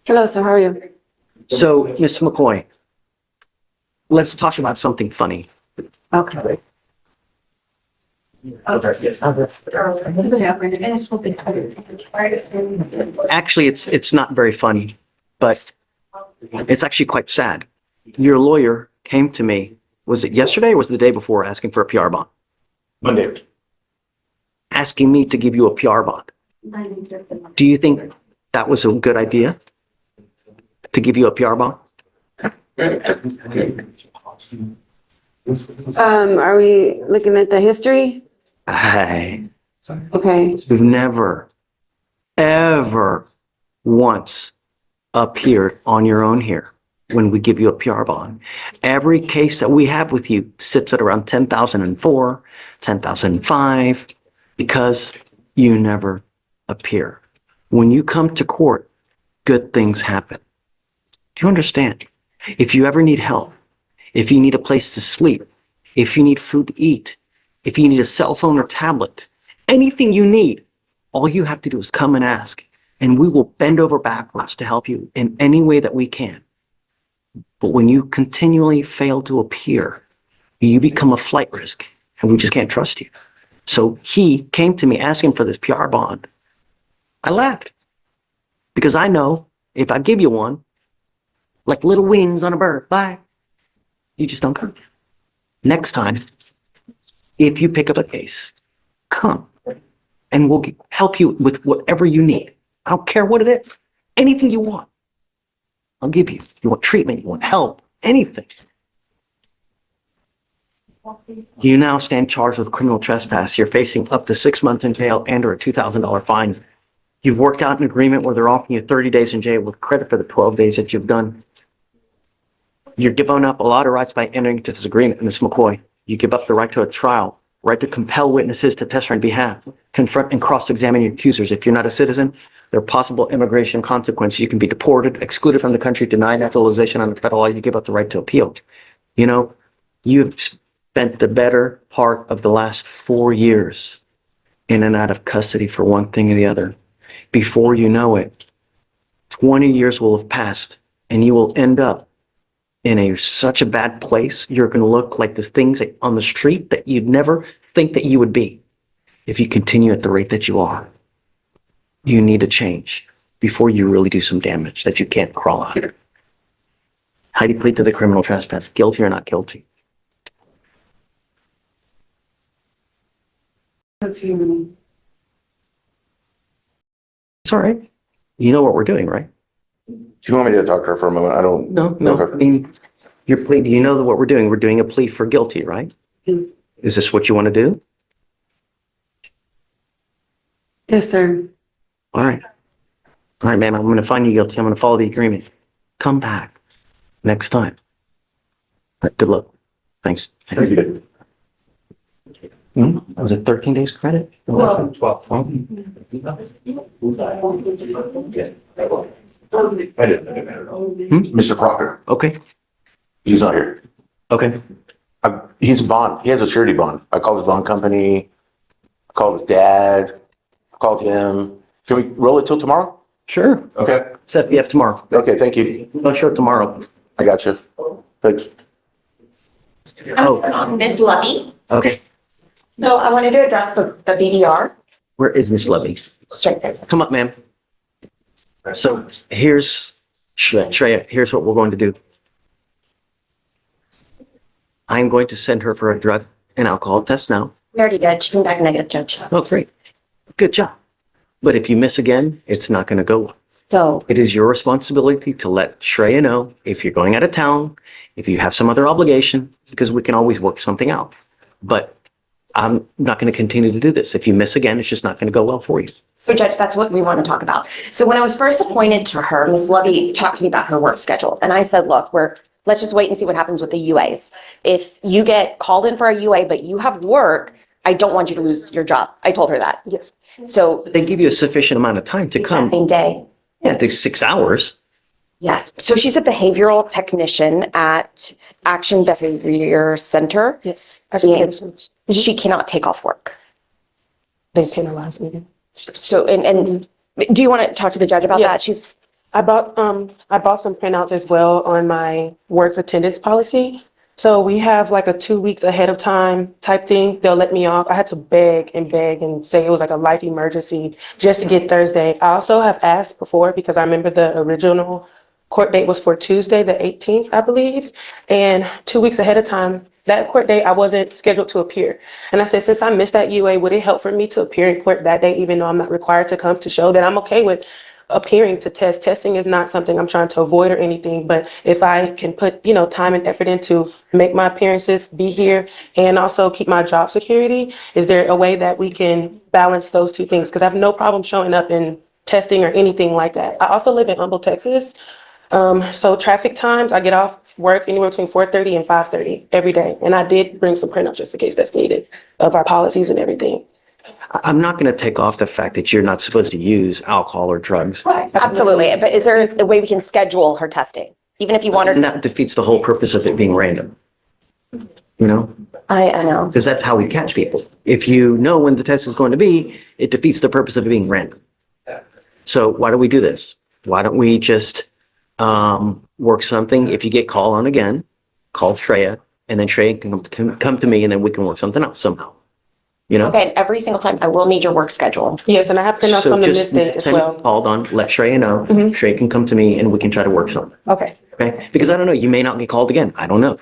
Hello, sir. How are you? So, Ms. McCoy, let's talk about something funny. Okay. Actually, it's not very funny, but it's actually quite sad. Your lawyer came to me, was it yesterday or was it the day before, asking for a PR bond? Monday. Asking me to give you a PR bond. Do you think that was a good idea? To give you a PR bond? Are we looking at the history? Hey, Okay. you've never, ever once appeared on your own here when we give you a PR bond. Every case that we have with you sits at around 10,004, 10,005, because you never appear. When you come to court, good things happen. Do you understand? If you ever need help, if you need a place to sleep, if you need food to eat, if you need a cell phone or tablet, anything you need, all you have to do is come and ask, and we will bend over backwards to help you in any way that we can. But when you continually fail to appear, you become a flight risk, and we just can't trust you. So he came to me asking for this PR bond. I laughed because I know if I give you one, like little wings on a bird, bye, you just don't come. Next time, if you pick up a case, come and we'll help you with whatever you need. I don't care what it is, anything you want, I'll give you. You want treatment, you want help, anything. You now stand charged with criminal trespass. You're facing up to 6 months in jail and or a $2,000 fine. You've worked out an agreement where they're offering you 30 days in jail with credit for the 12 days that you've done. You're giving up a lot of rights by entering into this agreement, Ms. McCoy. You give up the right to a trial, right to compel witnesses to testify on behalf, confront and cross-examine your accusers. If you're not a citizen, there are possible immigration consequences. You can be deported, excluded from the country, denied naturalization under federal law. You give up the right to appeal. You know, you've spent the better part of the last 4 years in and out of custody for one thing or the other. Before you know it, 20 years will have passed and you will end up in such a bad place. You're going to look like the things on the street that you'd never think that you would be if you continue at the rate that you are. You need to change before you really do some damage that you can't crawl out of. How do you plead to the criminal trespass? Guilty or not guilty? It's all right. You know what we're doing, right? Do you want me to talk to her for a moment? I don't. No. Okay. I mean, your plea, you know what we're doing? We're doing a plea for guilty, right? Mm. Is this what you want to do? Yes, sir. All right. All right, ma'am, I'm going to find you guilty. I'm going to follow the agreement. Come back next time. All right, good luck. Thanks. Thank you. Was it 13 days credit? 12. I didn't. Mr. Crocker, Okay. he's not here. Okay. He's a bond. He has a surety bond. I called his bond company. I called his dad. I called him. Can we roll it till tomorrow? Sure. Okay. Set BF tomorrow. Okay, thank you. No, sure, tomorrow. I got you. Thanks. Oh, Miss Levy. okay. So I wanted to address the BDR. Where is Miss Levy? Straight there. Come up, ma'am. So here's, Shreya, here's what we're going to do. I'm going to send her for a drug and alcohol test now. We already did. She came back negative, Judge. Oh, great. Good job. But if you miss again, it's not going to go well. So It is your responsibility to let Shreya know if you're going out of town, if you have some other obligation, because we can always work something out. But I'm not going to continue to do this. If you miss again, it's just not going to go well for you. So Judge, that's what we want to talk about. So when I was first appointed to her, Ms. Levy talked to me about her work schedule. And I said, look, let's just wait and see what happens with the UAs. If you get called in for a UA, but you have work, I don't want you to lose your job. I told her that. Yes. So They give you a sufficient amount of time to come. same day. Yeah, it's 6 hours. Yes. So she's a behavioral technician at Action Behavior Center. Yes. She cannot take off work. They penalized me. So, and do you want to talk to the judge about that? Yes. She's I bought some printouts as well on my work's attendance policy. So we have like a 2 weeks ahead of time type thing. They'll let me off. I had to beg and say it was like a life emergency just to get Thursday. I also have asked before because I remember the original court date was for Tuesday, the 18th, I believe. And 2 weeks ahead of time, that court date, I wasn't scheduled to appear. And I said, since I missed that UA, would it help for me to appear in court that day, even though I'm not required to come, to show that I'm okay with appearing to test? Testing is not something I'm trying to avoid or anything, but if I can put, time and effort into make my appearances, be here, and also keep my job security, is there a way that we can balance those two things? Because I have no problem showing up in testing or anything like that. I also live in Humble, Texas. So traffic times, I get off work anywhere between 4:30 and 5:30 every day. And I did bring some printouts just in case that's needed of our policies and everything. I'm not going to take off the fact that you're not supposed to use alcohol or drugs. Absolutely. But is there a way we can schedule her testing? Even if you want her And to, that defeats the whole purpose of it being random. I know. Because that's how we catch people. If you know when the test is going to be, it defeats the purpose of it being random. So why don't we do this? Why don't we just work something? If you get called on again, call Shreya, and then Shreya can come to me, and then we can work something out somehow. Okay, and every single time I will need your work schedule. Yes, and I have printouts So from the just missed date as send me well. called on, let Shreya know. Shreya can come to me, and we can try to work something. Okay. Okay? Because I don't know, you may not get called again. I don't know.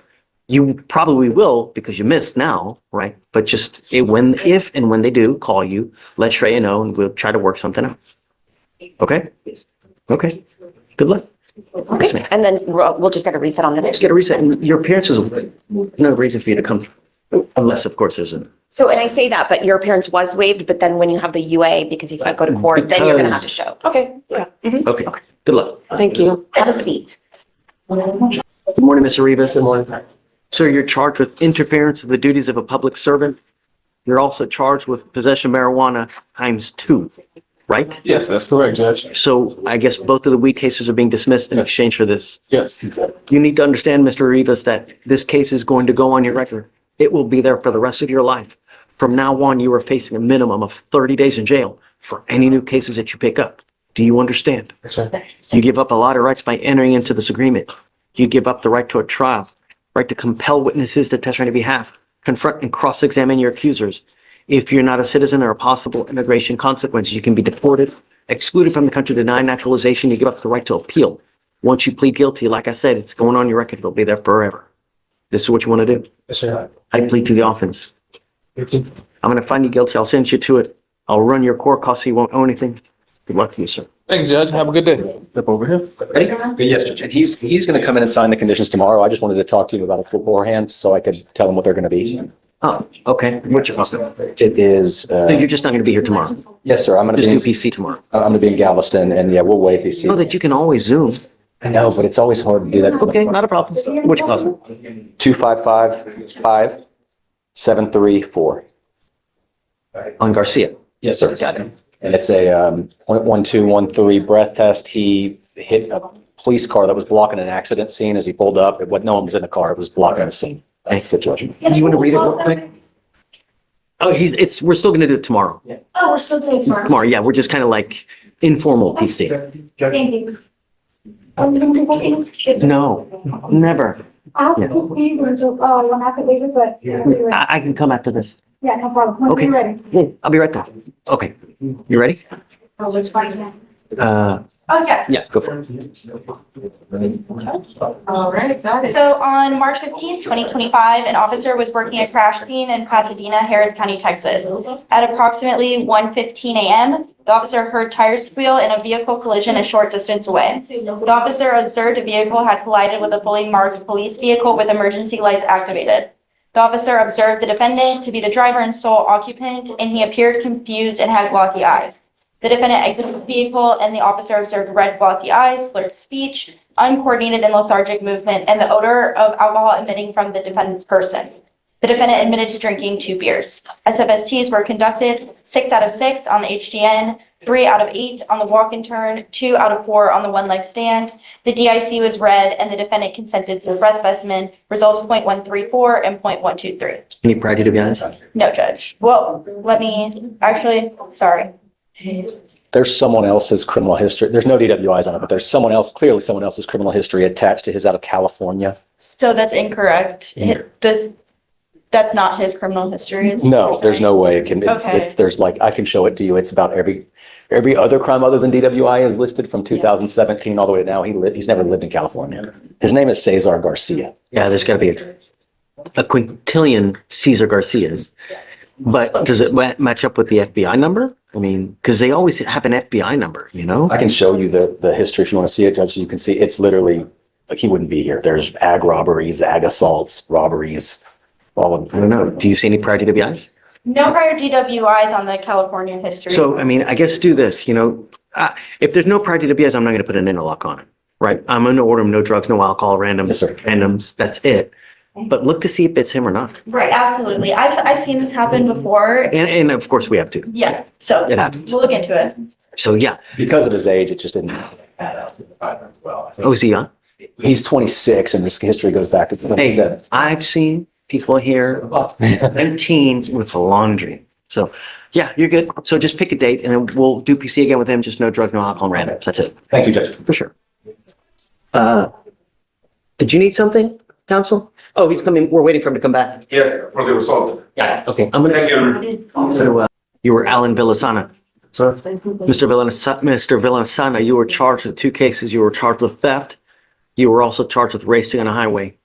You probably will because you missed now, right? But just if and when they do call you, let Shreya know, and we'll try to work something out. Okay? Okay. Good luck. Yes, ma'am. And then we'll just get a reset on this. Just get a reset. And your appearance is no reason for you to come, unless, of course, there's a. So, and I say that, but your appearance was waived, but then when you have the UA, because you can't go to court, then you're gonna have to show. Okay. Yeah. Okay. Good luck. Thank you. Have a seat. Good morning, Mr. Rivas. Good morning. Sir, you're charged with interference with the duties of a public servant. You're also charged with possession of marijuana ×2, right? Yes, that's correct, Judge. So I guess both of the weak cases are being dismissed in exchange for this. Yes. You need to understand, Mr. Rivas, that this case is going to go on your record. It will be there for the rest of your life. From now on, you are facing a minimum of 30 days in jail for any new cases that you pick up. Do you understand? You give up a lot of rights by entering into this agreement. You give up the right to a trial, right to compel witnesses to testify on your behalf, confront and cross-examine your accusers. If you're not a citizen or a possible immigration consequence, you can be deported, excluded from the country, denied naturalization. You give up the right to appeal. Once you plead guilty, like I said, it's going on your record. It'll be there forever. This is what you want to do. Yes, sir. I plead to the offense. I'm going to find you guilty. I'll send you to it. I'll run your court costs so you won't owe anything. Good luck to you, sir. Thanks, Judge. Have a good day. Step over here. Ready? Yes, Judge. And he's going to come in and sign the conditions tomorrow. I just wanted to talk to you about it beforehand so I could tell him what they're going to be. Oh, okay. What's your cost? It is, So you're just not going to be here tomorrow? yes, sir. I'm going to Just do be, PC tomorrow? I'm going to be in Galveston and yeah, we'll wait You know PC. that you can always Zoom. I know, but it's always hard to do that. Okay, not a problem. What's your cost? 255-5734. On Garcia. Yes, sir. Got it. And it's a .1213 breath test. He hit a police car that was blocking an accident scene as he pulled up. No one was in the car. It was blocking the scene. That's the situation. You want to read it real quick? Oh, we're still going to do it tomorrow. Oh, we're still doing tomorrow. Tomorrow, yeah, we're just kind of like informal PC. Thank you. No, never. I have to cook for you until, one affidavit, but when you're ready. I can come after this. Yeah, no problem. When Okay. you're ready. Yeah, I'll be right there. Okay, you ready? Oh, which one now? Oh, yes. Yeah, go for it. All right, got it. So on March 15th, 2025, an officer was working a crash scene in Pasadena, Harris County, Texas. At approximately 1:15 a.m., the officer heard tires squeal in a vehicle collision a short distance away. The officer observed a vehicle had collided with a fully marked police vehicle with emergency lights activated. The officer observed the defendant to be the driver and sole occupant, and he appeared confused and had glossy eyes. The defendant exited the vehicle, and the officer observed red glossy eyes, slurred speech, uncoordinated and lethargic movement, and the odor of alcohol emitting from the defendant's person. The defendant admitted to drinking 2 beers. SFSTs were conducted 6 out of 6 on the HGN, 3 out of 8 on the walk and turn, 2 out of 4 on the one leg stand. The DIC was read, and the defendant consented to the breath specimen, results .134 and .123. Any pride to be honest? No, Judge. Well, sorry. There's someone else's criminal history. There's no DWIs on it, but there's someone else, clearly someone else's criminal history attached to his out of California. So that's incorrect. That's not his criminal history. No, there's no way it can, Okay. there's like, I can show it to you. It's about every other crime other than DWI is listed from 2017 all the way to now. He's never lived in California. His name is Cesar Garcia. Yeah, there's got to be a quintillion Cesar Garcias. But does it match up with the FBI number? I mean, because they always have an FBI number, you know? I can show you the history if you want to see it, Judge. You can see it's literally, like, he wouldn't be here. There's ag robberies, ag assaults, robberies, all of I don't know. Do you see any prior DWIs? No prior DWIs on the California history. So, I mean, I guess do this, you know, if there's no prior DWIs, I'm not going to put an interlock on it, right? I'm going to order him no drugs, no alcohol, Yes, sir. randoms, that's it. But look to see if it's him or not. Right, absolutely. I've seen this happen before. And of course we have to. Yeah, so It happens. we'll look into it. So yeah. because of his age, it just didn't add up to the five as well. Oh, is he young? He's 26 and his history goes back to Hey, 27. I've seen people here 19 with laundry. So yeah, you're good. So just pick a date and then we'll do PC again with him. Just no drugs, no alcohol, randoms. That's it. Thank you, Judge. For sure. Did you need something, counsel? Oh, he's coming. We're waiting for him to come back. Yeah, for the result. Yeah. Okay. I'm gonna. Thank you. So you were Alan Villasana. Sir. Mr. Villasana, you were charged with 2 cases. You were charged with theft. You were also charged with racing on a highway.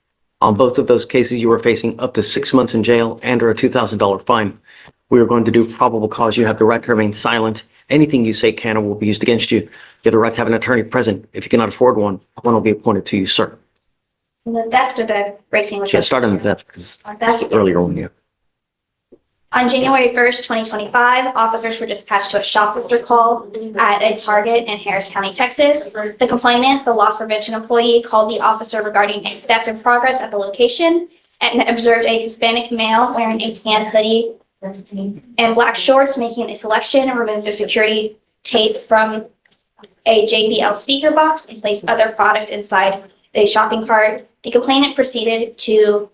On both of those cases, you were facing up to 6 months in jail and or a $2,000 fine. We are going to do probable cause. You have the right to remain silent. Anything you say can or will be used against you. You have the right to have an attorney present. If you cannot afford one will be appointed to you, sir. The theft or the racing, which Yeah, was start on the theft because theft. earlier one, yeah. On January 1st, 2025, officers were dispatched to a shoplifter call at a Target in Harris County, Texas. The complainant, the loss prevention employee, called the officer regarding a theft in progress at the location and observed a Hispanic male wearing a tan hoodie and black shorts making a selection and removed the security tape from a JBL speaker box and placed other products inside the shopping cart. The complainant proceeded to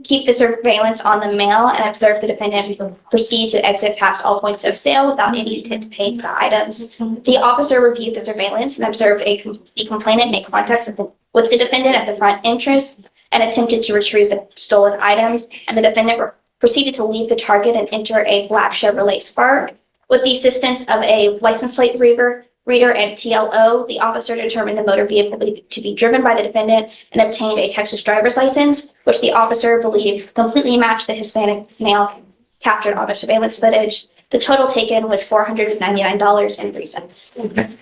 keep the surveillance on the male and observe the defendant proceed to exit past all points of sale without any intent to pay for the items. The officer reviewed the surveillance and observed the complainant make contact with the defendant at the front entrance and attempted to retrieve the stolen items, and the defendant proceeded to leave the Target and enter a black Chevrolet Spark. With the assistance of a license plate reader and TLO, the officer determined the motor vehicle to be driven by the defendant and obtained a Texas driver's license, which the officer believed completely matched the Hispanic male captured on the surveillance footage. The total taken was $499.03.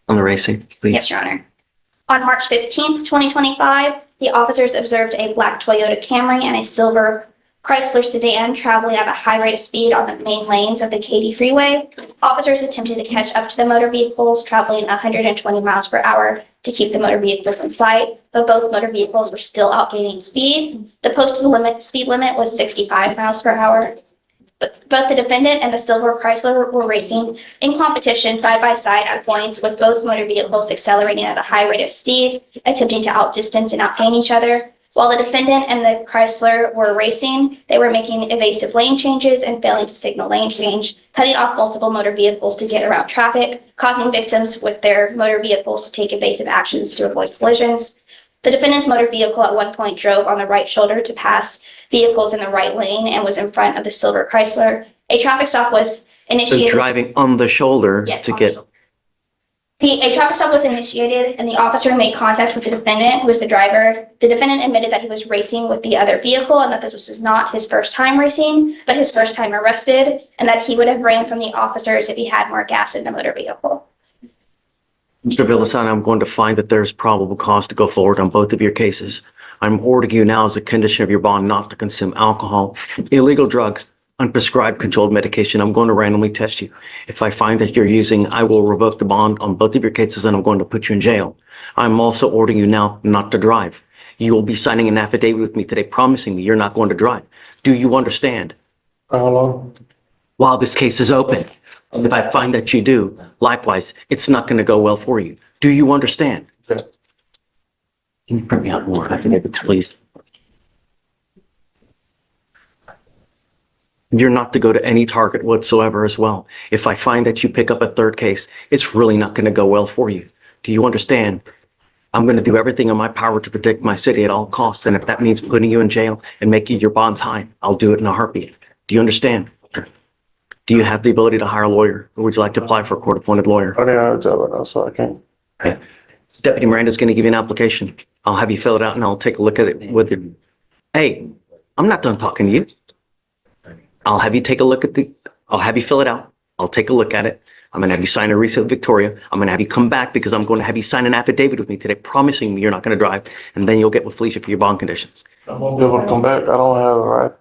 On the racing, please. Yes, Your Honor. On March 15th, 2025, the officers observed a black Toyota Camry and a silver Chrysler sedan traveling at a high rate of speed on the main lanes of the Katy Freeway. Officers attempted to catch up to the motor vehicles traveling 120 miles per hour to keep the motor vehicles in sight, but both motor vehicles were still outgaining speed. The posted speed limit was 65 miles per hour. But both the defendant and the silver Chrysler were racing in competition side by side at points, with both motor vehicles accelerating at a high rate of speed, attempting to outdistance and outgain each other. While the defendant and the Chrysler were racing, they were making evasive lane changes and failing to signal lane change, cutting off multiple motor vehicles to get around traffic, causing victims with their motor vehicles to take evasive actions to avoid collisions. The defendant's motor vehicle at one point drove on the right shoulder to pass vehicles in the right lane and was in front of the silver Chrysler. A traffic stop was So initiated. driving on the shoulder Yes, to on the get, shoulder. A traffic stop was initiated and the officer made contact with the defendant, who was the driver. The defendant admitted that he was racing with the other vehicle and that this was not his first time racing, but his first time arrested, and that he would have ran from the officers if he had more gas in the motor vehicle. Mr. Villasana, I'm going to find that there's probable cause to go forward on both of your cases. I'm ordering you now as a condition of your bond not to consume alcohol, illegal drugs, unprescribed controlled medication. I'm going to randomly test you. If I find that you're using, I will revoke the bond on both of your cases and I'm going to put you in jail. I'm also ordering you now not to drive. You will be signing an affidavit with me today promising me you're not going to drive. Do you understand? How long? While this case is open, and if I find that you do, likewise, it's not going to go well for you. Do you understand? Yeah. Can you print me out more affidavits, please? You're not to go to any target whatsoever as well. If I find that you pick up a third case, it's really not going to go well for you. Do you understand? I'm going to do everything in my power to protect my city at all costs. And if that means putting you in jail and making your bonds high, I'll do it in a heartbeat. Do you understand? Do you have the ability to hire a lawyer? Or would you like to apply for a court-appointed lawyer? I didn't have a job right now, so I can't. Okay. Deputy Miranda's going to give you an application. I'll have you fill it out and I'll take a look at it with you. Hey, I'm not done talking to you. I'll have you take a look at I'll have you fill it out. I'll take a look at it. I'm going to have you sign a receipt with Victoria. I'm going to have you come back because I'm going to have you sign an affidavit with me today, promising me you're not going to drive. And then you'll get with Fleischer for your bond conditions. I won't be able to come back. I don't have a right.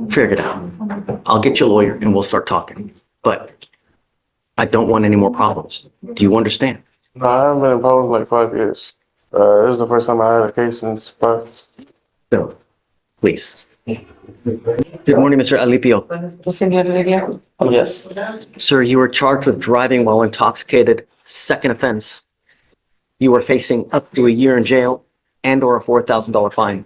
Figure it out. I'll get you a lawyer and we'll start talking. But I don't want any more problems. Do you understand? No, I haven't been in problems like 5 years. This is the first time I had a case since 5. So, please. Good morning, Mr. Alipio. Yes. Sir, you were charged with driving while intoxicated, second offense. You are facing up to a year in jail and or a $4,000 fine.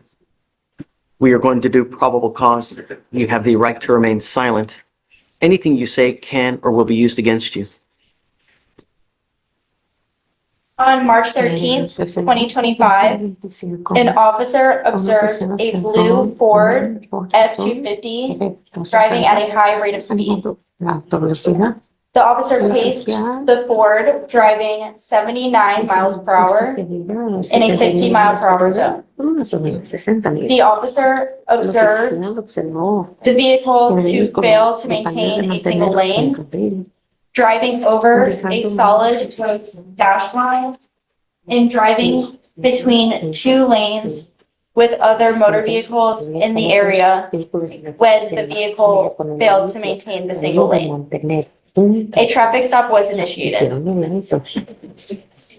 We are going to do probable cause. You have the right to remain silent. Anything you say can or will be used against you. On March 13th, 2025, an officer observed a blue Ford F-250 driving at a high rate of speed. The officer paced the Ford driving 79 miles per hour in a 60 mile per hour zone. The officer observed the vehicle to fail to maintain a single lane, driving over a solid dash line, and driving between two lanes with other motor vehicles in the area when the vehicle failed to maintain the single lane. A traffic stop was initiated.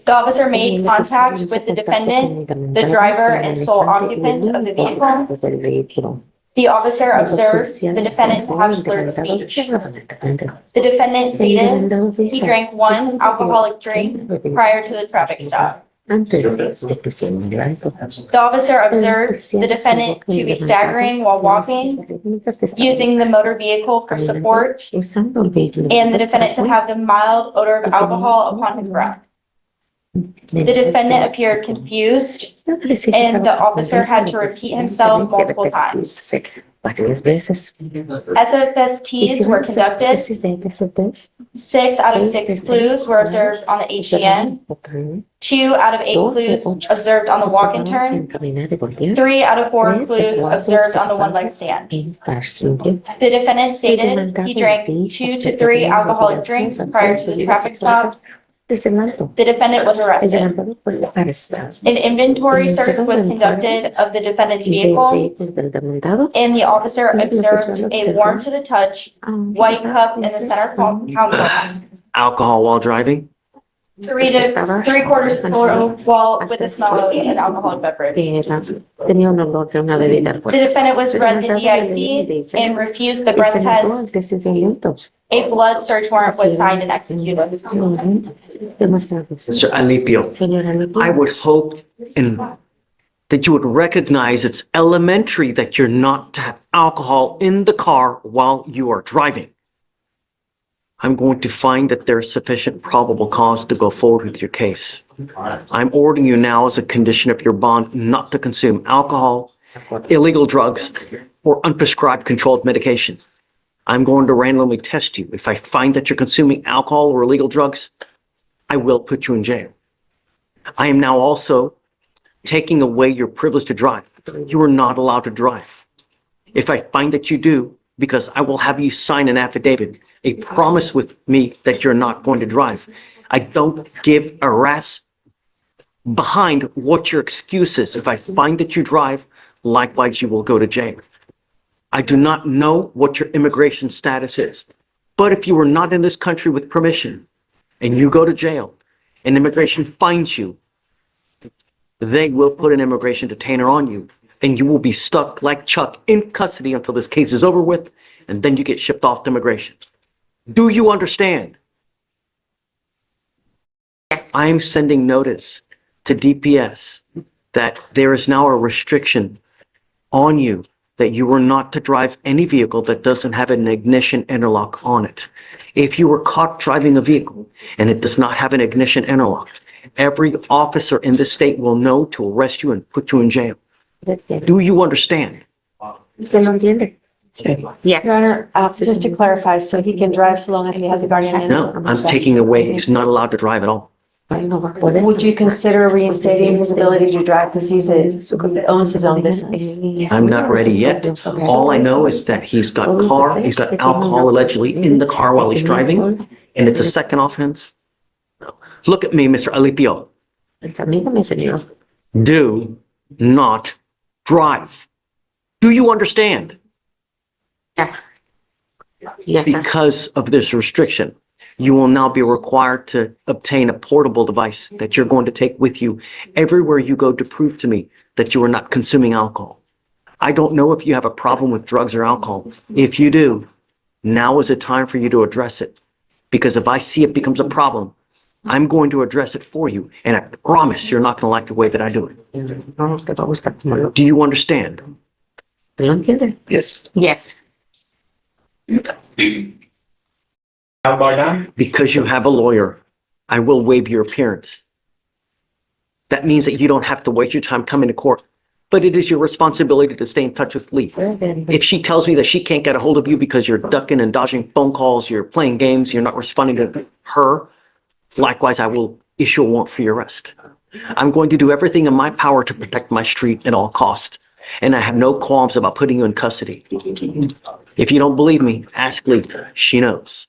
The officer made contact with the defendant, the driver and sole occupant of the vehicle. The officer observed the defendant to have slurred speech. The defendant stated he drank one alcoholic drink prior to the traffic stop. The officer observed the defendant to be staggering while walking, using the motor vehicle for support, and the defendant to have the mild odor of alcohol upon his breath. The defendant appeared confused, and the officer had to repeat himself multiple times. SFSTs were conducted. 6 out of 6 clues were observed on the HGN. 2 out of 8 clues observed on the walk and turn. 3 out of 4 clues observed on the one-leg stand. The defendant stated he drank 2 to 3 alcoholic drinks prior to the traffic stop. The defendant was arrested. An inventory search was conducted of the defendant's vehicle, and the officer observed a warm to the touch white cup in the center console. Alcohol while driving? 3/4 full while with the smell of an alcoholic beverage. The defendant was read the DIC and refused the breath test. A blood search warrant was signed and executed. Mr. Alipio, I would hope that you would recognize it's elementary that you're not to have alcohol in the car while you are driving. I'm going to find that there's sufficient probable cause to go forward with your case. I'm ordering you now as a condition of your bond not to consume alcohol, illegal drugs, or unprescribed controlled medication. I'm going to randomly test you. If I find that you're consuming alcohol or illegal drugs, I will put you in jail. I am now also taking away your privilege to drive. You are not allowed to drive. If I find that you do, because I will have you sign an affidavit, a promise with me that you're not going to drive. I don't give a rat's behind what your excuse is. If I find that you drive, likewise, you will go to jail. I do not know what your immigration status is, but if you are not in this country with permission and you go to jail and immigration finds you, they will put an immigration detainer on you. And you will be stuck like Chuck in custody until this case is over with, and then you get shipped off to immigration. Do you understand? Yes. I am sending notice to DPS that there is now a restriction on you that you were not to drive any vehicle that doesn't have an ignition interlock on it. If you were caught driving a vehicle and it does not have an ignition interlock, every officer in the state will know to arrest you and put you in jail. Do you understand? ¿Usted lo entiende? Yes. Your Honor, just to clarify, so he can drive so long as he has a guardian? No, I'm taking away, he's not allowed to drive at all. Would you consider reinstating his ability to drive because owns his own business? I'm not ready yet. All I know is that he's got alcohol allegedly in the car while he's driving, and it's a second offense. Look at me, Mr. Alipio. Examíname, señor. Do not drive. Do you understand? Yes. Yes, sir. Because of this restriction, you will now be required to obtain a portable device that you're going to take with you everywhere you go to prove to me that you are not consuming alcohol. I don't know if you have a problem with drugs or alcohol. If you do, now is the time for you to address it. Because if I see it becomes a problem, I'm going to address it for you. And I promise you're not going to like the way that I do it. Do you understand? ¿Lo entiende? Yes. Yes. Because you have a lawyer, I will waive your appearance. That means that you don't have to waste your time coming to court. But it is your responsibility to stay in touch with Lee. If she tells me that she can't get a hold of you because you're ducking and dodging phone calls, you're playing games, you're not responding to her, likewise, I will issue a warrant for your arrest. I'm going to do everything in my power to protect my street at all costs. And I have no qualms about putting you in custody. If you don't believe me, ask Lee. She knows.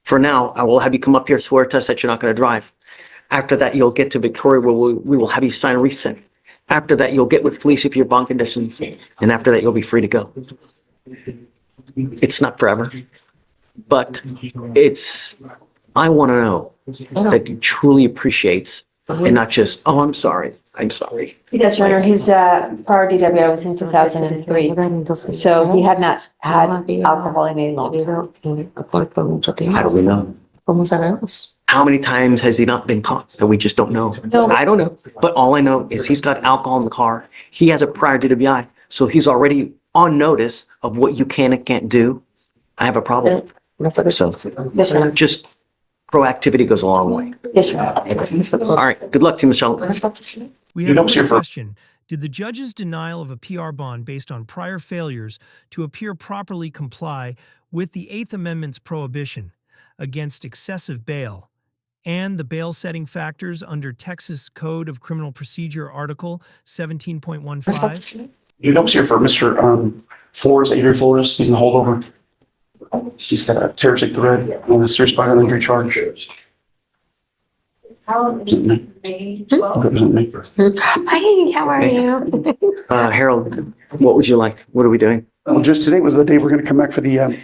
For now, I will have you come up here, swear to us that you're not going to drive. After that, you'll get to Victoria where we will have you sign a reset. After that, you'll get with Fleischer for your bond conditions. And after that, you'll be free to go. It's not forever, but I want to know that he truly appreciates and not just, oh, I'm sorry. Yes, Your Honor, his prior DWI was in 2003, so he had not had alcohol in any long time. How do we know? ¿Cómo sabemos? How many times has he not been caught that we just don't know? No. I don't know. But all I know is he's got alcohol in the car. He has a prior DWI. So he's already on notice of what you can and can't do. I have a problem. So Yes, Your Honor. just proactivity goes a long way. Yes, Your Honor. All right. Good luck to you, Michelle. We have a question. Did the judge's denial of a PR bond based on prior failures to appear properly comply with the Eighth Amendment's prohibition against excessive bail and the bail setting factors under Texas Code of Criminal Procedure Article 17.15? Your notes here for Mr. Flores, Adrian Flores. He's in the holdover. He's got a terroristic threat on a serious bodily injury charge. Hi, how are you? Harold, what would you like? What are we doing? Well, just today was the day we're going to come back for the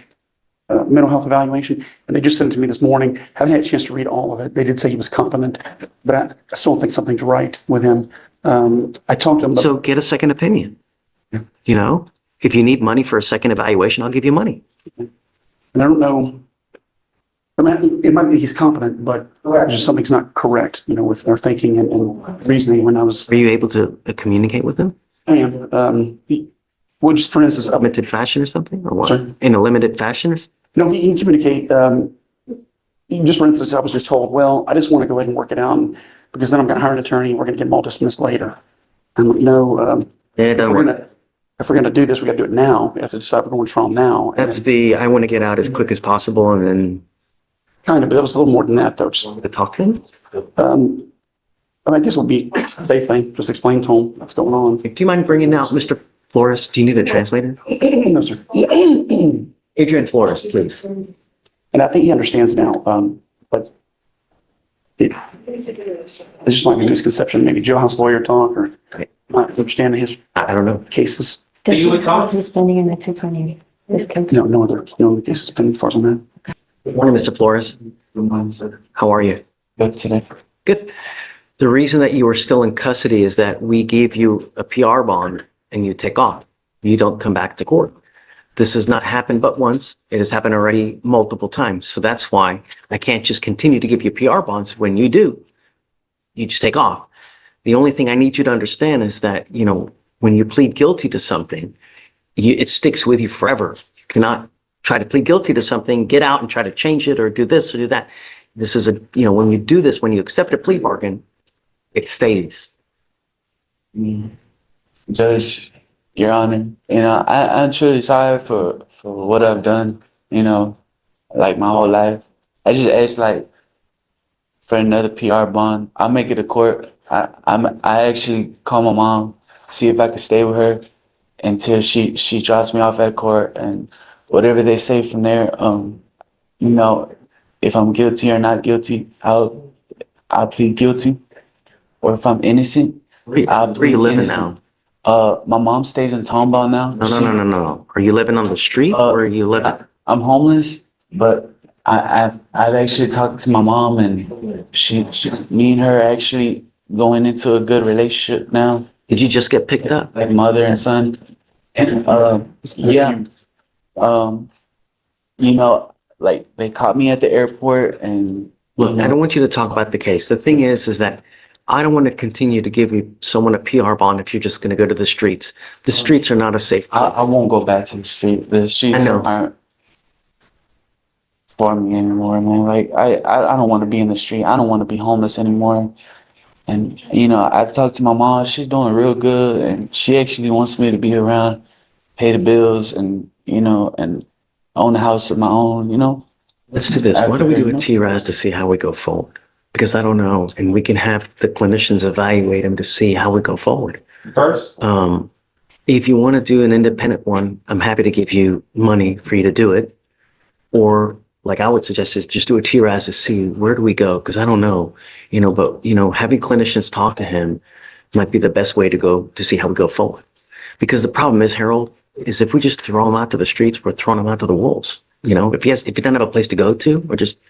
mental health evaluation, and they just sent it to me this morning. Haven't had a chance to read all of it. They did say he was competent, but I still don't think something's right with him. I talked to him. So get a second opinion. You know, if you need money for a second evaluation, I'll give you money. And I don't know. I mean, it might be he's competent, but just something's not correct, you know, with their thinking and reasoning when I was. Are you able to communicate with them? I am. Well, just for instance, Limited fashion or something, or what? Sorry? In a limited fashion? No, he can communicate. Just for instance, I was just told, well, I just want to go ahead and work it out because then I'm going to hire an attorney. We're going to get them all dismissed later. I'm like, no, Yeah, don't worry. if we're going to do this, we got to do it now. We have to decide if we're going to trial now. And That's I want to get out as quick as possible and then kind of, but that was a little more than that, though. Just, to talk to him. I guess it would be a safe thing. Just explain to him what's going on. Do you mind bringing out Mr. Flores? Do you need a translator? No, sir. Adrian Flores, please. And I think he understands now, but it just might be a misconception. Maybe jailhouse lawyer talk or not understanding his I don't know. cases. Does he talk to spending in the 220? This case? No other cases pending as far as I'm at. Good morning, Mr. Flores. How are you? Good today. Good. The reason that you are still in custody is that we gave you a PR bond and you take off. You don't come back to court. This has not happened but once. It has happened already multiple times. So that's why I can't just continue to give you PR bonds. When you do, you just take off. The only thing I need you to understand is that, you know, when you plead guilty to something, it sticks with you forever. You cannot try to plead guilty to something, get out and try to change it or do this or do that. This is when you do this, when you accept a plea bargain, it stays. Judge, Your Honor, I'm truly sorry for what I've done, like my whole life. I just asked for another PR bond. I'll make it a court. I actually call my mom, see if I could stay with her until she drops me off at court, and whatever they say from there, if I'm guilty or not guilty, I'll plead guilty. Or if I'm innocent, I'll plead Where you living innocent. now? My mom stays in Tomball now. No. Are you living on the street or are you living? I'm homeless, but I've actually talked to my mom, and me and her are actually going into a good relationship now, Did you just get picked up? like mother and son. And they caught me at the airport, and Look, I don't want you to talk about the case. The thing is that I don't want to continue to give someone a PR bond if you're just going to go to the streets. The streets are not a safe place. I won't go back to the street. The streets I know. aren't for me anymore, man. I don't want to be in the street. I don't want to be homeless anymore. And I've talked to my mom. She's doing real good, and she actually wants me to be around, pay the bills, and and own a house of my own. Let's do this. Why don't we do a TRAS to see how we go forward? Because I don't know, and we can have the clinicians evaluate them to see how we go forward. First, If you want to do an independent one, I'm happy to give you money for you to do it. Or like I would suggest is just do a TRAS to see where do we go? Because I don't know, but having clinicians talk to him might be the best way to go to see how we go forward. Because the problem is, Harold, is if we just throw him out to the streets, we're throwing him out to the wolves. If he doesn't have a place to go to, or just,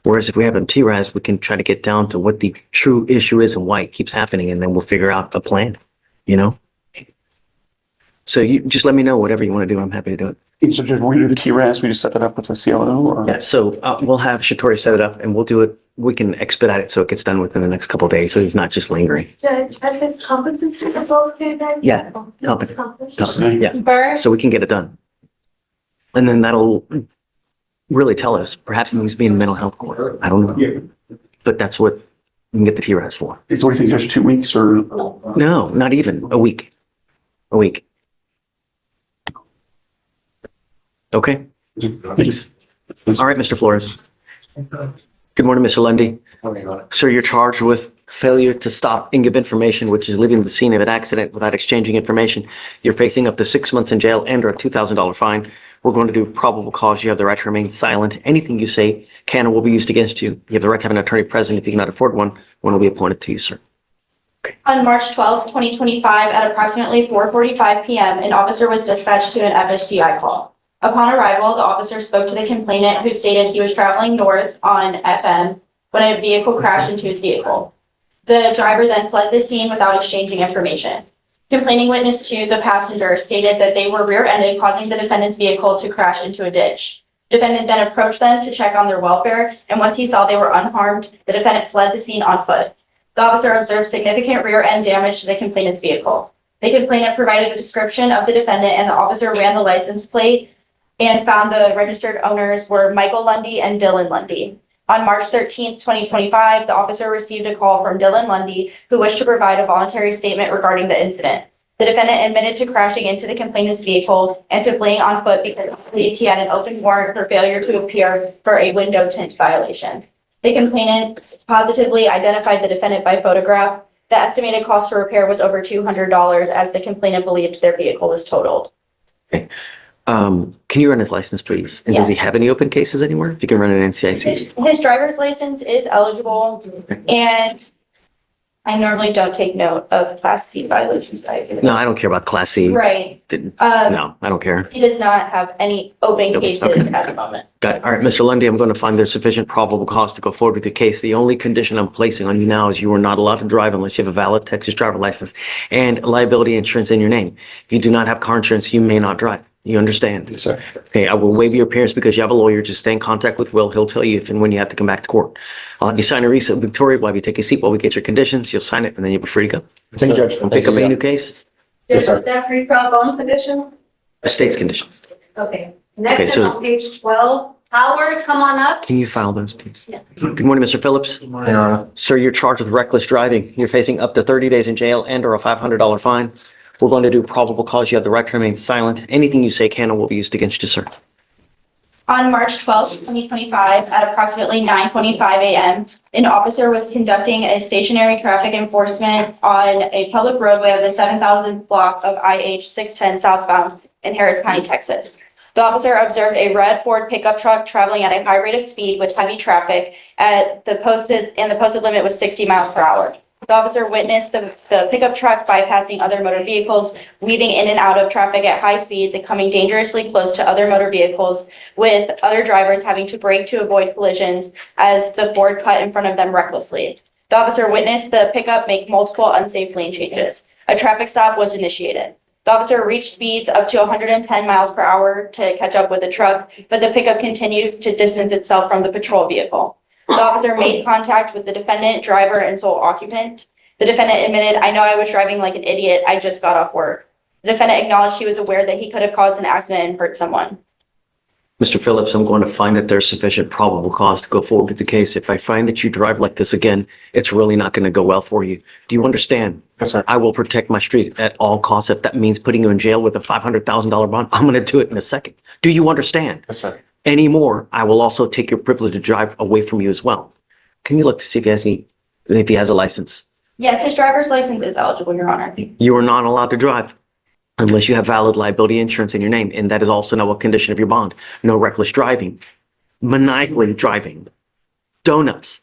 Whereas if we have him TRAS, we can try to get down to what the true issue is and why it keeps happening, and then we'll figure out a plan, So you just let me know whatever you want to do. I'm happy to do it. So just when we do the TRAS, we just set that up with the CLO or? Yeah, so we'll have Shatori set it up and we'll do it. We can expedite it so it gets done within the next couple of days, so he's not just lingering. Judge, has his competency results due then? Yeah, competent. Yeah, Burr? so we can get it done. And then that'll really tell us, perhaps he needs to be in mental health court. I don't know. But that's what we can get the TRAS for. So what do you think, just 2 weeks or? No, not even a week. A week. Okay. Thanks. All right, Mr. Flores. Good morning, Mr. Lundy. Sir, you're charged with failure to stop and give information, which is leaving the scene of an accident without exchanging information. You're facing up to 6 months in jail and or a $2,000 fine. We're going to do probable cause. You have the right to remain silent. Anything you say can or will be used against you. You have the right to have an attorney present. If you cannot afford one will be appointed to you, sir. On March 12, 2025, at approximately 4:45 p.m., an officer was dispatched to an FSDI call. Upon arrival, the officer spoke to the complainant, who stated he was traveling north on FM when a vehicle crashed into his vehicle. The driver then fled the scene without exchanging information. Complaining witness to the passenger stated that they were rear-ended, causing the defendant's vehicle to crash into a ditch. Defendant then approached them to check on their welfare, and once he saw they were unharmed, the defendant fled the scene on foot. The officer observed significant rear-end damage to the complainant's vehicle. The complainant provided a description of the defendant, and the officer ran the license plate and found the registered owners were Michael Lundy and Dylan Lundy. On March 13, 2025, the officer received a call from Dylan Lundy, who wished to provide a voluntary statement regarding the incident. The defendant admitted to crashing into the complainant's vehicle and to fleeing on foot because he believed he had an open warrant for failure to appear for a window tint violation. The complainant positively identified the defendant by photograph. The estimated cost to repair was over $200, as the complainant believed their vehicle was totaled. Okay. Can you run his license, please? And does he have any open cases anywhere? If you can run an NCIC. His driver's license is eligible, and I normally don't take note of Class C violations. No, I don't care about Class C. Right. No, I don't care. He does not have any open cases at the moment. Got it. All right, Mr. Lundy, I'm going to find there's sufficient probable cause to go forward with your case. The only condition I'm placing on you now is you are not allowed to drive unless you have a valid Texas driver license and liability insurance in your name. If you do not have car insurance, you may not drive. You understand? Yes, sir. Okay, I will waive your appearance because you have a lawyer. Just stay in contact with Will. He'll tell you if and when you have to come back to court. I'll have you sign a receipt, Victoria. We'll have you take a seat while we get your conditions. You'll sign it and then you'll be free to go. Thank you, Judge. Don't pick up any new case. Yes, sir. That free pro bono conditions? State's conditions. Okay. Okay, Next is so- on page 12. Howard, come on up. Can you file those, please? Yeah. Good morning, Mr. Phillips. Your Honor. Sir, you're charged with reckless driving. You're facing up to 30 days in jail and or a $500 fine. We're going to do probable cause. You have the right to remain silent. Anything you say can and will be used against you, sir. On March 12th, 2025, at approximately 9:25 a.m., an officer was conducting a stationary traffic enforcement on a public roadway of the 7,000th block of IH 610 southbound in Harris County, Texas. The officer observed a red Ford pickup truck traveling at a high rate of speed with heavy traffic and the posted limit was 60 miles per hour. The officer witnessed the pickup truck bypassing other motor vehicles, weaving in and out of traffic at high speeds and coming dangerously close to other motor vehicles, with other drivers having to brake to avoid collisions as the Ford cut in front of them recklessly. The officer witnessed the pickup make multiple unsafe lane changes. A traffic stop was initiated. The officer reached speeds up to 110 miles per hour to catch up with the truck, but the pickup continued to distance itself from the patrol vehicle. The officer made contact with the defendant, driver, and sole occupant. The defendant admitted, "I know I was driving like an idiot. I just got off work." The defendant acknowledged he was aware that he could have caused an accident and hurt someone. Mr. Phillips, I'm going to find that there's sufficient probable cause to go forward with the case. If I find that you drive like this again, it's really not going to go well for you. Do you understand? Yes, sir. I will protect my street at all costs. If that means putting you in jail with a $500,000 bond, I'm going to do it in a second. Do you understand? Yes, sir. Anymore, I will also take your privilege to drive away from you as well. Can you look to see if he has a license? Yes, his driver's license is eligible, Your Honor. You are not allowed to drive unless you have valid liability insurance in your name, and that is also now a condition of your bond. No reckless driving, maniacally driving, donuts,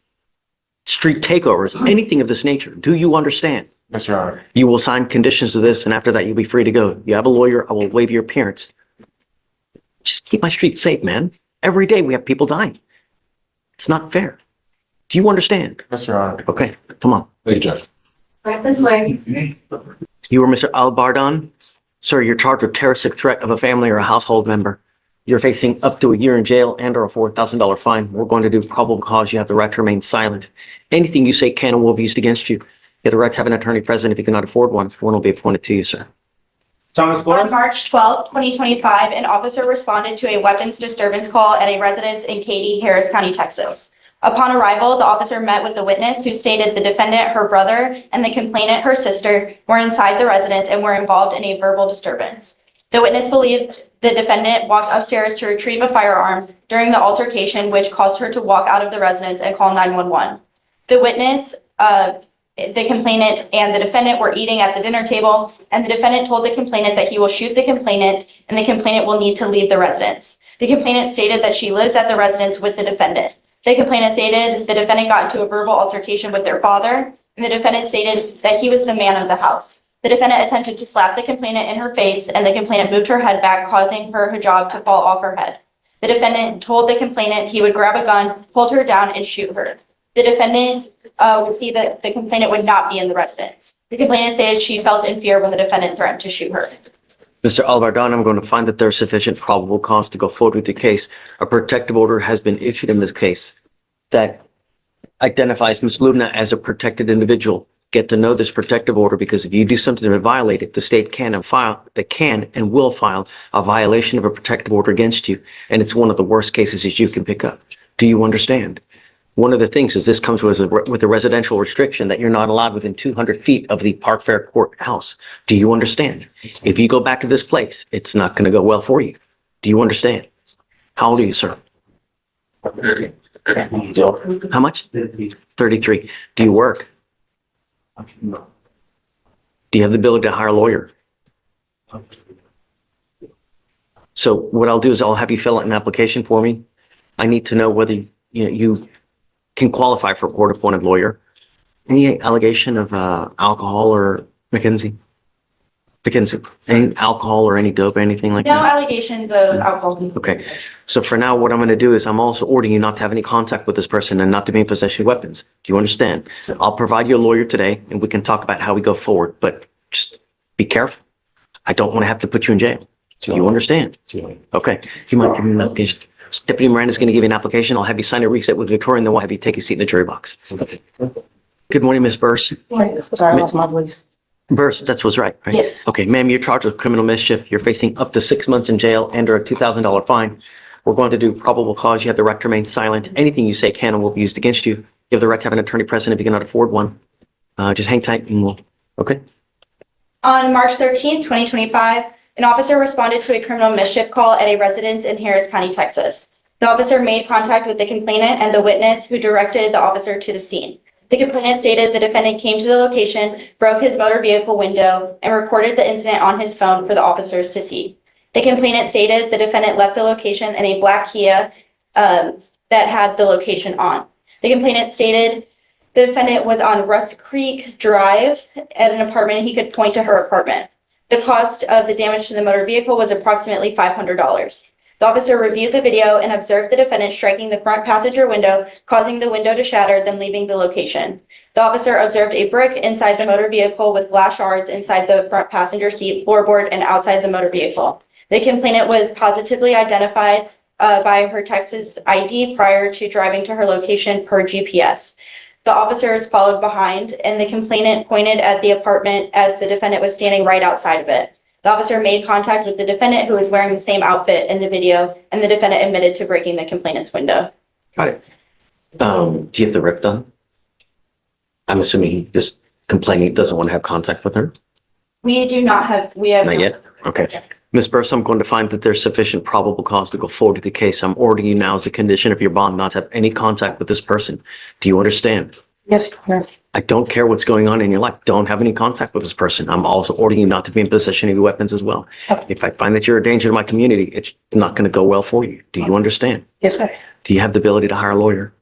street takeovers, anything of this nature. Do you understand? Yes, Your Honor. You will sign conditions to this, and after that, you'll be free to go. You have a lawyer. I will waive your appearance. Just keep my street safe, man. Every day we have people dying. It's not fair. Do you understand? Yes, Your Honor. Okay, come on. Thank you, Judge. Right this way. You were Mr. Albardon? Sir, you're charged with terroristic threat of a family or a household member. You're facing up to a year in jail and or a $4,000 fine. We're going to do probable cause. You have the right to remain silent. Anything you say can and will be used against you. You have the right to have an attorney present if you cannot afford one. One will be appointed to you, sir. Thomas On Flores? March 12th, 2025, an officer responded to a weapons disturbance call at a residence in Katy, Harris County, Texas. Upon arrival, the officer met with the witness who stated the defendant, her brother, and the complainant, her sister, were inside the residence and were involved in a verbal disturbance. The witness believed the defendant walked upstairs to retrieve a firearm during the altercation, which caused her to walk out of the residence and call 911. The witness, the complainant, and the defendant were eating at the dinner table, and the defendant told the complainant that he will shoot the complainant and the complainant will need to leave the residence. The complainant stated that she lives at the residence with the defendant. The complainant stated the defendant got into a verbal altercation with their father, and the defendant stated that he was the man of the house. The defendant attempted to slap the complainant in her face, and the complainant moved her head back, causing her hijab to fall off her head. The defendant told the complainant he would grab a gun, hold her down, and shoot her. The defendant would see that the complainant would not be in the residence. The complainant stated she felt in fear when the defendant threatened to shoot her. Mr. Albardon, I'm going to find that there's sufficient probable cause to go forward with the case. A protective order has been issued in this case that identifies Ms. Lubna as a protected individual. Get to know this protective order, because if you do something to violate it, the state can and will file a violation of a protective order against you. And it's one of the worst cases that you can pick up. Do you understand? One of the things is this comes with a residential restriction that you're not allowed within 200 feet of the Park Fair Courthouse. Do you understand? If you go back to this place, it's not going to go well for you. Do you understand? How old are you, sir? How much? 33. Do you work? Do you have the ability to hire a lawyer? So what I'll do is I'll have you fill out an application for me. I need to know whether you can qualify for a court-appointed lawyer. Any allegation of alcohol or Mackenzie? Any alcohol or any dope, anything like No that? allegations of alcohol. Okay. So for now, what I'm going to do is I'm also ordering you not to have any contact with this person and not to be in possession of weapons. Do you understand? I'll provide you a lawyer today and we can talk about how we go forward, but just be careful. I don't want to have to put you in jail. Do you understand? Okay. Do you mind giving me an application? Deputy Miranda's going to give you an application. I'll have you sign a reset with Victoria, and then we'll have you take a seat in the jury box. Good morning, Ms. Burse. Sorry, I lost my voice. Burse, that's what's right, right? Yes. Okay, ma'am, you're charged with criminal mischief. You're facing up to 6 months in jail and or a $2,000 fine. We're going to do probable cause. You have the right to remain silent. Anything you say can and will be used against you. You have the right to have an attorney present if you cannot afford one. Just hang tight and we'll, okay? On March 13th, 2025, an officer responded to a criminal mischief call at a residence in Harris County, Texas. The officer made contact with the complainant and the witness who directed the officer to the scene. The complainant stated the defendant came to the location, broke his motor vehicle window, and reported the incident on his phone for the officers to see. The complainant stated the defendant left the location in a black Kia that had the location on. The complainant stated the defendant was on Rust Creek Drive at an apartment. He could point to her apartment. The cost of the damage to the motor vehicle was approximately $500. The officer reviewed the video and observed the defendant striking the front passenger window, causing the window to shatter, then leaving the location. The officer observed a brick inside the motor vehicle with glass shards inside the front passenger seat floorboard and outside the motor vehicle. The complainant was positively identified by her Texas ID prior to driving to her location per GPS. The officers followed behind, and the complainant pointed at the apartment as the defendant was standing right outside of it. The officer made contact with the defendant, who was wearing the same outfit in the video, and the defendant admitted to breaking the complainant's window. Got it. Do you have the rip done? I'm assuming this complainant doesn't want to have contact with her? We have. Not yet? Okay. Ms. Burse, I'm going to find that there's sufficient probable cause to go forward with the case. I'm ordering you now as a condition of your bond not to have any contact with this person. Do you understand? Yes, Your Honor. I don't care what's going on in your life. Don't have any contact with this person. I'm also ordering you not to be in possession of your weapons as well. Okay. If I find that you're a danger to my community, it's not going to go well for you. Do you understand? Yes, sir. Do you have the ability to hire a lawyer?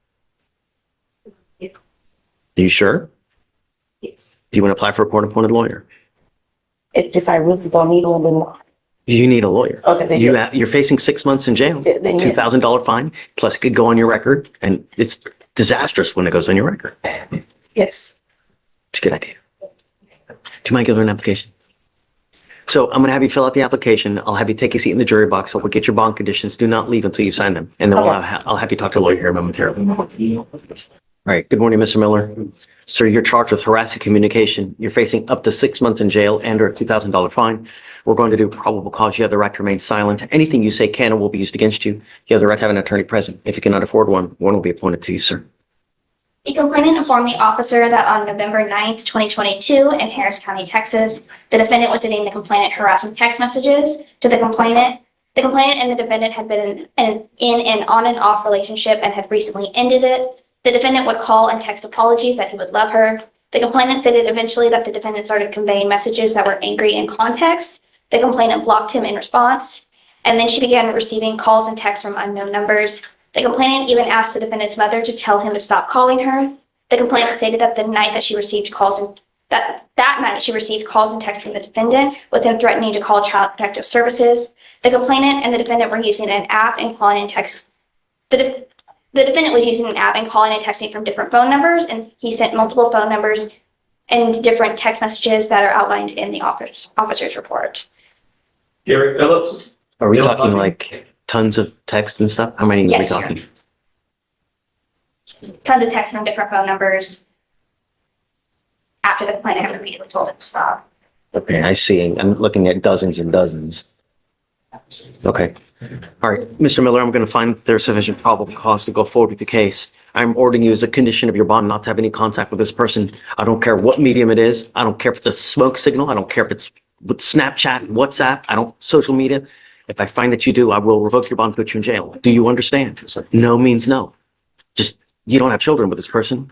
Yeah. Are you sure? Yes. Do you want to apply for a court-appointed lawyer? If I really don't need one, then no. You need a lawyer. Okay, then You're facing 6 months in jail, Then yes. $2,000 fine, plus it could go on your record, and it's disastrous when it goes on your record. Yes. It's a good idea. Do you mind giving her an application? So I'm going to have you fill out the application. I'll have you take a seat in the jury box. We'll get your bond conditions. Do not leave until you sign them. And then I'll have you talk to a lawyer here momentarily. All right. Good morning, Mr. Miller. Sir, you're charged with harassing communication. You're facing up to 6 months in jail and or a $2,000 fine. We're going to do probable cause. You have the right to remain silent. Anything you say can and will be used against you. You have the right to have an attorney present. If you cannot afford one will be appointed to you, sir. The complainant informed the officer that on November 9th, 2022, in Harris County, Texas, the defendant was sending the complainant harassing text messages to the complainant. The complainant and the defendant had been in an on and off relationship and had recently ended it. The defendant would call and text apologies that he would love her. The complainant stated eventually that the defendant started conveying messages that were angry in context. The complainant blocked him in response, and then she began receiving calls and texts from unknown numbers. The complainant even asked the defendant's mother to tell him to stop calling her. The complainant stated that the night that she received calls and that night she received calls and texts from the defendant, with him threatening to call Child Protective Services. The complainant and the defendant were using an app and calling and text. The defendant was using an app and calling and texting from different phone numbers, and he sent multiple phone numbers and different text messages that are outlined in the officer's report. Derek Phillips. Are we talking like tons of text and stuff? How many are we Yes, talking? Tons of texts from different phone numbers after the complainant had repeatedly told him to stop. Okay, I see. I'm looking at dozens and dozens. Okay. All right, Mr. Miller, I'm going to find there's sufficient probable cause to go forward with the case. I'm ordering you as a condition of your bond not to have any contact with this person. I don't care what medium it is. I don't care if it's a smoke signal. I don't care if it's with Snapchat, WhatsApp, social media. If I find that you do, I will revoke your bond and put you in jail. Do you understand? No means no. Just, you don't have children with this person.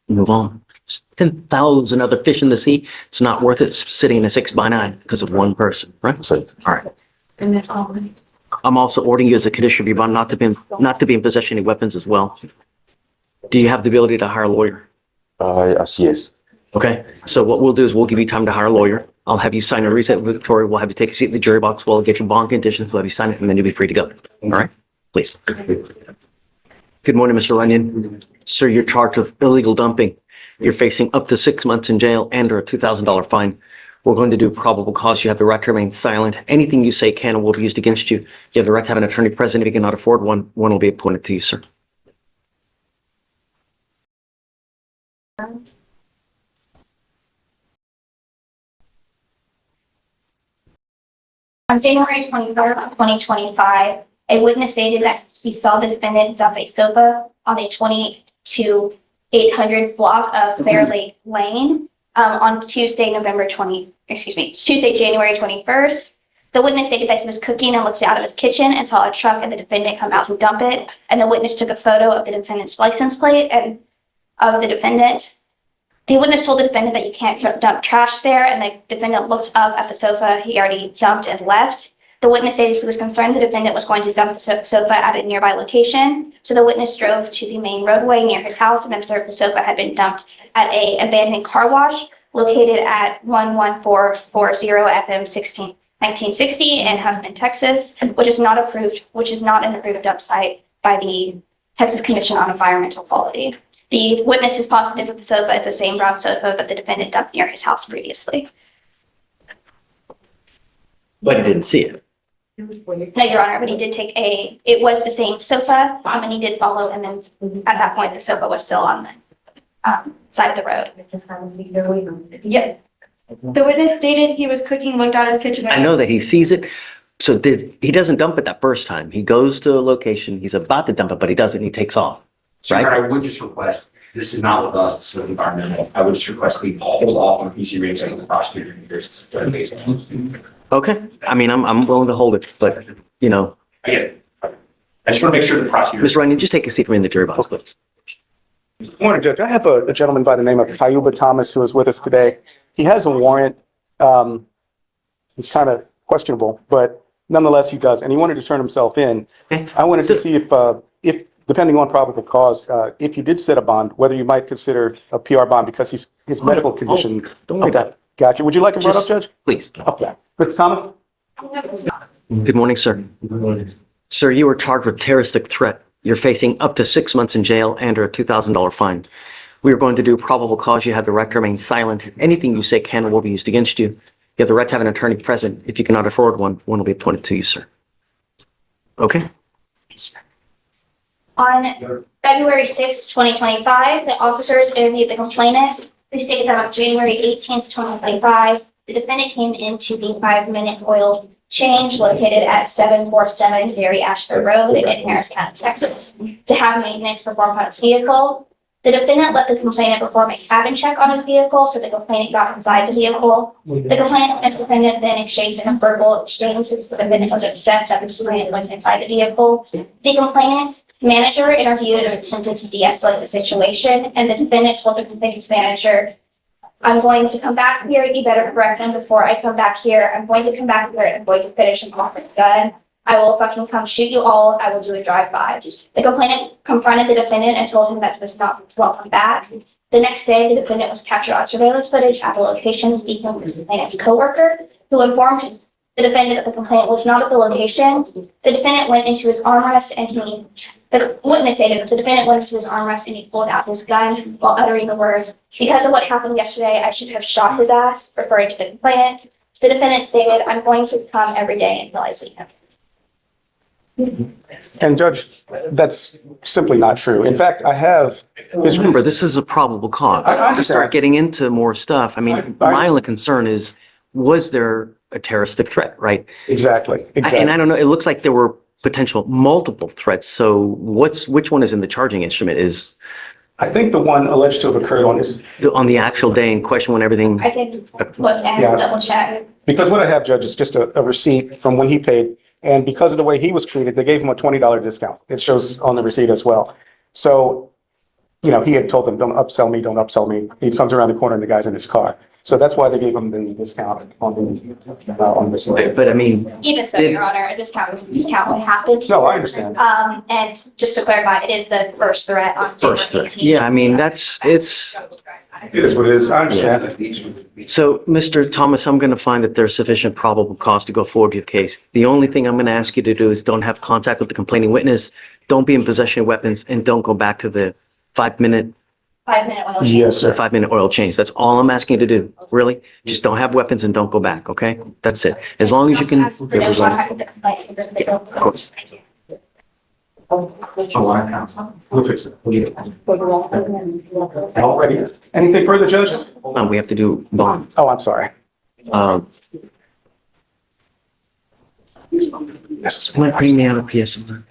Move on. There's 10,000 other fish in the sea. It's not worth it sitting in a 6x9 because of one person, right? All right. And then all. I'm also ordering you as a condition of your bond not to be in possession of any weapons as well. Do you have the ability to hire a lawyer? Yes. Okay. So what we'll do is we'll give you time to hire a lawyer. I'll have you sign a reset with Victoria. We'll have you take a seat in the jury box. We'll get your bond conditions. We'll have you sign it, and then you'll be free to go. All right? Please. Good morning, Mr. Lanyon. Sir, you're charged with illegal dumping. You're facing up to 6 months in jail and or a $2,000 fine. We're going to do probable cause. You have the right to remain silent. Anything you say can and will be used against you. You have the right to have an attorney present. If you cannot afford one, one will be appointed to you, sir. On January 23rd, 2025, a witness stated that he saw the defendant dump a sofa on a 22-800 block of Fair Lake Lane on Tuesday, January 21st. The witness stated that he was cooking and looked out of his kitchen and saw a truck and the defendant come out to dump it. And the witness took a photo of the defendant's license plate and of the defendant. The witness told the defendant that you can't dump trash there, and the defendant looked up at the sofa he already dumped and left. The witness stated he was concerned the defendant was going to dump the sofa at a nearby location, so the witness drove to the main roadway near his house and observed the sofa had been dumped at a abandoned car wash located at 11440 FM 1960 in Huffman, Texas, which is not an approved dump site by the Texas Commission on Environmental Quality. The witness is positive that the sofa is the same brown sofa that the defendant dumped near his house previously. But he didn't see it. No, Your Honor, but he did it was the same sofa, and he did follow, and then at that point, the sofa was still on the side of the road. Yeah. The witness stated he was cooking, looked out his kitchen. I know that he sees it. So he doesn't dump it that first time. He goes to a location, he's about to dump it, but he doesn't, he takes off. So Right. I would just request, this is not with us, this is with environmental. I would just request we hold off on PC range until the prosecutor hears the case. Okay. I mean, I'm willing to hold it, but you know. I get it. I just want to make sure the prosecutor. Mr. Runyon, just take a seat for me in the jury box, please. Good morning, Judge. I have a gentleman by the name of Kayuba Thomas who is with us today. He has a warrant. It's kind of questionable, but nonetheless, he does, and he wanted to turn himself in. Okay. I wanted to see if depending on probable cause, if you did set a bond, whether you might consider a PR bond because his medical condition. Don't worry about it. Gotcha. Would you like him brought up, Judge? Please. Okay. Mr. Thomas? Good morning, sir. Sir, you were charged with terroristic threat. You're facing up to 6 months in jail and or a $2,000 fine. We are going to do probable cause. You have the right to remain silent. Anything you say can or will be used against you. You have the right to have an attorney present. If you cannot afford one, one will be appointed to you, sir. Okay? On February 6, 2025, the officers interviewed the complainant, who stated that on January 18th, 2025, the defendant came into the 5-minute oil change located at 747 Berry Ashford Road in Harris County, Texas, to have maintenance performed on his vehicle. The defendant let the complainant perform a cabin check on his vehicle, so the complainant got inside the vehicle. The complainant and defendant then exchanged a verbal exchange because the defendant was upset that the complainant was inside the vehicle. The complainant's manager interviewed and attempted to de-escalate the situation, and the defendant told the complainant's manager, "I'm going to come back here, you better correct him before I come back here. I'm going to come back here and I'm going to finish him off with a gun. I will fucking come shoot you all. I will do a drive-by." The complainant confronted the defendant and told him that he was not welcome back. The next day, the defendant was captured on surveillance footage at a location speaking with the complainant's coworker, who informed the defendant that the complainant was not at the location. The defendant went into his armrest and the witness stated that the defendant went into his armrest and he pulled out his gun while uttering the words, "Because of what happened yesterday, I should have shot his ass," referring to the complainant. The defendant stated, "I'm going to come every day until I see him." And Judge, that's simply not true. In fact, I have. Remember, this is a probable cause. I understand. To start getting into more stuff, I mean, my only concern is, was there a terroristic threat, right? Exactly. And I don't know, it looks like there were potential multiple threats. So which one is in the charging instrument? Is I think the one alleged to have occurred on the actual day in question when everything. I can look and double check. Because what I have, Judge, is just a receipt from when he paid. And because of the way he was treated, they gave him a $20 discount. It shows on the receipt as well. So, he had told them, don't upsell me. He comes around the corner and the guy's in his car. So that's why they gave him the discount on the receipt. But I mean. Even so, Your Honor, a discount was a discount when it happened. No, I understand. And just to clarify, it is the first threat on First January threat. 18th. Yeah, I mean, It is what it is. I understand. So, Mr. Thomas, I'm going to find that there's sufficient probable cause to go forward with the case. The only thing I'm going to ask you to do is don't have contact with the complaining witness, don't be in possession of weapons, and don't go back to the 5-minute 5-minute oil. Yes, A 5-minute oil change. That's all I'm asking you to do. Really? Just don't have weapons and don't go back, okay? That's it. As long as you can. Of course. We'll fix it. Alrighty. Anything further, Judge? Hold on, we have to do bond. Oh, I'm sorry. Am I putting me out of PSM?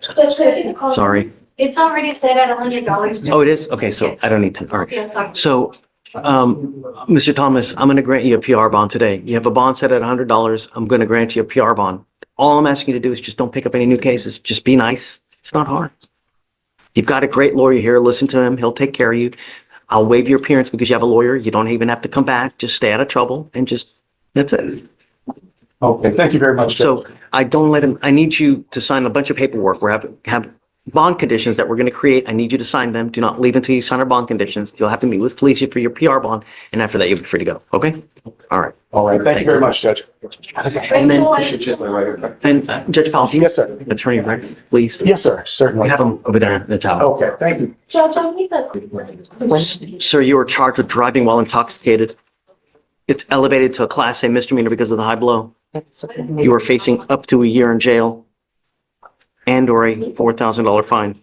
Sorry. It's already set at $100. Oh, it is? Okay, so I don't need to. All right. So, Mr. Thomas, I'm going to grant you a PR bond today. You have a bond set at $100. I'm going to grant you a PR bond. All I'm asking you to do is just don't pick up any new cases. Just be nice. It's not hard. You've got a great lawyer here. Listen to him. He'll take care of you. I'll waive your appearance because you have a lawyer. You don't even have to come back. Just stay out of trouble and just, that's it. Okay, thank you very much. So I don't let him, I need you to sign a bunch of paperwork. We're have bond conditions that we're going to create. I need you to sign them. Do not leave until you sign our bond conditions. You'll have to meet with police for your PR bond. And after that, you'll be free to go. Okay? All right. All right, thank you very much, Judge. And then, Judge Powell, do you Yes, sir. attorney record, please? Yes, sir, certainly. We have him over there in the tower. Okay, thank you. Judge, I need the. Sir, you are charged with driving while intoxicated. It's elevated to a Class A misdemeanor because of the high blow. You are facing up to a year in jail and or a $4,000 fine.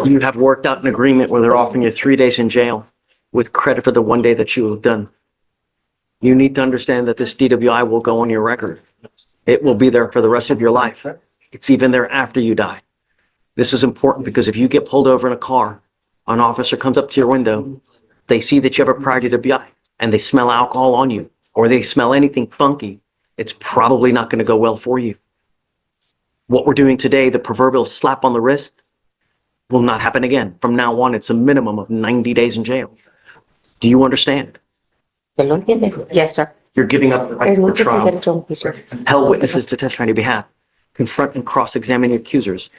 You have worked out an agreement where they're offering you 3 days in jail with credit for the 1 day that you have done. You need to understand that this DWI will go on your record. It will be there for the rest of your life. It's even there after you die. This is important because if you get pulled over in a car, an officer comes up to your window, they see that you have a prior DWI and they smell alcohol on you or they smell anything funky, it's probably not going to go well for you. What we're doing today, the proverbial slap on the wrist, will not happen again. From now on, it's a minimum of 90 days in jail. Do you understand? Yes, sir. You're giving up the right to trial. Held witnesses to testify on your behalf. Confront and cross-examine your accusers.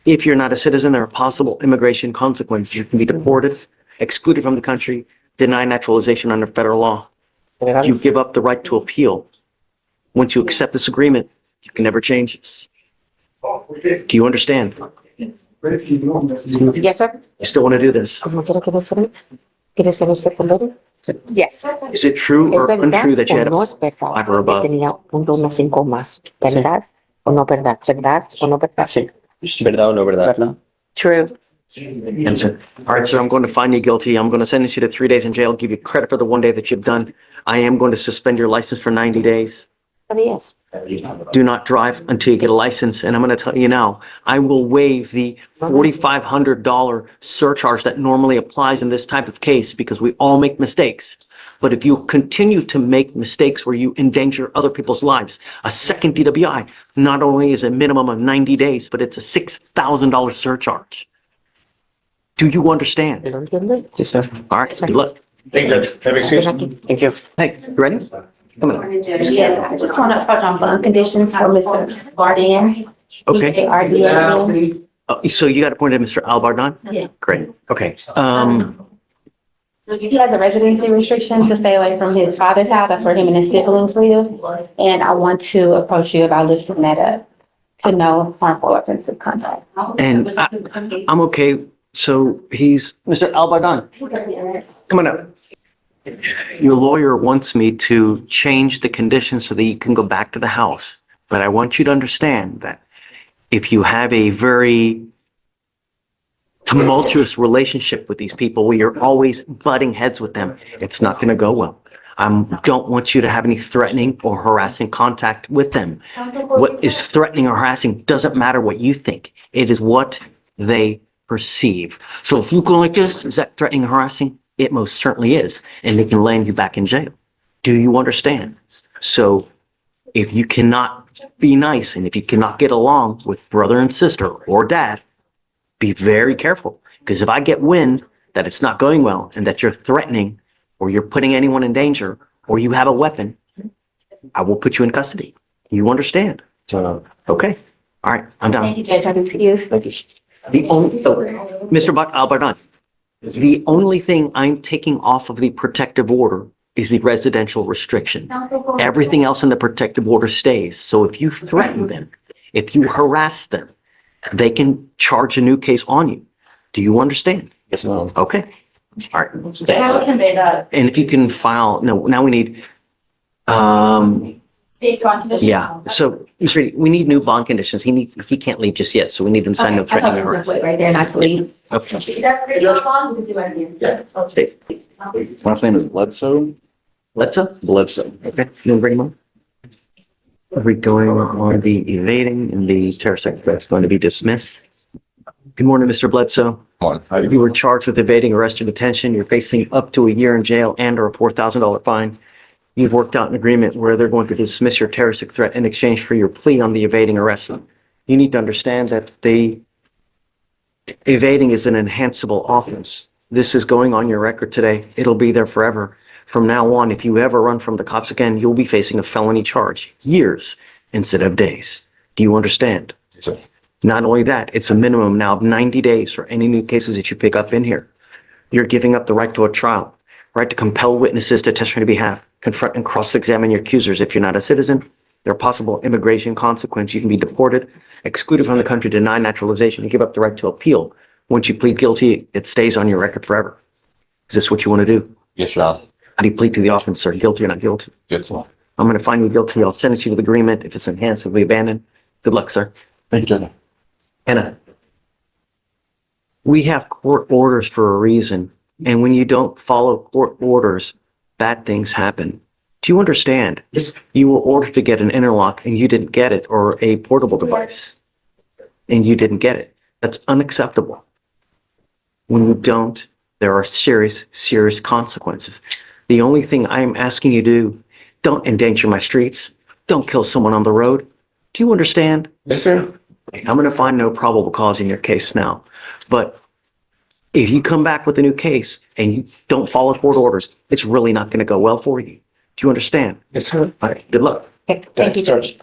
If you're not a citizen, there are possible immigration consequences. You can be deported, excluded from the country, denied naturalization under federal law. You give up the right to appeal. Once you accept this agreement, you can never change this. Do you understand? Yes, sir. You still want to do this? ¿Quieres ser este convenio? Yes. Is it true ¿Es or verdad untrue that you o had no a es verdad five or que above? tenía uno 5 más? ¿Verdad o no verdad? ¿Verdad o no verdad? Sí. ¿Verdad o no verdad? True. Answer. All right, sir, I'm going to find you guilty. I'm going to sentence you to 3 days in jail, give you credit for the 1 day that you've done. I am going to suspend your license for 90 days. Yes. Do not drive until you get a license. And I'm going to tell you now, I will waive the $4,500 surcharge that normally applies in this type of case because we all make mistakes. But if you continue to make mistakes where you endanger other people's lives, a second DWI not only is a minimum of 90 days, but it's a $6,000 surcharge. Do you understand? ¿Lo entiende? Yes, sir. All right, good luck. Thank you, Judge. Have excuse. Thank you. Hey, you ready? Come on. Yeah, I just want to touch on bond conditions for Mr. Bardian. Okay. BARDIAN. So you got appointed Mr. Albardan? Yeah. Great. Okay. He has a residency restriction to stay away from his father's house. That's where him and his siblings live. And I want to approach you about lifting that up to no harmful or offensive contact. And I'm okay. So he's Mr. Albardan. Come on up. Your lawyer wants me to change the conditions so that you can go back to the house. But I want you to understand that if you have a very tumultuous relationship with these people where you're always butting heads with them, it's not going to go well. I don't want you to have any threatening or harassing contact with them. What is threatening or harassing doesn't matter what you think. It is what they perceive. So if you go like this, is that threatening or harassing? It most certainly is. And they can land you back in jail. Do you understand? So if you cannot be nice and if you cannot get along with brother and sister or dad, be very careful. Because if I get wind that it's not going well and that you're threatening or you're putting anyone in danger or you have a weapon, I will put you in custody. You understand? Okay. All right. I'm done. Thank you, Judge. Have excuse. The only, Mr. Albardan, the only thing I'm taking off of the protective order is the residential restriction. Everything else in the protective order stays. So if you threaten them, if you harass them, they can charge a new case on you. Do you understand? Yes, ma'am. Okay. All right. I will convey that. And if you can file, no, now we need, State condition. yeah. So, Mr. Reedy, we need new bond conditions. He can't leave just yet, so we need him to sign no threatening or arrest. Right there, not to leave. Okay. Yeah. Stay. Last name is Bledsoe. Letza? Bledsoe. Okay. You want to bring him on? Are we going on the evading and the terroristic? That's going to be dismissed. Good morning, Mr. Bledsoe. You were charged with evading arrest or detention. You're facing up to a year in jail and or a $4,000 fine. You've worked out an agreement where they're going to dismiss your terroristic threat in exchange for your plea on the evading arrest. You need to understand that evading is an enhanceable offense. This is going on your record today. It'll be there forever. From now on, if you ever run from the cops again, you'll be facing a felony charge, years instead of days. Do you understand? Yes, sir. Not only that, it's a minimum now of 90 days for any new cases that you pick up in here. You're giving up the right to a trial, right to compel witnesses to testify on your behalf, confront and cross-examine your accusers. If you're not a citizen, there are possible immigration consequences. You can be deported, excluded from the country, denied naturalization. You give up the right to appeal. Once you plead guilty, it stays on your record forever. Is this what you want to do? Yes, Your Honor. How do you plead to the offense, sir? Guilty or not guilty? Yes, sir. I'm going to find you guilty. I'll sentence you to the agreement. If it's enhanced, it'll be abandoned. Good luck, sir. Thank you, Judge. Anna, we have court orders for a reason. And when you don't follow court orders, bad things happen. Do you understand? Yes. You were ordered to get an interlock and you didn't get it, or a portable device and you didn't get it. That's unacceptable. When you don't, there are serious, serious consequences. The only thing I'm asking you to do, don't endanger my streets. Don't kill someone on the road. Do you understand? Yes, sir. I'm going to find no probable cause in your case now. But if you come back with a new case and you don't follow court orders, it's really not going to go well for you. Do you understand? Yes, sir. All right. Good luck. Thank you, Judge.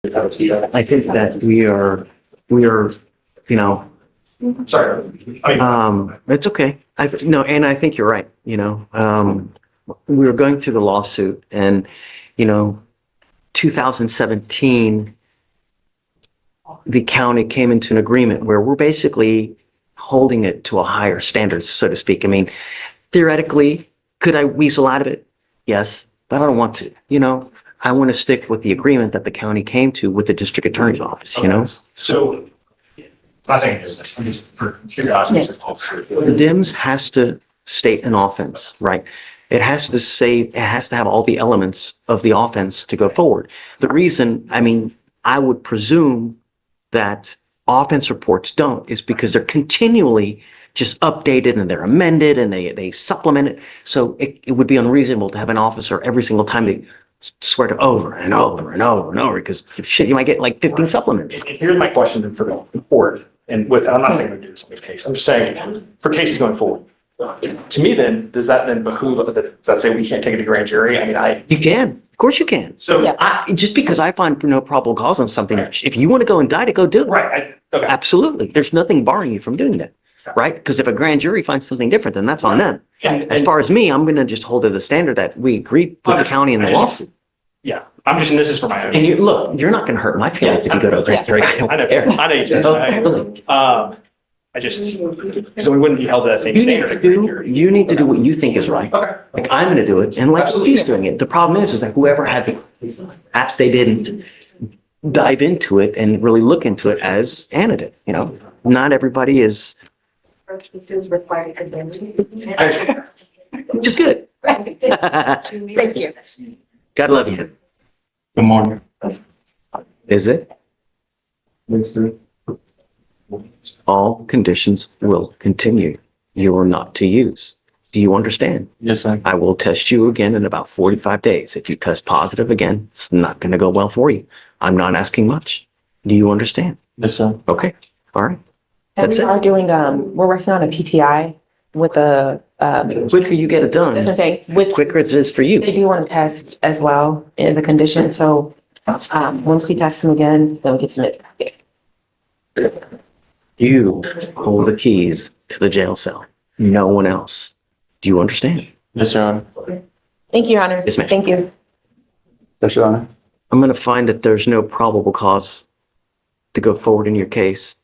I think that we are, you know, Sorry. it's okay. No, and I think you're right. You know, we were going through the lawsuit and, you know, 2017, the county came into an agreement where we're basically holding it to a higher standard, so to speak. I mean, theoretically, could I weasel out of it? Yes, but I don't want to. You know, I want to stick with the agreement that the county came to with the district attorney's office, you know? So, not saying this, I'm just for curiosity. The DIMS has to state an offense, right? It has to say, it has to have all the elements of the offense to go forward. The reason, I mean, I would presume that offense reports don't is because they're continually just updated and they're amended and they supplement it. So it would be unreasonable to have an officer every single time they swear to over and over and over and over, because shit, you might get like 15 supplements. Here's my question then for the court, and I'm not saying I'm gonna do this in this case, I'm just saying, for cases going forward. To me then, does that then behoove, does that say we can't take it to grand jury? I mean, You can, of course you can. So, Just because I find no probable cause on something, if you want to go indict it, go do it. right, okay. Absolutely. There's nothing barring you from doing that, right? Because if a grand jury finds something different, then that's on them. Yeah, As far as me, I'm going to just hold to the standard that we agreed with the county in the lawsuit. Yeah, I'm just, and this is for my own. And you're not going to hurt my feelings if you go to a grand jury. I know you did. I just, so we wouldn't be held to that same standard. You need to do what you think is right. Okay. Like I'm going to do it, and like he's doing it. The problem is that whoever had the apps, they didn't dive into it and really look into it as Anna did. You know, not everybody is. Which is good. Thank you. God love you. Good morning. Is it? All conditions will continue. You are not to use. Do you understand? Yes, sir. I will test you again in about 45 days. If you test positive again, it's not going to go well for you. I'm not asking much. Do you understand? Yes, sir. Okay. All right. And That's we it. are doing, we're working on a PTI with a, Quicker you get it done, that's what I'm saying, with, quicker it is for you. they do want to test as well as a condition. So, once we test them again, then we get submitted. You hold the keys to the jail cell. No one else. Do you understand? Yes, Your Honor. Thank you, Your Honor. Yes, ma'am. Thank you. Yes, Your Honor. I'm going to find that there's no probable cause to go forward in your case.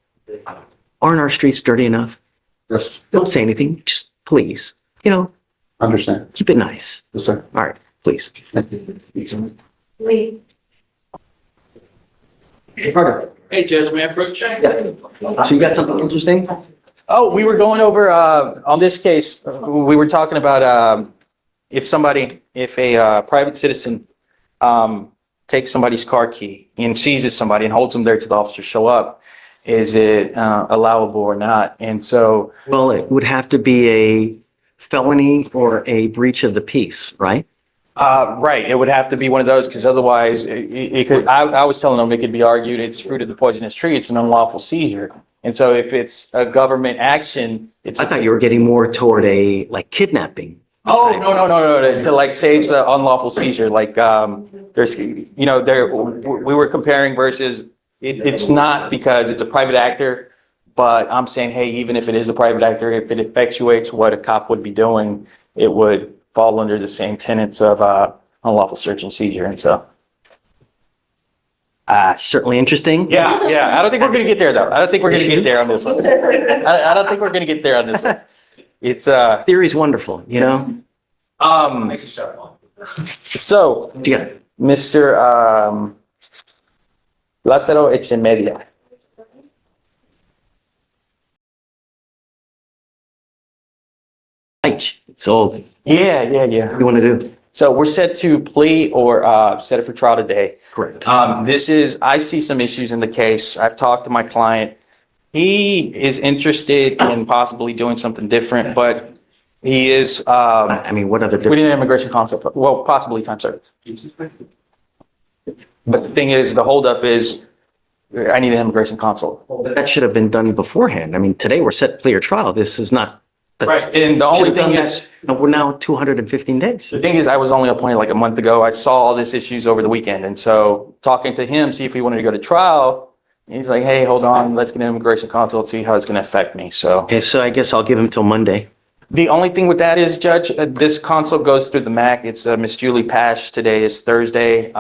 Aren't our streets dirty enough? Yes, Don't say anything, just please, understand. keep it nice. Yes, sir. All right, please. Thank you. Lee. Hey, Judge, may I approach? So you got something interesting? Oh, we were going over, on this case, we were talking about, if a private citizen, takes somebody's car key and seizes somebody and holds them there till the officers show up, is it, allowable or not? And so, Well, it would have to be a felony or a breach of the peace, right? right, it would have to be one of those, because otherwise, it could, I was telling them it could be argued it's fruit of the poisonous tree, it's an unlawful seizure. And so if it's a government action, it's. I thought you were getting more toward a, like, kidnapping. Oh, no, to like say it's an unlawful seizure, like, there's, we were comparing versus, it's not because it's a private actor, but I'm saying, hey, even if it is a private actor, if it effectuates what a cop would be doing, it would fall under the same tenets of, unlawful search and seizure, and so. Certainly interesting. Yeah, I don't think we're gonna get there, though. I don't think we're gonna get there on this one. I don't think we're gonna get there on this one. It's, Theory's wonderful, so, Yeah. Mr. Lázaro Echemedia. It's old. Yeah. What do you want to do? So we're set to plea or set it for trial today. Correct. I see some issues in the case. I've talked to my client. He is interested in possibly doing something different, but he is, I mean, what other we difference? need an immigration concept, well, possibly time served. But the thing is, the holdup is, I need an immigration consult. That should have been done beforehand. I mean, today we're set clear trial. This is not. Right, and the only Should have done thing that- is, No, we're now 215 days. the thing is, I was only appointed like a month ago. I saw all these issues over the weekend. And so talking to him, see if he wanted to go to trial, he's like, hey, hold on, let's get an immigration consult, see how it's going to affect me. So Okay, so I guess I'll give him till Monday. the only thing with that is, Judge, this consult goes through the MAC. It's Miss Julie Pash. Today is Thursday.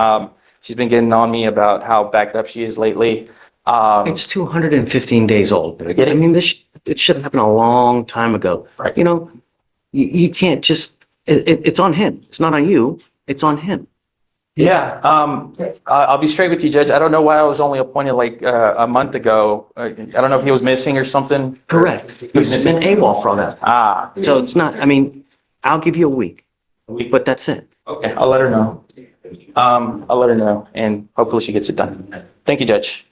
She's been getting on me about how backed up she is lately. It's 215 days old. I mean, it should have happened a long time ago. Right. You can't just, it's on him. It's not on you. It's on him. Yeah, I'll be straight with you, Judge. I don't know why I was only appointed like a month ago. I don't know if he was missing or something. Correct. He's been AWOL from that. So it's not, I mean, I'll give you a week, but that's it. Okay, I'll let her know. I'll let her know, and hopefully she gets it done. Thank you, Judge.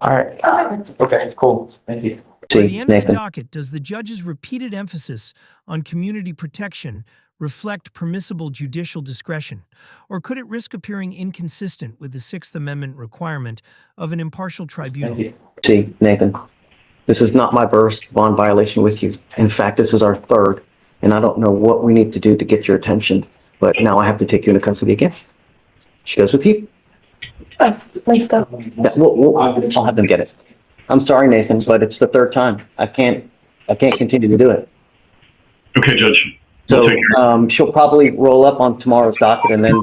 All right. Okay, cool. Thank you. By the end of the docket, does the judge's repeated emphasis on community protection reflect permissible judicial discretion, or could it risk appearing inconsistent with the Sixth Amendment requirement of an impartial tribunal? See, Nathan, this is not my first bond violation with you. In fact, this is our third, and I don't know what we need to do to get your attention, but now I have to take you into custody again. She goes with you? My stuff. Yeah, I'll have them get it. I'm sorry, Nathan, but it's the third time. I can't continue to do it. Okay, Judge. So, she'll probably roll up on tomorrow's docket, and then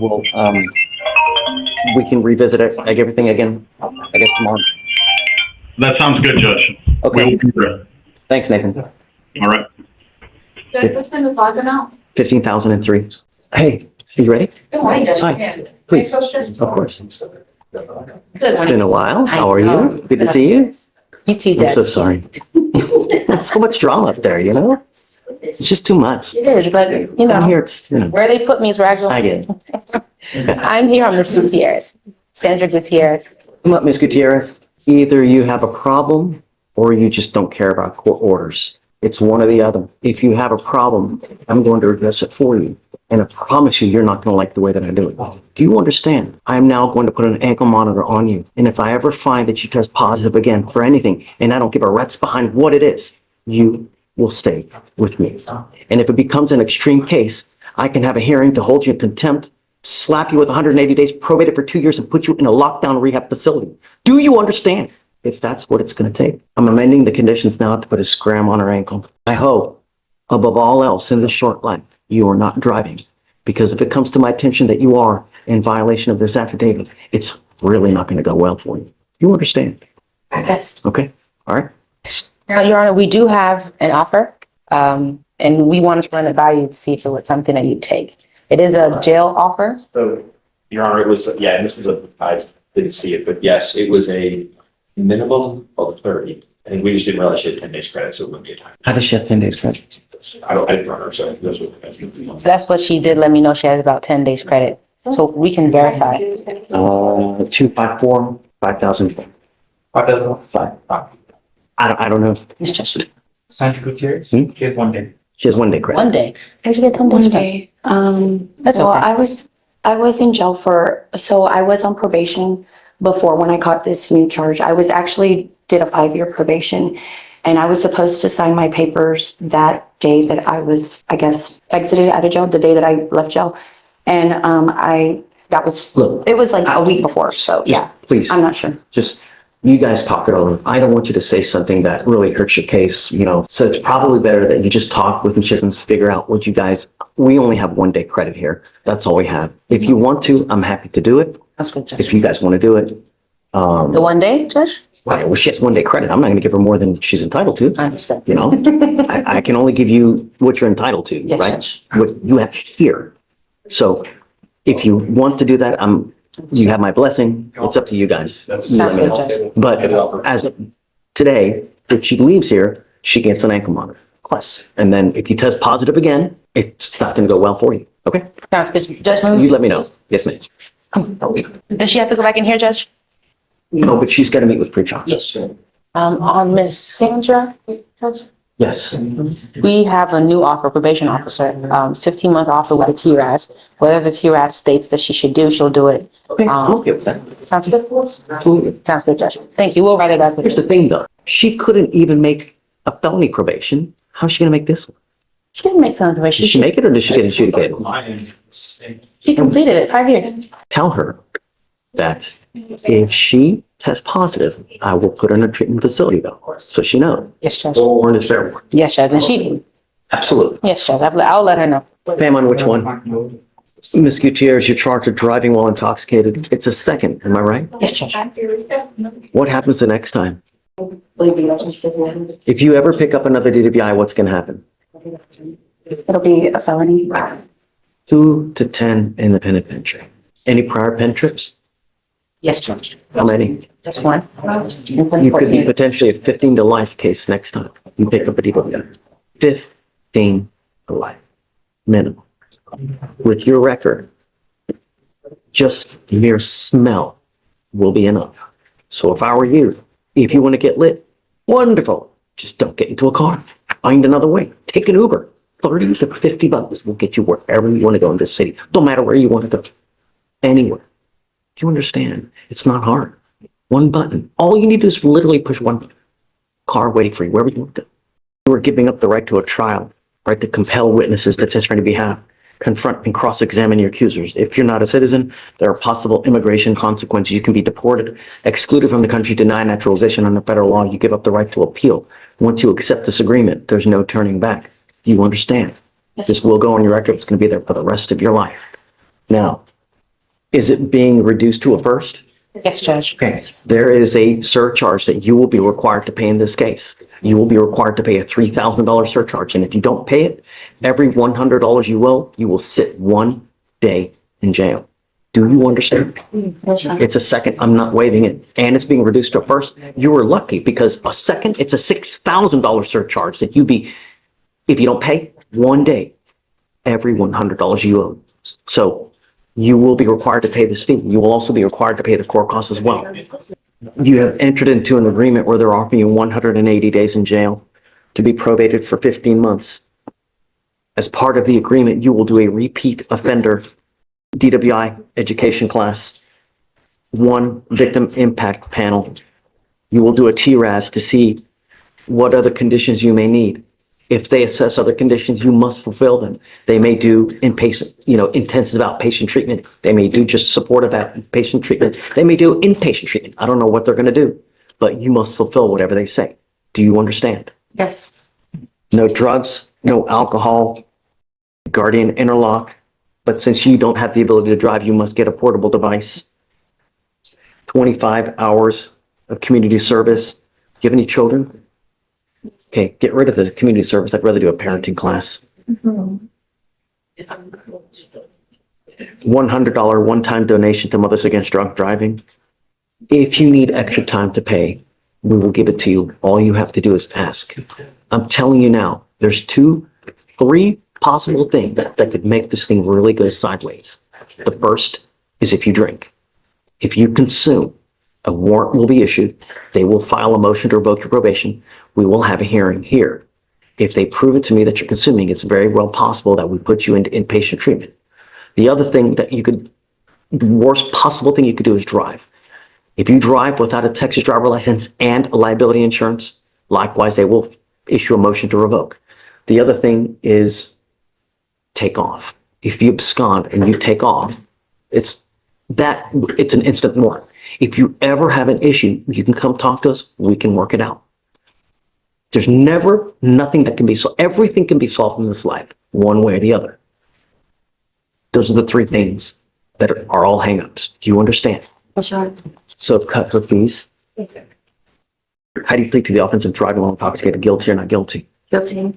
we can revisit it, like everything again, I guess tomorrow. That sounds good, Judge. Okay. We'll be there. Thanks, Nathan. All right. Judge, what's been the flag amount? 15,003. Hey, are you ready? Good morning, Judge. Hi, please. Of course. Good It's been a while. How are you? Good to see you. You too, I'm Dad. so sorry. There's so much drama up there, It's just too much. It is, but Down here, it's, where they put me is where I go. I get it. I'm here on Miss Gutierrez, Sandra Gutierrez. Come up, Ms. Gutierrez. Either you have a problem or you just don't care about court orders. It's one or the other. If you have a problem, I'm going to address it for you. And I promise you, you're not going to like the way that I do it. Do you understand? I'm now going to put an ankle monitor on you. And if I ever find that you test positive again for anything, and I don't give a rat's behind what it is, you will stay with me. And if it becomes an extreme case, I can have a hearing to hold you in contempt, slap you with 180 days, probate it for 2 years, and put you in a lockdown rehab facility. Do you understand? If that's what it's going to take. I'm amending the conditions now to put a scram on her ankle. I hope, above all else in this short life, you are not driving. Because if it comes to my attention that you are in violation of this affidavit, it's really not going to go well for you. You understand? Yes. Okay? All right? Your Honor, we do have an offer, and we wanted to run it by you to see if it was something that you'd take. It is a jail offer. So, Your Honor, it was, yeah, and this was I didn't see it, but yes, it was a minimum of 30. I think we just didn't realize she had 10 days credit, so it wouldn't be a time. How does she have 10 days credit? I didn't run her, so that's. That's what she did let me know. She has about 10 days credit. So we can verify. 254, 5,000. 5,000. I don't know. It's just Sandra Gutierrez, Hmm? she has 1 day. She has 1 day credit. 1 day. Where'd you get 10 days credit? That's Well, okay. I was in jail so I was on probation before when I caught this new charge. I was actually did a 5-year probation and I was supposed to sign my papers that day that I was, I guess, exited out of jail, the day that I left jail. And Look, it was like a week before, so yeah, Please, I'm not sure. just, you guys talk it over. I don't want you to say something that really hurts your case, you know? So it's probably better that you just talk with Ms. Chisholm, figure out what you guys, we only have 1 day credit here. That's all we have. If you want to, I'm happy to do it. That's good, Judge. If you guys want to do it. The 1 day, Judge? Well, she has 1 day credit. I'm not going to give her more than she's entitled to. I understand. You know, I can only give you what you're entitled to, Yes, right? Judge. What you have here. So if you want to do that, you have my blessing. It's up to you guys. You let Sounds me good, know. Judge. But as of today, if she leaves here, she gets an ankle monitor. Plus, and then if you test positive again, it's not going to go well for you. Okay? Sounds good. Judge, So you let me know. Yes, ma'am. does she have to go back in here, Judge? No, but she's got to meet with pre-charge. Yes. On Ms. Sandra, Judge? Yes. We have a new offer, probation officer, 15-month offer with a TRAS. Whatever the TRAS states that she should do, she'll do it. Okay, I'm okay with that. Sounds good? Absolutely. Sounds good, Judge. Thank you. We'll write it up. Here's the thing though. She couldn't even make a felony probation. How's she going to make this one? She didn't make felony probation. Did she make it or did she get adjudicated? She completed it, 5 years. Tell her that if she tests positive, I will put her in a treatment facility though. So she knows. Yes, Judge. Or in this fair word. Yes, Judge. And she, Absolutely. yes, Judge. I'll let her know. Fam, on which one? Ms. Gutierrez, you're charged with driving while intoxicated. It's a second, am I right? Yes, Judge. What happens the next time? If you ever pick up another DWI, what's going to happen? It'll be a felony. 2 to 10 in the penitentiary. Any prior pen trips? Yes, Judge. How many? Just one. You could be potentially a 15 to life case next time you pick up a DWI. 15 to life, minimum. With your record, just mere smell will be enough. So if I were you, if you want to get lit, wonderful. Just don't get into a car. Find another way. Take an Uber. 30 to 50 bucks will get you wherever you want to go in this city. Don't matter where you want to go. Anywhere. Do you understand? It's not hard. One button. All you need to do is literally push one button. Car waiting for you, wherever you want to go. You are giving up the right to a trial, right to compel witnesses to testify on your behalf, confront and cross-examine your accusers. If you're not a citizen, there are possible immigration consequences. You can be deported, excluded from the country, denied naturalization under federal law. You give up the right to appeal. Once you accept this agreement, there's no turning back. Do you understand? This will go on your record. It's going to be there for the rest of your life. Now, is it being reduced to a first? Yes, Judge. Okay. There is a surcharge that you will be required to pay in this case. You will be required to pay a $3,000 surcharge. And if you don't pay it, every $100 you will sit 1 day in jail. Do you understand? It's a second. I'm not waiving it. And it's being reduced to a first. You were lucky because a second, it's a $6,000 surcharge that if you don't pay 1 day, every $100 you owe. So you will be required to pay this fee. You will also be required to pay the court costs as well. You have entered into an agreement where they're offering you 180 days in jail to be probated for 15 months. As part of the agreement, you will do a repeat offender DWI education class, 1 victim impact panel. You will do a TRAS to see what other conditions you may need. If they assess other conditions, you must fulfill them. They may do intensive outpatient treatment. They may do just supportive outpatient treatment. They may do inpatient treatment. I don't know what they're going to do, but you must fulfill whatever they say. Do you understand? Yes. No drugs, no alcohol, guardian interlock. But since you don't have the ability to drive, you must get a portable device. 25 hours of community service. you have any children? Okay, get rid of the community service. I'd rather do a parenting class. $100 one-time donation to Mothers Against Drunk Driving. If you need extra time to pay, we will give it to you. All you have to do is ask. I'm telling you now, there's 3 possible things that could make this thing really go sideways. The first is if you drink. If you consume, a warrant will be issued. They will file a motion to revoke your probation. We will have a hearing here. If they prove it to me that you're consuming, it's very well possible that we put you into inpatient treatment. The other thing that the worst possible thing you could do is drive. If you drive without a Texas driver license and a liability insurance, likewise, they will issue a motion to revoke. The other thing is take off. If you abscond and you take off, it's an instant warrant. If you ever have an issue, you can come talk to us. We can work it out. There's never nothing that can be solved. Everything can be solved in this life, one way or the other. Those are the 3 things that are all hangups. Do you understand? Sure. So cut the fees. How do you plead to the offense of driving while intoxicated, guilty or not guilty? Guilty.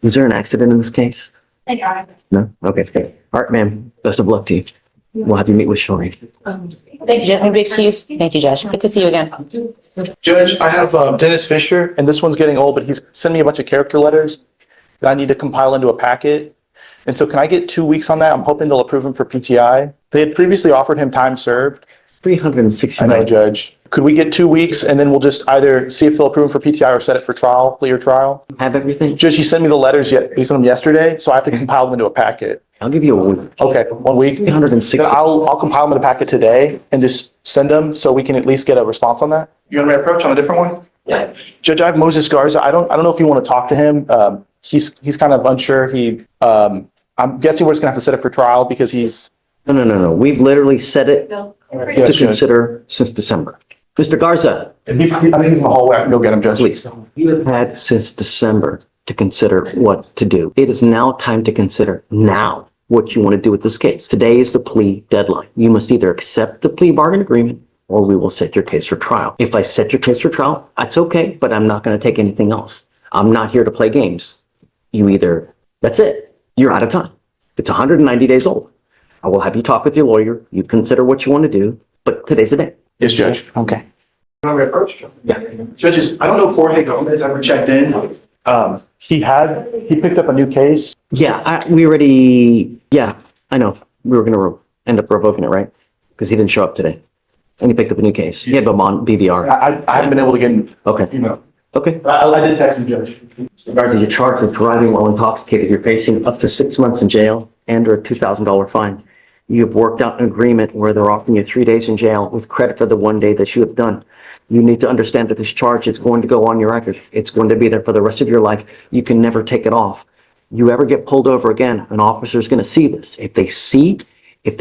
Was there an accident in this case? I got it. No? Okay. All right, ma'am. Best of luck to you. We'll have you meet with Shori. Thank you, Judge. Maybe excuse. Thank you, Judge. Good to see you again. Judge, I have Dennis Fisher, and this one's getting old, but he's sent me a bunch of character letters that I need to compile into a packet. And so can I get 2 weeks on that? I'm hoping they'll approve him for PTI. They had previously offered him time served. 369. I know, Judge. Could we get 2 weeks and then we'll just either see if they'll approve him for PTI or set it for trial, plea or trial? Have everything? Judge, he sent me the letters he sent them yesterday, so I have to compile them into a packet. I'll give you a week. Okay, 1 week. 360. Then I'll compile them in a packet today and just send them so we can at least get a response on that. You want me to approach on a different one? Yeah. Judge, I have Moses Garza. I don't know if you want to talk to him. He's kind of unsure. I'm guessing we're just gonna have to set it for trial because he's. No. We've literally set it to Yes, Judge. consider since December. Mr. Garza, I think he's in the hallway. I can go get him, Judge. please. You have had since December to consider what to do. It is now time to consider now what you want to do with this case. Today is the plea deadline. You must either accept the plea bargain agreement or we will set your case for trial. If I set your case for trial, that's okay, but I'm not going to take anything else. I'm not here to play games. That's it. You're out of time. It's 190 days old. I will have you talk with your lawyer. You consider what you want to do, but today's the day. Yes, Judge. Okay. Want me to approach? Yeah. Judges, I don't know if Jorge Gomez ever checked in. He picked up a new case. Yeah, I know. We were going to end up revoking it, right? Because he didn't show up today. And he picked up a new case. He had Beaumont BVR. I haven't been able to get him, Okay. Okay. I did text him, Judge. Regards to your charge with driving while intoxicated, you're facing up to 6 months in jail and or a $2,000 fine. You have worked out an agreement where they're offering you 3 days in jail with credit for the 1 day that you have done. You need to understand that this charge is going to go on your record. It's going to be there for the rest of your life. You can never take it off. You ever get pulled over again, an officer is going to see this. If they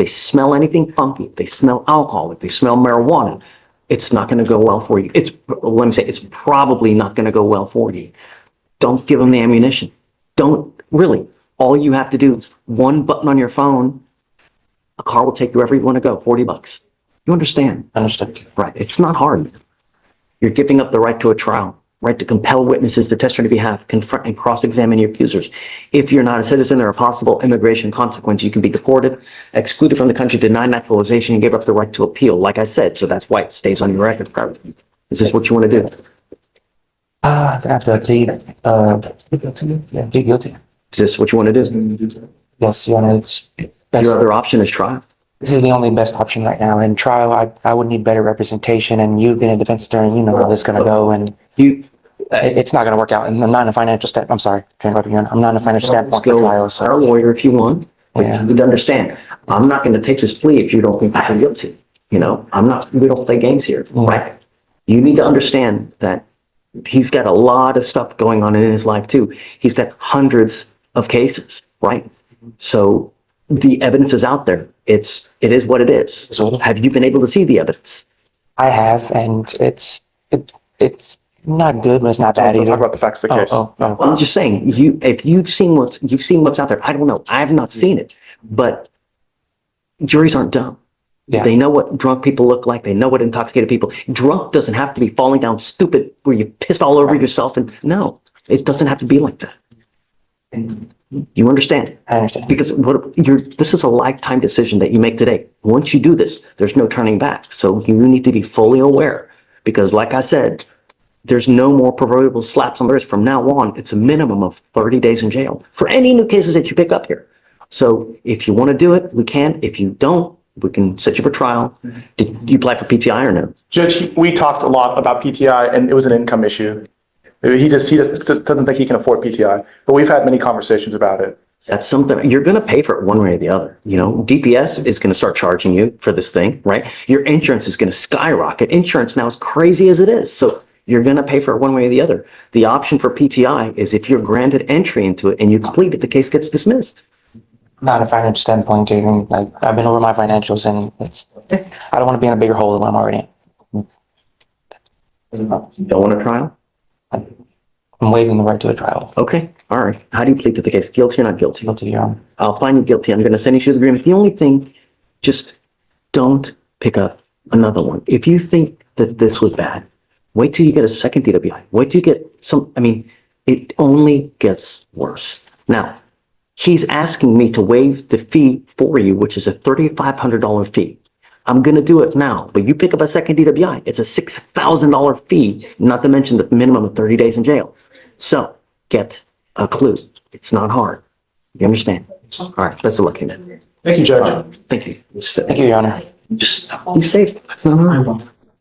smell anything funky, if they smell alcohol, if they smell marijuana, it's not going to go well for you. It's probably not going to go well for you. Don't give them the ammunition. Don't really. All you have to do is one button on your phone. A car will take you wherever you want to go, $40. You understand? Understood. Right. It's not hard. You're giving up the right to a trial, right to compel witnesses to testify on your behalf, confront and cross-examine your accusers. If you're not a citizen, there are possible immigration consequences. You can be deported, excluded from the country, denied naturalization, and gave up the right to appeal, like I said. So that's why it stays on your record forever. Is this what you want to do? I'm gonna have to plead guilty. Is this what you want to do? Yes, Your Honor, it's best. Your other option is trial. This is the only best option right now. In trial, I would need better representation, and you being a defense attorney, you know how this is gonna go, and it's not gonna work out. And I'm not in a financial I'm sorry, I'm not in a financial standpoint for trial, so. Our lawyer if you want, but Yeah. you need to understand, I'm not going to take this plea if you don't think I'm guilty. We don't play games here, right? You need to understand that he's got a lot of stuff going on in his life too. He's got hundreds of cases, right? So the evidence is out there. It is what it is. Have you been able to see the evidence? I have, and it's not good, but it's not bad either. Talk about the facts of the case. Oh. I'm just saying, if you've seen what's out there. I don't know. I have not seen it, but juries aren't dumb. Yeah. They know what drunk people look like. They know what intoxicated people. Drunk doesn't have to be falling down stupid where you pissed all over yourself. And no, it doesn't have to be like that. You understand? I understand. Because this is a lifetime decision that you make today. Once you do this, there's no turning back. So you need to be fully aware because like I said, there's no more proverbial slaps on the wrist. From now on, it's a minimum of 30 days in jail for any new cases that you pick up here. So if you want to do it, we can. If you don't, we can set you for trial. Did you apply for PTI or no? Judge, we talked a lot about PTI and it was an income issue. He just doesn't think he can afford PTI, but we've had many conversations about it. That's something you're going to pay for it one way or the other. You know, DPS is going to start charging you for this thing, right? Your insurance is going to skyrocket. Insurance now is crazy as it is. So you're going to pay for it one way or the other. The option for PTI is if you're granted entry into it and you complete it, the case gets dismissed. Not a financial standpoint, even like I've been over my financials and I don't want to be in a bigger hole than what I'm already in. You don't want a trial? I'm waiving the right to a trial. Okay. All right. How do you plead to the case? Guilty or not guilty? Guilty, Your Honor. I'll find you guilty. I'm going to send you to the agreement. The only thing, just don't pick up another one. If you think that this was bad, wait till you get a second DWI. Wait till you get it only gets worse. Now, he's asking me to waive the fee for you, which is a $3,500 fee. I'm going to do it now, but you pick up a second DWI. It's a $6,000 fee, not to mention the minimum of 30 days in jail. So get a clue. It's not hard. You understand? All right. Best of luck, man. Thank you, Judge. Thank you. Thank you, Your Honor. Just be safe. It's not hard.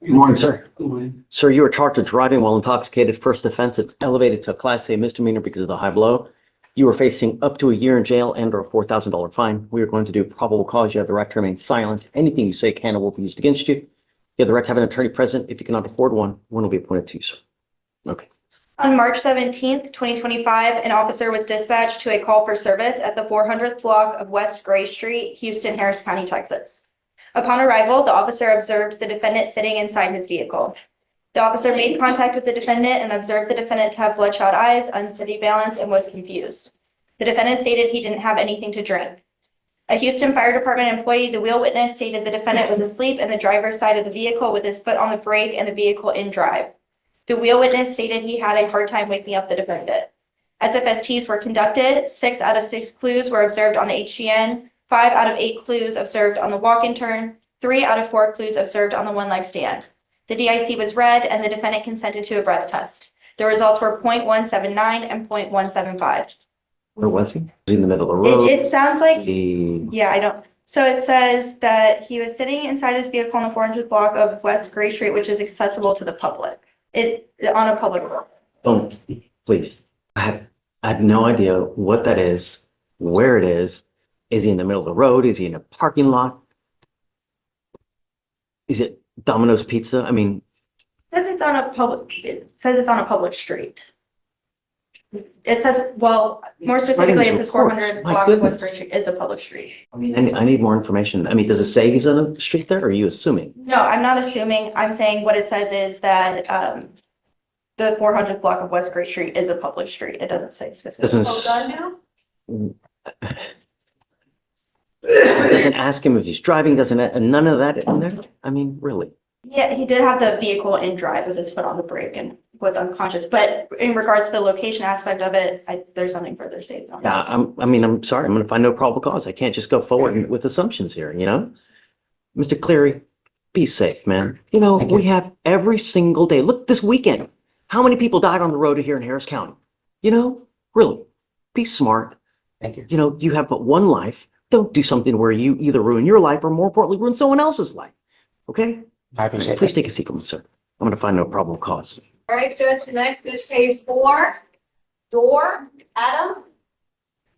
Good morning, sir. Good morning. Sir, you were charged with driving while intoxicated. First offense, it's elevated to a Class A misdemeanor because of the high blow. You are facing up to a year in jail and or a $4,000 fine. We are going to do probable cause. You have the right to remain silent. Anything you say can or will be used against you. You have the right to have an attorney present. If you cannot afford one will be appointed to you, sir. Okay. On March 17th, 2025, an officer was dispatched to a call for service at the 400th block of West Gray Street, Houston, Harris County, Texas. Upon arrival, the officer observed the defendant sitting inside his vehicle. The officer made contact with the defendant and observed the defendant to have bloodshot eyes, unsteady balance, and was confused. The defendant stated he didn't have anything to drink. A Houston Fire Department employee, the wheel witness, stated the defendant was asleep in the driver's side of the vehicle with his foot on the brake and the vehicle in drive. The wheel witness stated he had a hard time waking up the defendant. SFSTs were conducted. 6 out of 6 clues were observed on the HGN. 5 out of 8 clues observed on the walk-in turn. 3 out of 4 clues observed on the one-leg stand. The DIC was read and the defendant consented to a breath test. The results were 0.179 and 0.175. Where was he? Was he in the middle of the road? It sounds like, The yeah, I don't. So it says that he was sitting inside his vehicle on the 400th block of West Gray Street, which is accessible to the public. On a public road. Don't, please. I have no idea what that is, where it is. Is he in the middle of the road? Is he in a parking lot? Is it Domino's Pizza? I mean, It says it's on a public street. It says, well, more specifically, it says 400 block of West Gray Street is a public street. I mean, I need more information. I mean, does it say he's on a street there, or are you assuming? No, I'm not assuming. I'm saying what it says is that the 400th block of West Gray Street is a public street. It doesn't say specifically. Doesn't ask him if he's driving, none of that in there? I mean, really? Yeah, he did have the vehicle in drive with his foot on the brake and was unconscious. But in regards to the location aspect of it, there's nothing further stated on that. Yeah, I'm sorry. I'm going to find no probable cause. I can't just go forward with assumptions here, you know? Mr. Cleary, be safe, man. You know, we have every single day. Look, this weekend, how many people died on the road here in Harris County? You know, really, be smart. Thank you. You know, you have but one life. Don't do something where you either ruin your life or more importantly, ruin someone else's life. Okay? I appreciate Please it. take a seat, sir. I'm going to find no probable cause. All right, Judge, next is case 4, Door, Adam.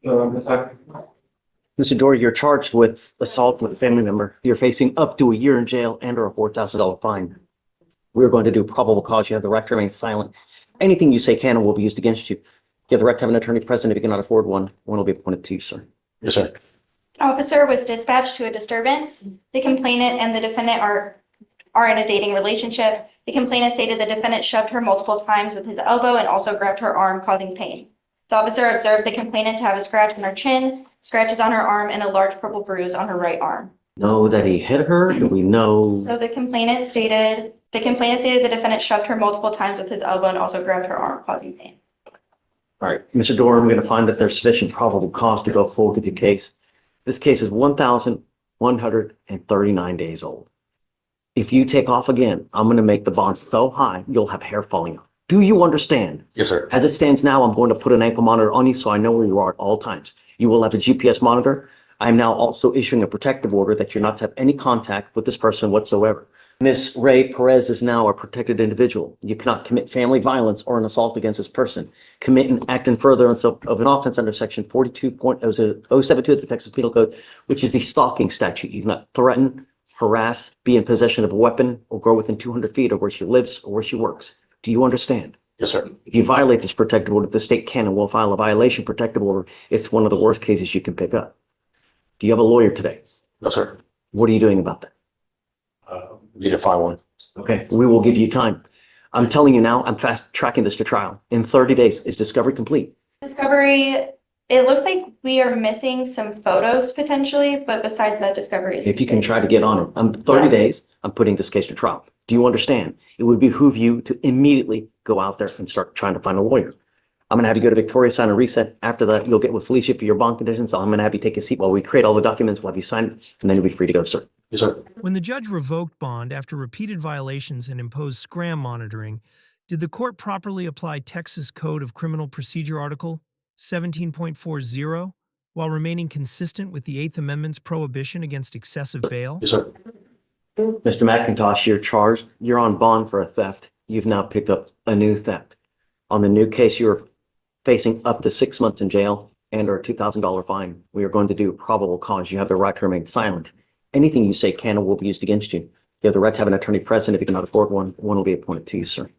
Mr. Dory, you're charged with assault with a family member. You're facing up to a year in jail and or a $4,000 fine. We're going to do probable cause. You have the right to remain silent. Anything you say can and will be used against you. You have the right to have an attorney present. If you cannot afford one will be appointed to you, sir. Yes, sir. Officer was dispatched to a disturbance. The complainant and the defendant are in a dating relationship. The complainant stated the defendant shoved her multiple times with his elbow and also grabbed her arm, causing pain. The officer observed the complainant to have a scratch on her chin, scratches on her arm, and a large purple bruise on her right arm. Know that he hit her? Do we know? So the complainant stated the defendant shoved her multiple times with his elbow and also grabbed her arm, causing pain. All right, Mr. Dorr, I'm going to find that there's sufficient probable cause to go forward with the case. This case is 1,139 days old. If you take off again, I'm going to make the bond so high, you'll have hair falling out. Do you understand? Yes, sir. As it stands now, I'm going to put an ankle monitor on you so I know where you are at all times. You will have a GPS monitor. I'm now also issuing a protective order that you're not to have any contact with this person whatsoever. Ms. Ray Perez is now a protected individual. You cannot commit family violence or an assault against this person. Commit and act in furtherance of an offense under section 42.072 of the Texas Penal Code, which is the stalking statute. You cannot threaten, harass, be in possession of a weapon, or go within 200 feet of where she lives or where she works. Do you understand? Yes, sir. If you violate this protective order, the state can and will file a violation protective order. It's one of the worst cases you can pick up. Do you have a lawyer today? No, sir. What are you doing about that? Need to find one. Okay, we will give you time. I'm telling you now, I'm fast tracking this to trial. In 30 days, is discovery complete? Discovery, it looks like we are missing some photos potentially, but besides that, discovery is. If you can try to get on it. 30 days, I'm putting this case to trial. Do you understand? It would behoove you to immediately go out there and start trying to find a lawyer. I'm going to have you go to Victoria, sign a reset. After that, you'll get with Felicia for your bond conditions. I'm going to have you take a seat while we create all the documents. We'll have you sign it, and then you'll be free to go, sir. Yes, sir. When the judge revoked bond after repeated violations and imposed scram monitoring, did the court properly apply Texas Code of Criminal Procedure Article 17.40 while remaining consistent with the Eighth Amendment's prohibition against excessive bail? Yes, sir. Mr. McIntosh, you're charged. You're on bond for a theft. You've now picked up a new theft. On the new case, you're facing up to 6 months in jail and or a $2,000 fine. We are going to do probable cause. You have the right to remain silent. Anything you say can or will be used against you. You have the right to have an attorney present. If you cannot afford one, one will be appointed to you, sir.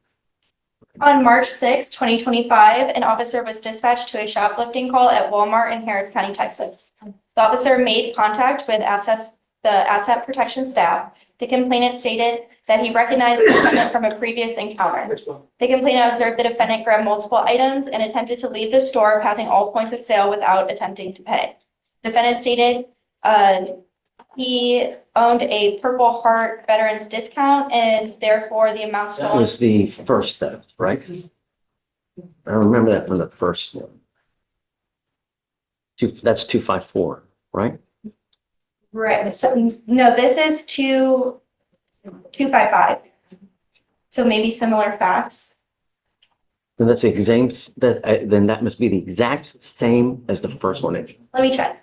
On March 6, 2025, an officer was dispatched to a shoplifting call at Walmart in Harris County, Texas. The officer made contact with the asset protection staff. The complainant stated that he recognized the defendant from a previous encounter. The complainant observed the defendant grab multiple items and attempted to leave the store, passing all points of sale without attempting to pay. Defendant stated he owned a Purple Heart Veterans discount and therefore the amount That stolen. was the first theft, right? I remember that from the first one. That's 254, right? Right, so, no, this is 255. So maybe similar facts. Then that's the exact, then that must be the exact same as the first one. Let me check.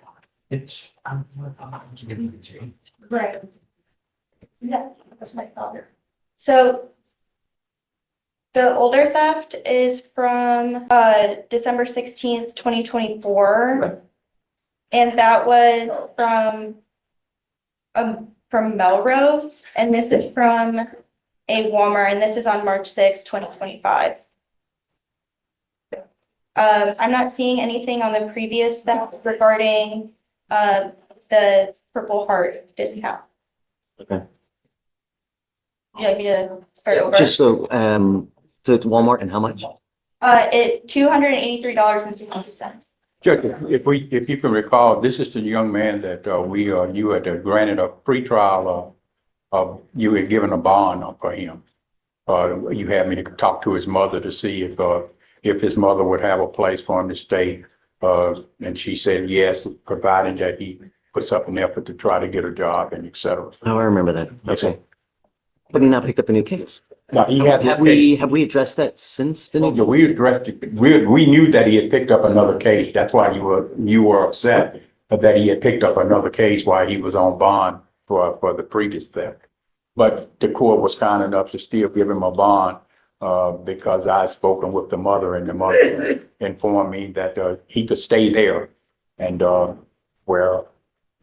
Right. Yeah, that's my thought. So the older theft is from December 16th, 2024. Right. And that was from Melrose, and this is from a Walmart, and this is on March 6th, 2025. I'm not seeing anything on the previous theft regarding the Purple Heart discount. Okay. Would you like me to start over? Just so it's Walmart and how much? $283.62. Judge, if you can recall, this is the young man that you had granted a pretrial you had given a bond for him. You had me to talk to his mother to see if his mother would have a place for him to stay. And she said yes, provided that he puts up an effort to try to get a job and et cetera. Oh, I remember that. Okay. But he now picked up a new case. No, he had. Have we addressed that since the new? We addressed it. We knew that he had picked up another case. That's why you were upset that he had picked up another case while he was on bond for the previous theft. But the court was kind enough to still give him a bond because I had spoken with the mother, and the mother informed me that he could stay there and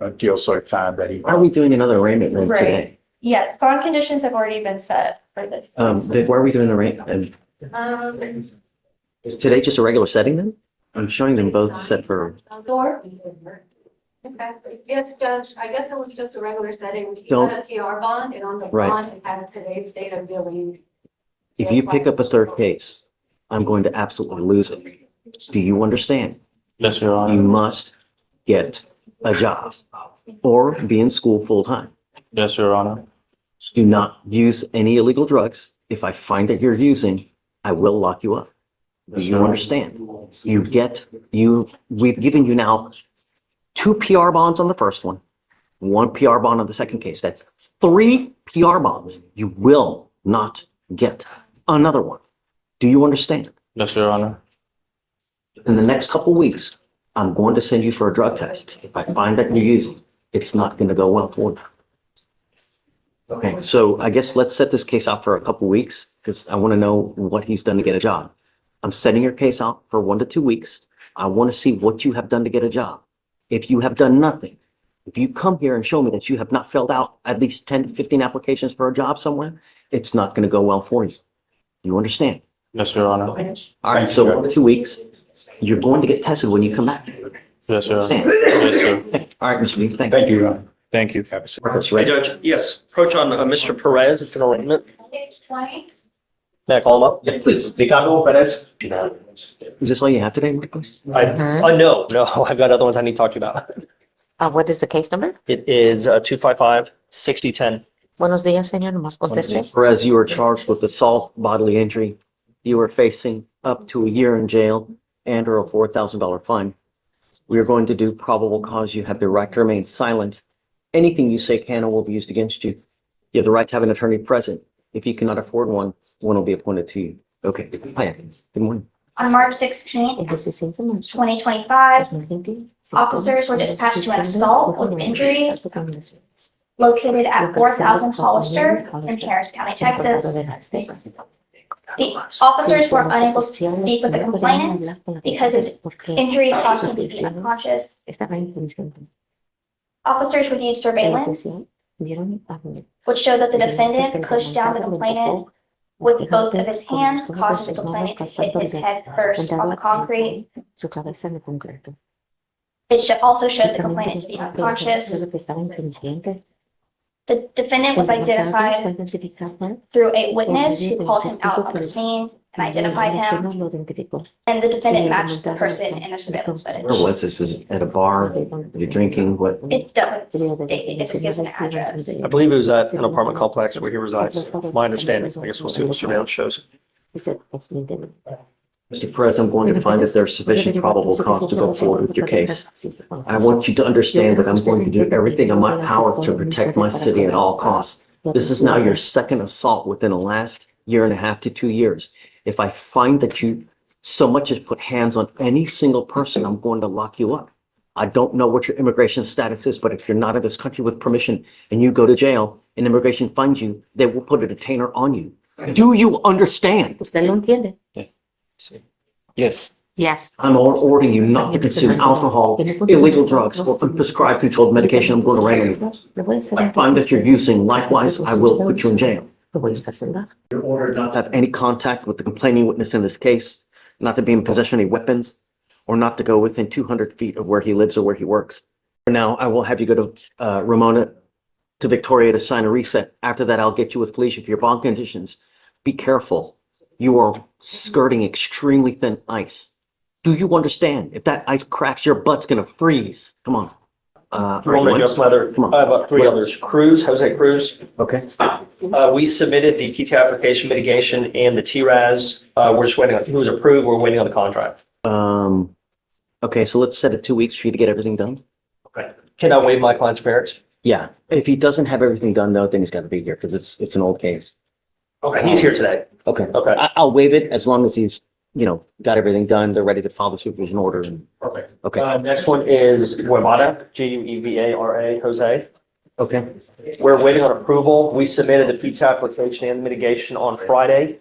until such time that he. Are we doing another arraignment then Right. today? Yeah, bond conditions have already been set for this. Vic, why are we doing an arraignment? Is today just a regular setting then? I'm showing them both set for. Door? Okay, yes, Judge, I guess it was just a regular setting. He Don't- had a PR bond, and on the Right. bond, it had today's date of billing. If you pick up a third case, I'm going to absolutely lose it. Do you understand? Yes, Your Honor. You must get a job. or be in school full-time. Yes, Your Honor. Do not use any illegal drugs. If I find that you're using, I will lock you up. Do you understand? We've given you now 2 PR bonds on the first one, 1 PR bond on the second case. That's 3 PR bonds. You will not get another one. Do you understand? Yes, Your Honor. In the next couple of weeks, I'm going to send you for a drug test. If I find that you're using, it's not going to go well for you. Okay, so I guess let's set this case out for a couple of weeks because I want to know what he's done to get a job. I'm setting your case out for 1 to 2 weeks. I want to see what you have done to get a job. If you have done nothing, if you come here and show me that you have not filled out at least 10 to 15 applications for a job somewhere, it's not going to go well for you. You understand? Yes, Your Honor. All right, so 1 to 2 weeks, you're going to get tested when you come back. Yes, Your Honor. Yes, sir. All right, Mr. Lee, thank Thank you. you, Your Honor. Thank you. Marcus, Hey, right? Judge, yes, approach on Mr. Perez, it's an arraignment. Page 20. May I call him up? Yeah, please. Ricardo Perez. Is this all you have today, Marcus? No, I've got other ones I need to talk to you about. What is the case number? It is 255-6010. Buenos días, señor. Nomás conteste. Perez, you were charged with assault, bodily injury. You are facing up to a year in jail and or a $4,000 fine. We are going to do probable cause. You have the right to remain silent. Anything you say can or will be used against you. You have the right to have an attorney present. If you cannot afford one will be appointed to you. Okay. Hi. Good morning. On March 16th, 2025, officers were dispatched to an assault with injuries located at 4,000 Hollister in Harris County, Texas. The officers were unable to speak with the complainant because his injury caused him to be unconscious. Officers reviewed surveillance, which showed that the defendant pushed down the complainant with both of his hands, causing the complainant to hit his head first on the concrete. It also showed the complainant to be unconscious. The defendant was identified through a witness who called him out on the scene and identified him. And the defendant matched the person in the surveillance footage. Where was this? Is it at a bar? You're drinking? What? It doesn't state, it just gives an address. I believe it was at an apartment complex where he resides, my understanding. I guess we'll see what the surveillance shows. Mr. Perez, I'm going to find that there's sufficient probable cause to go forward with your case. I want you to understand that I'm going to do everything in my power to protect my city at all costs. This is now your second assault within the last 1.5 to 2 years. If I find that you so much as put hands on any single person, I'm going to lock you up. I don't know what your immigration status is, but if you're not in this country with permission and you go to jail and immigration finds you, they will put a detainer on you. Do you understand? Usted lo entiende. Yes. Yes. I'm ordering you not to consume alcohol, illegal drugs, or unprescribed controlled medication. I'm going to arraign you. If I find that you're using, likewise, I will put you in jail. You're ordered not to have any contact with the complaining witness in this case, not to be in possession of any weapons, or not to go within 200 feet of where he lives or where he works. For now, I will have you go to Ramona, to Victoria to sign a reset. After that, I'll get you with Fleischer for your bond conditions. Be careful. You are skirting extremely thin ice. Do you understand? If that ice cracks, your butt's gonna freeze. Come on. Just my other, I have 3 others. Cruz, Jose Cruz. Okay. We submitted the PT application mitigation and the TRAS. We're just waiting on, it was approved. We're waiting on the contract. Okay, so let's set it 2 weeks for you to get everything done. Okay. Can I waive my client's appearance? Yeah, if he doesn't have everything done, though, then he's gotta be here, because it's an old case. Okay, he's here today. Okay. Okay. I'll waive it as long as he's, got everything done. They're ready to file the supervision order. Perfect. Okay. Next one is Guevara, Guevara, Jose. Okay. We're waiting on approval. We submitted the PT application and mitigation on Friday.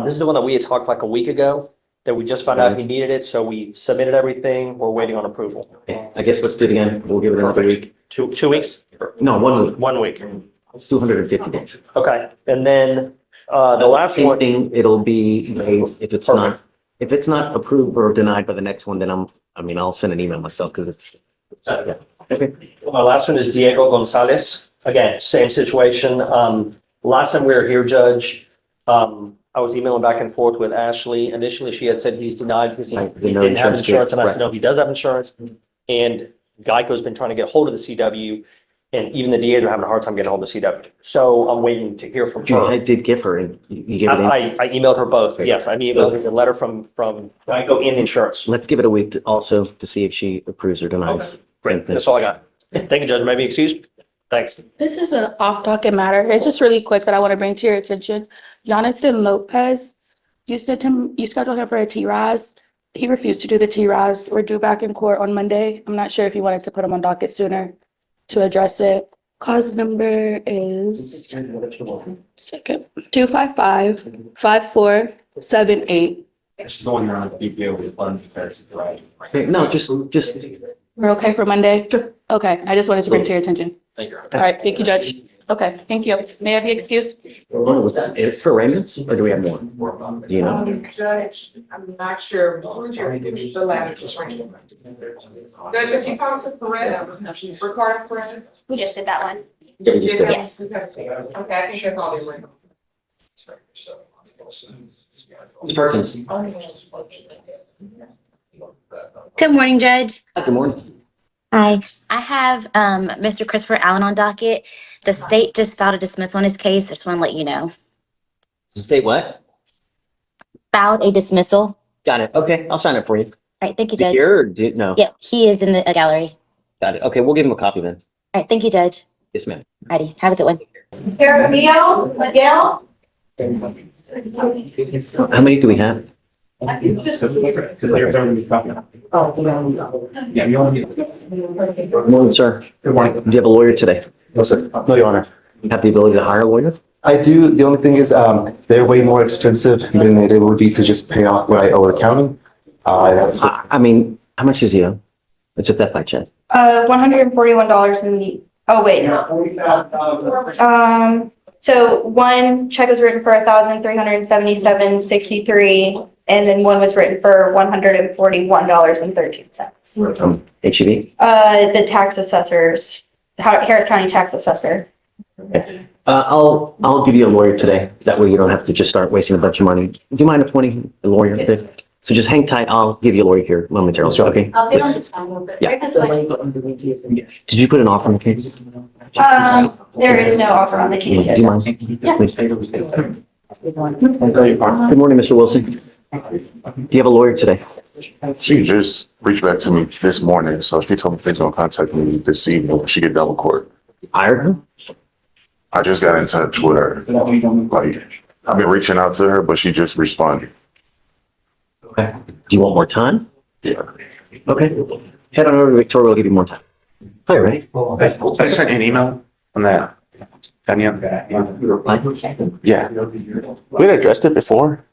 This is the one that we had talked like a week ago, that we just found out he needed it, so we submitted everything. We're waiting on approval. Okay. I guess let's do it again. We'll give it another week. 2 weeks? No, 1 week. 1 week. It's 250 days. Okay, and then the last Same one. thing, it'll be waived if it's not, if it's not approved or denied by the next one, then I'll send an email myself because it's, yeah. Okay. My last one is Diego Gonzalez. Again, same situation. Last time we were here, Judge, I was emailing back and forth with Ashley. Initially, she had said he's denied because he didn't have insurance, and I said, no, he does have insurance. And Geico's been trying to get a hold of the CW, and even the DAs are having a hard time getting a hold of the CW. So I'm waiting to hear from her. I did give her, and you gave it in. I emailed her both. Yes, I emailed her the letter from Geico and insurance. Let's give it a week also to see if she approves or denies. Great. That's all I got. Thank you, Judge. Maybe excused. Thanks. This is an off-docket matter. It's just really quick that I want to bring to your attention. Jonathan Lopez, you scheduled him for a T-Rise. He refused to do the T-Rise. We're due back in court on Monday. I'm not sure if you wanted to put him on docket sooner to address it. Cause number is 255-5478. This is the one you're on BPO with fund right? Okay, no, just. We're okay for Monday? Okay, I just wanted to bring it to your attention. Thank you. All right, thank you, Judge. Okay, thank you. May I be excused? Was that it for arraignments, or do we have more? Do you know? Judge, I'm not sure. Who's the last arraignment? Judge, if you talk to Perez, Ricardo Perez. We just did that one. Yeah, we just did. Yes. Okay, I think that's all they were. Ms. Perkins. Good morning, Judge. Good morning. Hi. I have Mr. Christopher Allen on docket. The state just filed a dismissal on his case. I just want to let you know. State what? Filed a dismissal. Got it. Okay, I'll sign it for you. All right, thank you, Is he Judge. here or did, no? Yeah, he is in the gallery. Got it. Okay, we'll give him a copy then. All right, thank you, Judge. Yes, ma'am. Alrighty, have a good one. Miguel? How many do we have? Good morning, sir. Good morning. Do you have a lawyer today? No, sir. No, Your Honor. You have the ability to hire a lawyer? I do. The only thing is, they're way more expensive than it would be to just pay off what I owe the county. I mean, how much does he owe? It's a theft by check. $141 in the, oh, wait, no. So one check was written for $1,377.63, and then one was written for $141.13. HEB? The tax assessors, Harris County tax assessor. I'll give you a lawyer today. That way you don't have to just start wasting a bunch of money. Do you mind appointing a lawyer? Yes. So just hang tight. I'll give you a lawyer here momentarily. Okay? I'll get on this side a little bit. Yeah. Right this way. Did you put an offer on the case? There is no offer on the case Do yet. you mind? Please. Good morning, Mr. Wilson. Do you have a lawyer today? She just reached back to me this morning, so she told me she's gonna contact me this evening when she get done with court. Hired her? I just got in touch with her. Like, I've been reaching out to her, but she just responded. Okay. Do you want more time? Yeah. Okay. Head on over to Victoria. We'll give you more time. Are you ready? I sent you an email on that. Danielle? Yeah. We had addressed it before.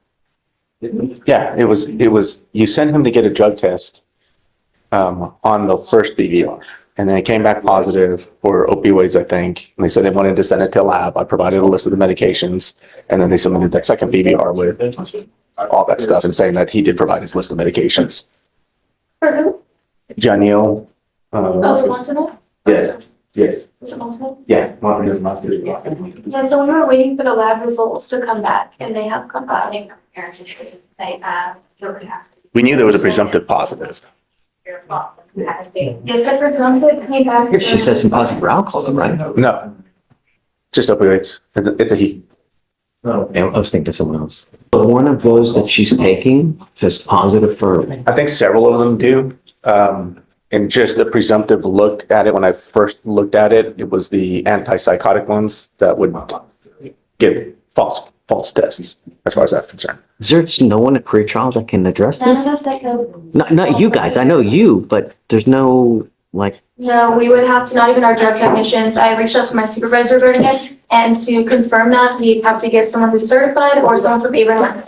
Yeah, it was, you sent him to get a drug test on the first BVR. And then it came back positive for opioids, I think. And they said they wanted to send it to a lab. I provided a list of the medications. And then they submitted that second BVR with all that stuff and saying that he did provide his list of medications. For who? Janiel. Montanel? Yes, yes, Is it Montanel? yeah. Montanel's master. Yeah, so we were waiting for the lab results to come back and they have come back. We knew there was a presumptive positive. Yes, the presumptive came back. If she says some positive for alcohol, right? No, just opioids. It's a he. Oh, I was thinking someone else. But one of those that she's taking is positive for. I think several of them do. And just a presumptive look at it, when I first looked at it, it was the antipsychotic ones that would get false tests, as far as that's concerned. Is there just no one at pretrial that can address None of this? us that go. Not you guys. I know you, but there's no like. No, we would have to, not even our drug technicians. I reached out to my supervisor regarding it, and to confirm that, we have to get someone who's certified or someone from Abraham.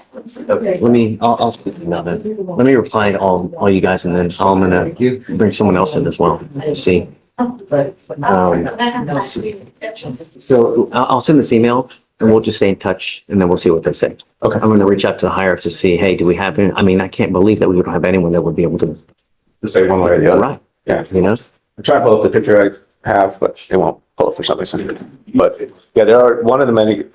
Okay, I'll speak now then. Let me reply to all you guys, and then I'm gonna bring someone else in as well. See. So I'll send this email and we'll just stay in touch and then we'll see what they say. Okay. I'm gonna reach out to the higher ups to see, hey, do we have any, I mean, I can't believe that we don't have anyone that would be able to. Say one way or the other. Right. Yeah. You know? I'm trying to pull up the picture I have, but it won't pull up for some reason. But yeah, there are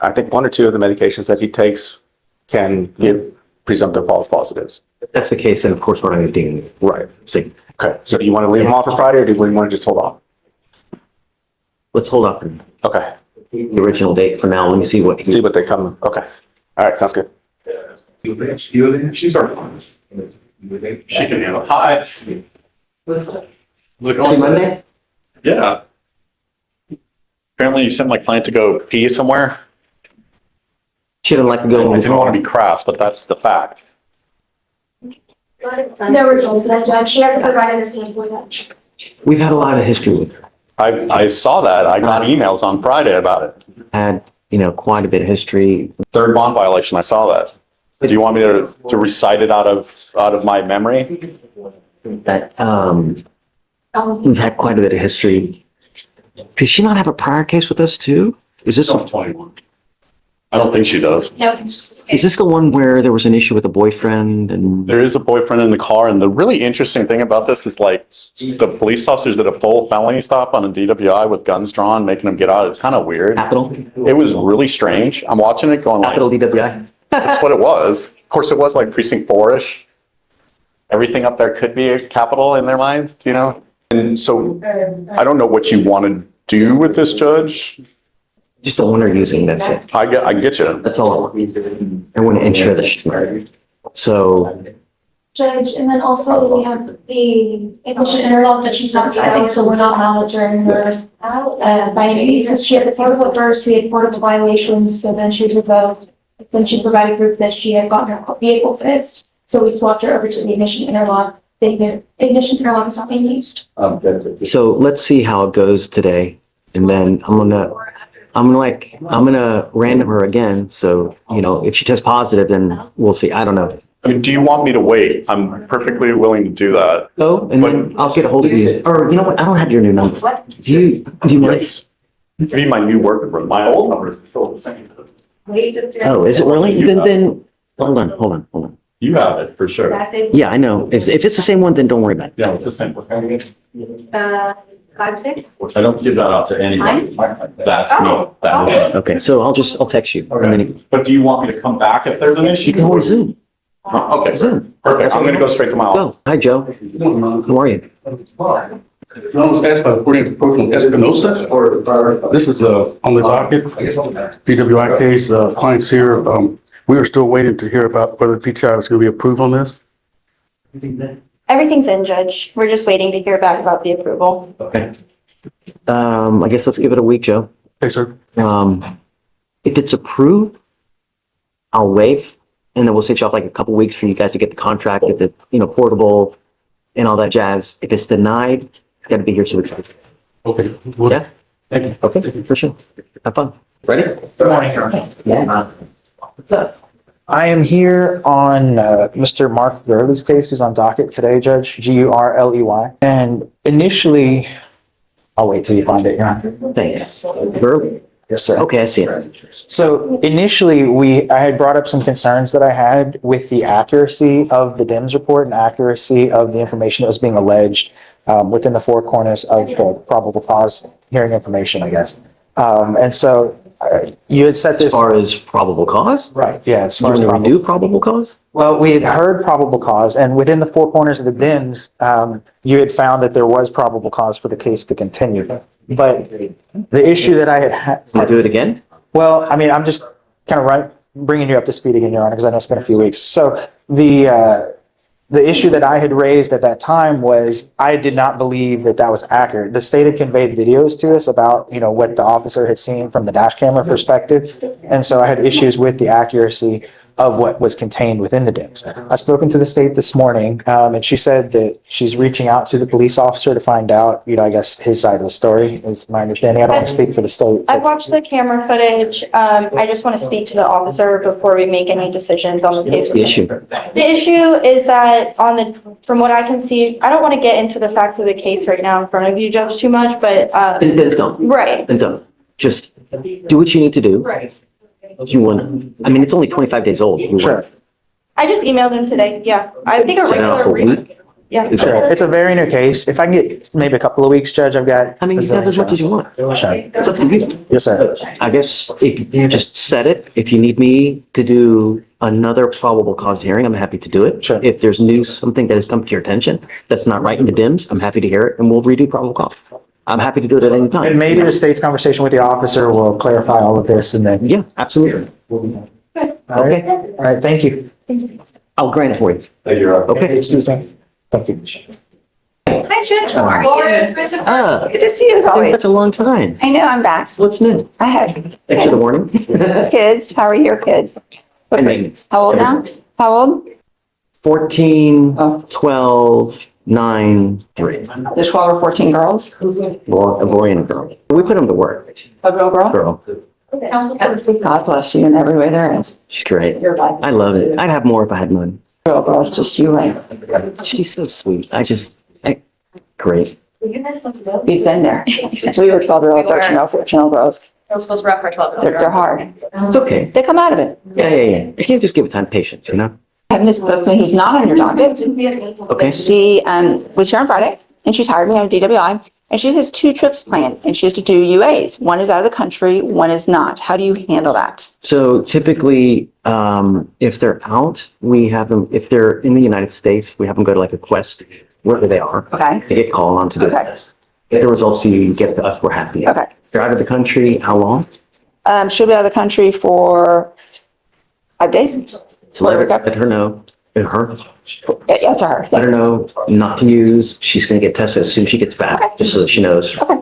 I think one or two of the medications that he takes can give presumptive false positives. If that's the case, then of course we're not going to do it. Right. See, Okay, so do you want to leave them off for Friday, or do we want to just hold off? let's hold off on Okay, the original date for now. Let me see what. see what they come, okay. All right, sounds good. She's already. She can handle it. Hi. How's it going? Happy Monday? Yeah. Apparently you sent my client to go pee somewhere. She didn't like to go. I didn't want to be crass, but that's the fact. No results, that judge, she hasn't provided a sample yet. We've had a lot of history with her. I saw that. I got emails on Friday about it. Had, quite a bit of history. Third bond violation, I saw that. Do you want me to recite it out of my memory? That, we've had quite a bit of history. Does she not have a prior case with us too? Is this, 21. I don't think she does. No, it's just is this the one where there was an issue with a boyfriend and? There is a boyfriend in the car, and the really interesting thing about this is like the police officers did a full felony stop on a DWI with guns drawn, making them get out. It's kind of weird. Capital? It was really strange. I'm watching it going like, Capital DWI? that's what it was. Of course, it was like precinct 4-ish. Everything up there could be a capital in their minds, And so I don't know what you want to do with this judge. Just don't want her using, that's it. I get you. That's all I want. I want to ensure that she's married. So, Judge, and then also we have the English interlock that she's not driving, so we're not monitoring her by any means. Because she had the portable at first, we had portable violations, so then she was revoked. Then she provided proof that she had gotten her vehicle fixed, so we swapped her over to the ignition interlock. The ignition interlock is not being used. so let's see how it goes today. And then I'm gonna random her again. So, if she tests positive, then we'll see. I don't know. I mean, do you want me to wait? I'm perfectly willing to do that. Oh, and then I'll get a hold of you. Or you know what? I don't have your new number. Do you mind? Yes. Give me my new work number. My old number is still the same. Oh, is it really? Then hold on. You have it for sure. Yeah, I know. If it's the same one, then don't worry about it. Yeah, it's the same. 5-6? I don't give that out to anybody. That's me. That is me. Okay, so I'll text you. And then But do you want me to come back if there's an issue? you can always Zoom. Okay, Zoom. perfect. I'm gonna go straight to my office. Go. Hi, Joe. How are you? I was asked by Courtney Espinosa, this is on the docket, PWI case, clients here. We are still waiting to hear about whether PTI is going to be approved on this. Everything's in, Judge. We're just waiting to hear back about the approval. Okay. I guess let's give it a week, Joe. Okay, sir. If it's approved, I'll waive, and then we'll sit you off like a couple weeks for you guys to get the contract, get the, portable and all that jazz. If it's denied, it's got to be here so it's. Okay. Yeah? Thank you. Okay, for sure. Have fun. Ready? Good morning, Your Honor. What's up? I am here on Mr. Mark Gurley's case, who's on docket today, Judge, Gurley. And initially, I'll wait till you find it, Your Honor. Thanks. Gurley? Yes, sir. Okay, I see it. So initially, I had brought up some concerns that I had with the accuracy of the DIMS report and accuracy of the information that was being alleged within the four corners of the probable cause hearing information, I guess. And so you had said this. As far as probable cause? Right, yeah. As far as probable cause? Well, we had heard probable cause, and within the four corners of the DIMS, you had found that there was probable cause for the case to continue. But the issue that I had. Can I do it again? Well, I mean, I'm just kind of bringing you up to speed again, Your Honor, because I know it's been a few weeks. So the issue that I had raised at that time was I did not believe that was accurate. The state had conveyed videos to us about, what the officer had seen from the dash camera perspective. And so I had issues with the accuracy of what was contained within the DIMS. I've spoken to the state this morning, and she said that she's reaching out to the police officer to find out, I guess his side of the story is my understanding. I don't want to speak for the state. I've watched the camera footage. I just want to speak to the officer before we make any decisions on the case. The issue. The issue is that from what I can see, I don't want to get into the facts of the case right now in front of you, Judge, too much, but. Then don't. Right. Then don't. Just do what you need to do. Right. It's only 25 days old. Sure. I just emailed him today. Yeah. I think a regular. Yeah. Sure. It's a very new case. If I can get maybe a couple of weeks, Judge, I've got. You have as much as you want. Sure. It's up to you. Yes, sir. I guess if you just set it, if you need me to do another probable cause hearing, I'm happy to do it. Sure. If there's something that has come to your attention that's not right in the DIMS, I'm happy to hear it and we'll redo probable cause. I'm happy to do it at any time. And maybe the state's conversation with the officer will clarify all of this and then. Yeah, absolutely. All right. All right. Thank you. I'll grant it for you. Okay. Excuse me. Thank you. Hi, Judge. How are you? Good to see you, It's been Chloe. such a long time. I know, I'm back. What's new? I have Thanks for the warning. kids. How are your kids? And maintenance. How old now? How old? 14, 12, 9, 3. There's 12 or 14 girls? Well, a boy and a girl. We put them to work. A real girl? Girl. God bless you in every way there is. She's great. I love it. I'd have more if I had none. Real girl, it's just you, right? She's so sweet. Great. We've been there. We were 12-year-old, 13-year-old, 14-year-old girls. Those schools rough for 12-year-old. They're hard. It's okay. They come out of it. Yeah. You can't just give it time, patience, you know? I have Miss Bookman, who's not on your docket. Okay. She was here on Friday, and she's hired me on a DWI, and she has 2 trips planned, and she has to do UAs. One is out of the country, one is not. How do you handle that? So typically, if they're out, we have them, if they're in the United States, we have them go to like a quest, wherever they are. Okay. They get called on to do this. Get the results you get to us, we're happy. Okay. If they're out of the country, how long? She'll be out of the country for 5 days. So let her know. Yes, to her. Let her know not to use. She's going to get tested as soon as she gets back, just so that she knows. Okay.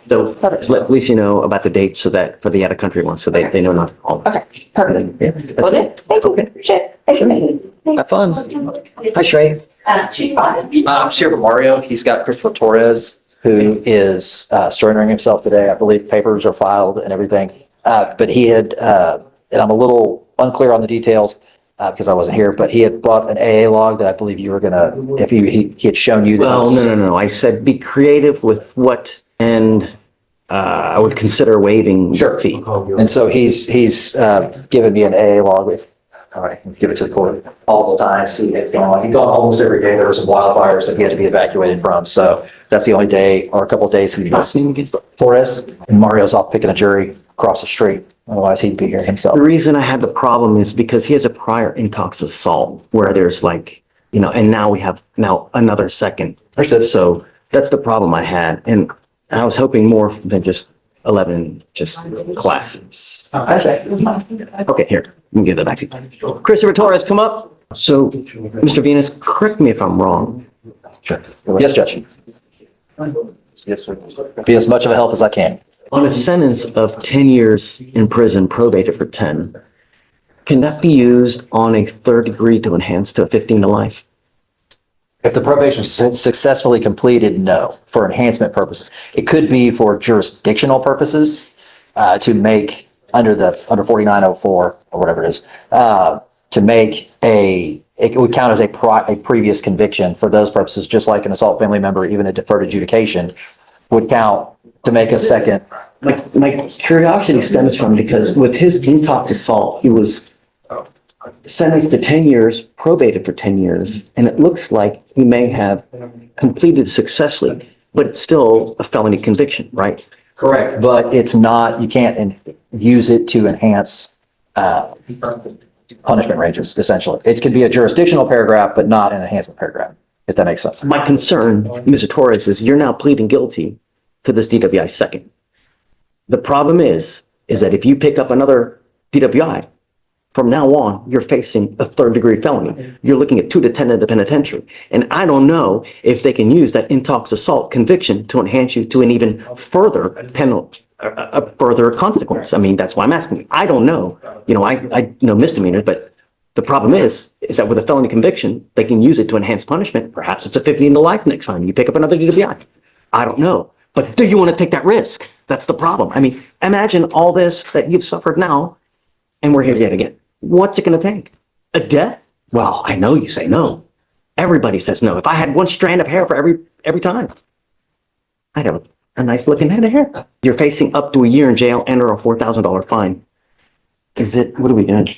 So just let police know about the date so that for the out of country ones, so they know not to call. Okay. Perfect. Yeah, that's it. Thank you. Appreciate it. Have fun. Hi, Shrey. I'm here for Mario. He's got Christopher Torres, who is surrendering himself today. I believe papers are filed and everything. But he had, and I'm a little unclear on the details because I wasn't here, but he had brought an AA log that I believe you were gonna, if he had shown you that. Well, no. I said be creative with what, and I would consider waiving the fee. And so he's given me an AA log. All right, give it to the court all the time. See it's going. He's gone almost every day. There were some wildfires that he had to be evacuated from. So that's the only day or a couple of days he was Torres. And Mario's off picking a jury across the street. Otherwise, he'd be here himself. The reason I had the problem is because he has a prior intox assault where there's like, and now we have another second. Understood. So that's the problem I had. And I was hoping more than just 11 classes. Okay, here, let me give that back to you. Christopher Torres, come up. So, Mr. Venus, correct me if I'm wrong. Sure. Yes, Judge. Yes, sir. Be as much of a help as I can. On a sentence of 10 years in prison, probated for 10, can that be used on a third degree to enhance to a 15 to life? If the probation is successfully completed, no, for enhancement purposes. It could be for jurisdictional purposes, to make under 4904 or whatever it is, to make it would count as a previous conviction for those purposes, just like an assault family member, even a deferred adjudication would count to make a second. My curiosity stems from because with his intox assault, he was sentenced to 10 years, probated for 10 years, and it looks like he may have completed successfully, but it's still a felony conviction, right? Correct, but it's not, you can't use it to enhance punishment ranges, essentially. It could be a jurisdictional paragraph, but not an enhancement paragraph, if that makes sense. My concern, Mr. Torres, is you're now pleading guilty to this DWI second. The problem is that if you pick up another DWI, from now on, you're facing a third degree felony. You're looking at 2 to 10 in the penitentiary. And I don't know if they can use that intox assault conviction to enhance you to an even further penalty, a further consequence. I mean, that's why I'm asking you. I don't know. I know misdemeanor, but the problem is that with a felony conviction, they can use it to enhance punishment. Perhaps it's a 15 to life next time you pick up another DWI. I don't know. But do you want to take that risk? That's the problem. I mean, imagine all this that you've suffered now, and we're here yet again. What's it going to take? A death? Well, I know you say no. Everybody says no. If I had one strand of hair for every time, I'd have a nice looking head of hair. You're facing up to a year in jail and or a $4,000 fine. What are we doing?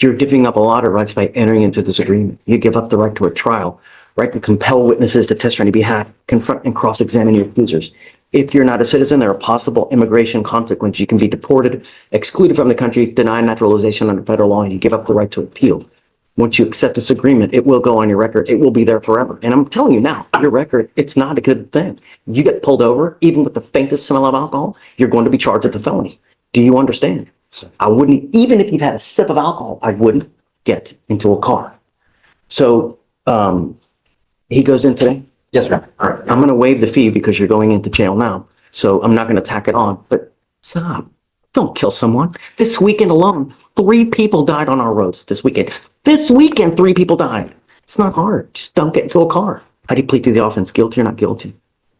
You're giving up a lot of rights by entering into this agreement. You give up the right to a trial, right to compel witnesses to testify on your behalf, confront and cross-examine your accusers. If you're not a citizen, there are possible immigration consequences. You can be deported, excluded from the country, denied naturalization under federal law, and you give up the right to appeal. Once you accept this agreement, it will go on your record. It will be there forever. And I'm telling you now, your record, it's not a good thing. You get pulled over, even with the faintest smell of alcohol, you're going to be charged with a felony. Do you understand? I wouldn't, even if you've had a sip of alcohol, I wouldn't get into a car. So, he goes in today? Yes, sir. All right. I'm going to waive the fee because you're going into jail now. So I'm not going to tack it on, but stop. Don't kill someone. This weekend alone, 3 people died on our roads this weekend. This weekend, 3 people died. It's not hard. Just don't get into a car. How do you plead to the offense? Guilty or not guilty?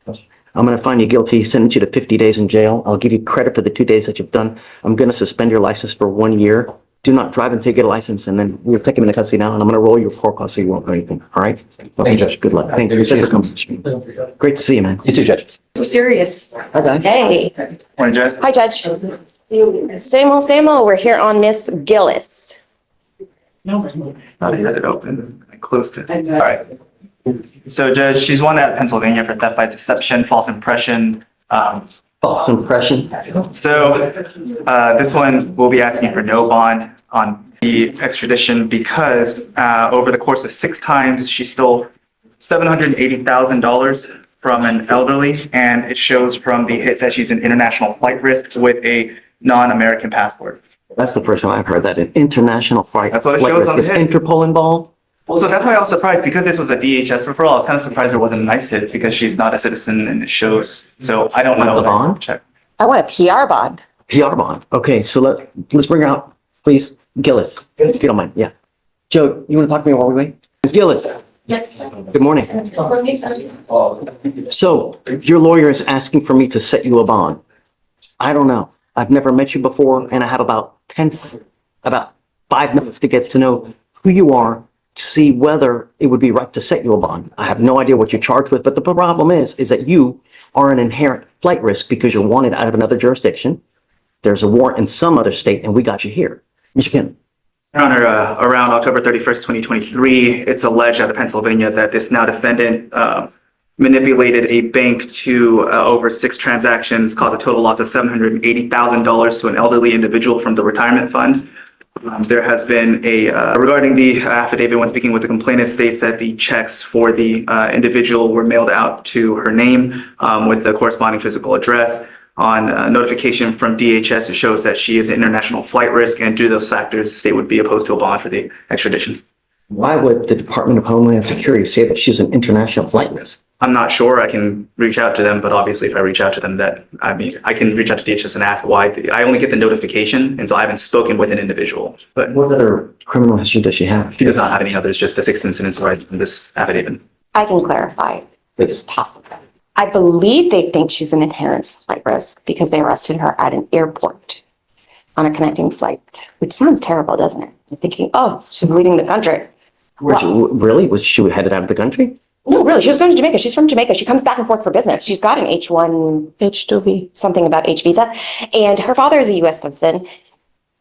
I'm going to find you guilty, sentence you to 50 days in jail. I'll give you credit for the 2 days that you've done. I'm going to suspend your license for 1 year. Do not drive until you get a license, and then we'll take him into custody now, and I'm going to roll your report card so you won't know anything. All right? Thank you, Judge. Good luck. Thank you. Great to see you, man. You too, Judge. So serious. Hi, guys. Hey. Morning, Judge. Hi, Judge. Same old, we're here on Miss Gillis. I had it open. I closed it. All right. So, Judge, she's one out of Pennsylvania for theft by deception, false impression. False impression. So, this one we'll be asking for no bond on the extradition because over the course of 6 times, she stole $780,000 from an elderly, and it shows from the hit that she's an international flight risk with a non-American passport. That's the first time I've heard that. An international flight. That's what it flight shows risk. on the Is hit. Interpol involved? Well, so that's why I was surprised because this was a DHS referral. I was kind of surprised there wasn't a nice hit because she's not a citizen and it shows. So I don't know. The bond? Check. I want a PR bond. PR bond. Okay, so let's bring her out, please. Gillis, if you don't mind. Yeah. Joe, you want to talk to me while we wait? Ms. Gillis. Yes. Good morning. So your lawyer is asking for me to set you a bond. I don't know. I've never met you before, and I have about 5 minutes to get to know who you are, to see whether it would be right to set you a bond. I have no idea what you're charged with, but the problem is that you are an inherent flight risk because you're wanted out of another jurisdiction. There's a warrant in some other state, and we got you here. Michigan. Your Honor, around October 31st, 2023, it's alleged out of Pennsylvania that this now defendant manipulated a bank to over 6 transactions, caused a total loss of $780,000 to an elderly individual from the retirement fund. There has been regarding the affidavit, when speaking with the complainant, states that the checks for the individual were mailed out to her name with the corresponding physical address. On notification from DHS, it shows that she is an international flight risk, and due to those factors, the state would be opposed to a bond for the extradition. Why would the Department of Homeland Security say that she's an international flight risk? I'm not sure. I can reach out to them, but obviously if I reach out to them, I can reach out to DHS and ask why. I only get the notification, and so I haven't spoken with an individual. But what other criminal history does she have? She does not have any others, just the 6 incidents right in this affidavit. I can clarify. It's possible. I believe they think she's an inherent flight risk because they arrested her at an airport on a connecting flight, which sounds terrible, doesn't it? You're thinking, oh, she's leaving the country. Really? Was she headed out of the country? No, really. She was going to Jamaica. She's from Jamaica. She comes back and forth for business. She's got an H1, H2B, something about H visa. And her father is a U.S. citizen.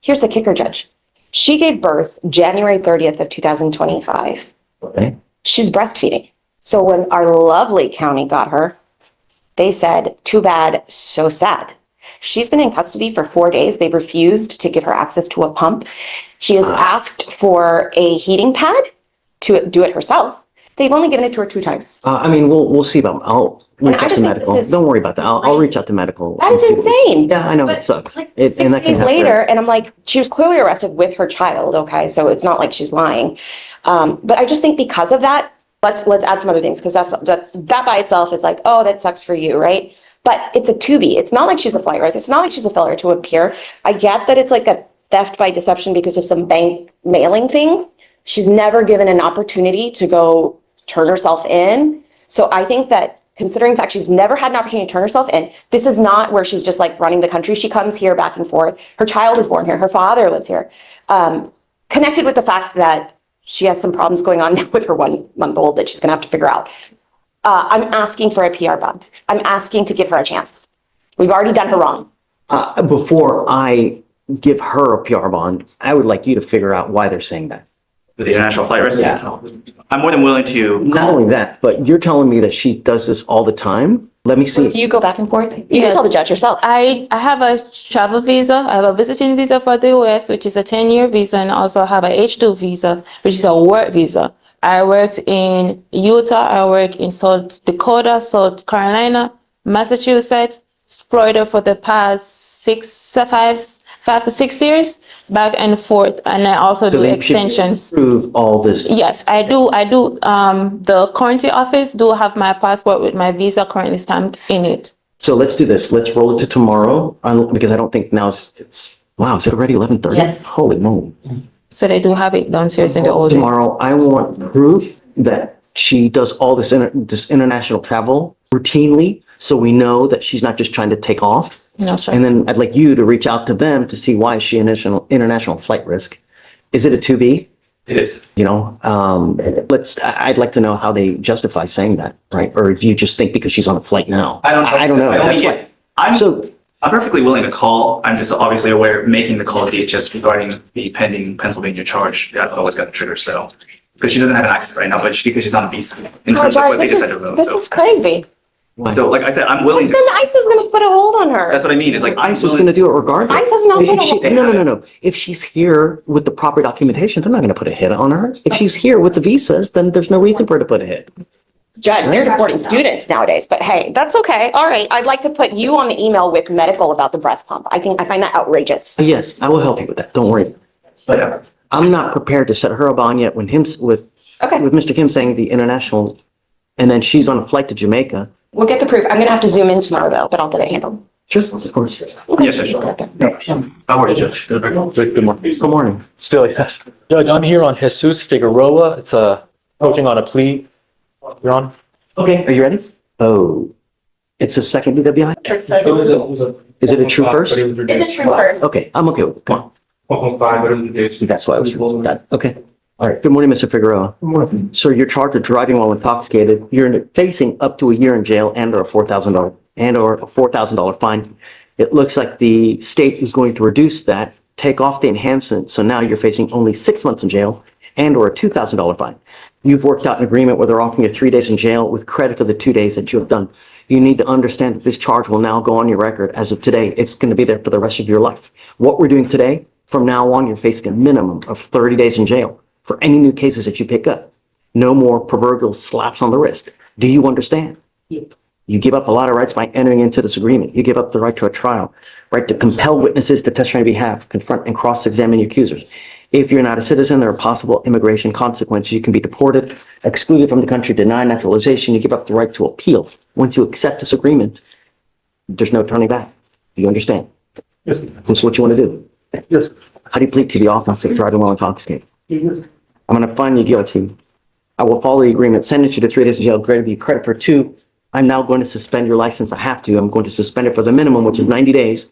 Here's the kicker, Judge. She gave birth January 30th of 2025. Okay. She's breastfeeding. So when our lovely county got her, they said, too bad, so sad. She's been in custody for 4 days. They've refused to give her access to a pump. She has asked for a heating pad to do it herself. They've only given it to her 2 times. I mean, we'll see about. I'll reach out to medical. Don't worry about that. I'll reach out to medical. That is insane. Yeah, I know it sucks. Like, and 6 that can days happen. later, and I'm like, she was clearly arrested with her child. Okay, so it's not like she's lying. But I just think because of that, let's add some other things, because that by itself is like, oh, that sucks for you, right? But it's a 2B. It's not like she's a flight risk. It's not like she's a failure to appear. I get that it's like a theft by deception because of some bank mailing thing. She's never given an opportunity to go turn herself in. So I think that considering the fact she's never had an opportunity to turn herself in, this is not where she's just like running the country. She comes here back and forth. Her child is born here. Her father lives here. Connected with the fact that she has some problems going on with her 1-month-old that she's going to have to figure out. I'm asking for a PR bond. I'm asking to give her a chance. We've already done her wrong. Before I give her a PR bond, I would like you to figure out why they're saying that. with the international flight risk. I'm more than willing to. Not only that, but you're telling me that she does this all the time? Let me see. Do you go back and forth? You can tell the judge yourself. I have a travel visa. I have a visiting visa for the US, which is a 10-year visa, and also have a H2 visa, which is a work visa. I worked in Utah, I worked in South Dakota, South Carolina, Massachusetts, Florida for the past 5 to 6 years, back and forth, and I also do extensions. Prove all this. Yes, I do. The currency office do have my passport with my visa currently stamped in it. So let's do this. Let's roll it to tomorrow, because I don't think now it's wow, is it already 11:30? Yes. Holy moly. So they do have it downstairs in the old. Tomorrow, I want proof that she does all this international travel routinely, so we know that she's not just trying to take off. No, sir. And then I'd like you to reach out to them to see why is she international flight risk. Is it a 2B? It is. You know, I'd like to know how they justify saying that, right? Or do you just think because she's on a flight now? I don't know. I'm perfectly willing to call. I'm just obviously aware of making the call to DHS regarding the pending Pennsylvania charge. I've always got the trigger, so. Because she doesn't have an accident right now, but because she's on a visa in terms of what they decided to remove. This is crazy. So like I said, I'm willing Then ICE is going to put a hold on her. That's what I mean. It's like ICE is going to do it regardless. ICE has not put a hold. No. If she's here with the proper documentation, they're not going to put a hit on her. If she's here with the visas, then there's no reason for her to put a hit. Judge, they're deporting students nowadays, but hey, that's okay. All right, I'd like to put you on the email with medical about the breast pump. I find that outrageous. Yes, I will help you with that. Don't worry. But I'm not prepared to set her up on yet with Mr. Kim saying the international, and then she's on a flight to Jamaica. We'll get the proof. I'm going to have to zoom in tomorrow though, but I'll get it handled. Sure, of course. Yes, sure. How are you, Judge? Good morning. Good morning. Still, yes. Judge, I'm here on Jesus Figueroa. It's approaching on a plea. You're on? Okay, are you ready? Oh, it's a second DWI? Is it a true first? It's a true first. Okay, I'm okay with it. Come on. That's why I was. Okay. All right. Good morning, Mr. Figueroa. Good morning. Sir, you're charged with driving while intoxicated. You're facing up to a year in jail and/or a $4,000 fine. It looks like the state is going to reduce that, take off the enhancement. So now you're facing only 6 months in jail and/or a $2,000 fine. You've worked out an agreement where they're offering you 3 days in jail with credit for the 2 days that you have done. You need to understand that this charge will now go on your record as of today. It's going to be there for the rest of your life. What we're doing today, from now on, you're facing a minimum of 30 days in jail for any new cases that you pick up. No more proverbial slaps on the wrist. Do you understand? You give up a lot of rights by entering into this agreement. You give up the right to a trial, right to compel witnesses to testify on your behalf, confront and cross-examine your accusers. If you're not a citizen, there are possible immigration consequences. You can be deported, excluded from the country, denied naturalization. You give up the right to appeal. Once you accept this agreement, there's no turning back. Do you understand? Yes. This is what you want to do. Yes. How do you plead to the offense of driving while intoxicated? I'm going to find you guilty. I will follow the agreement, sentence you to 3 days in jail, granted you credit for 2. I'm now going to suspend your license. I have to. I'm going to suspend it for the minimum, which is 90 days.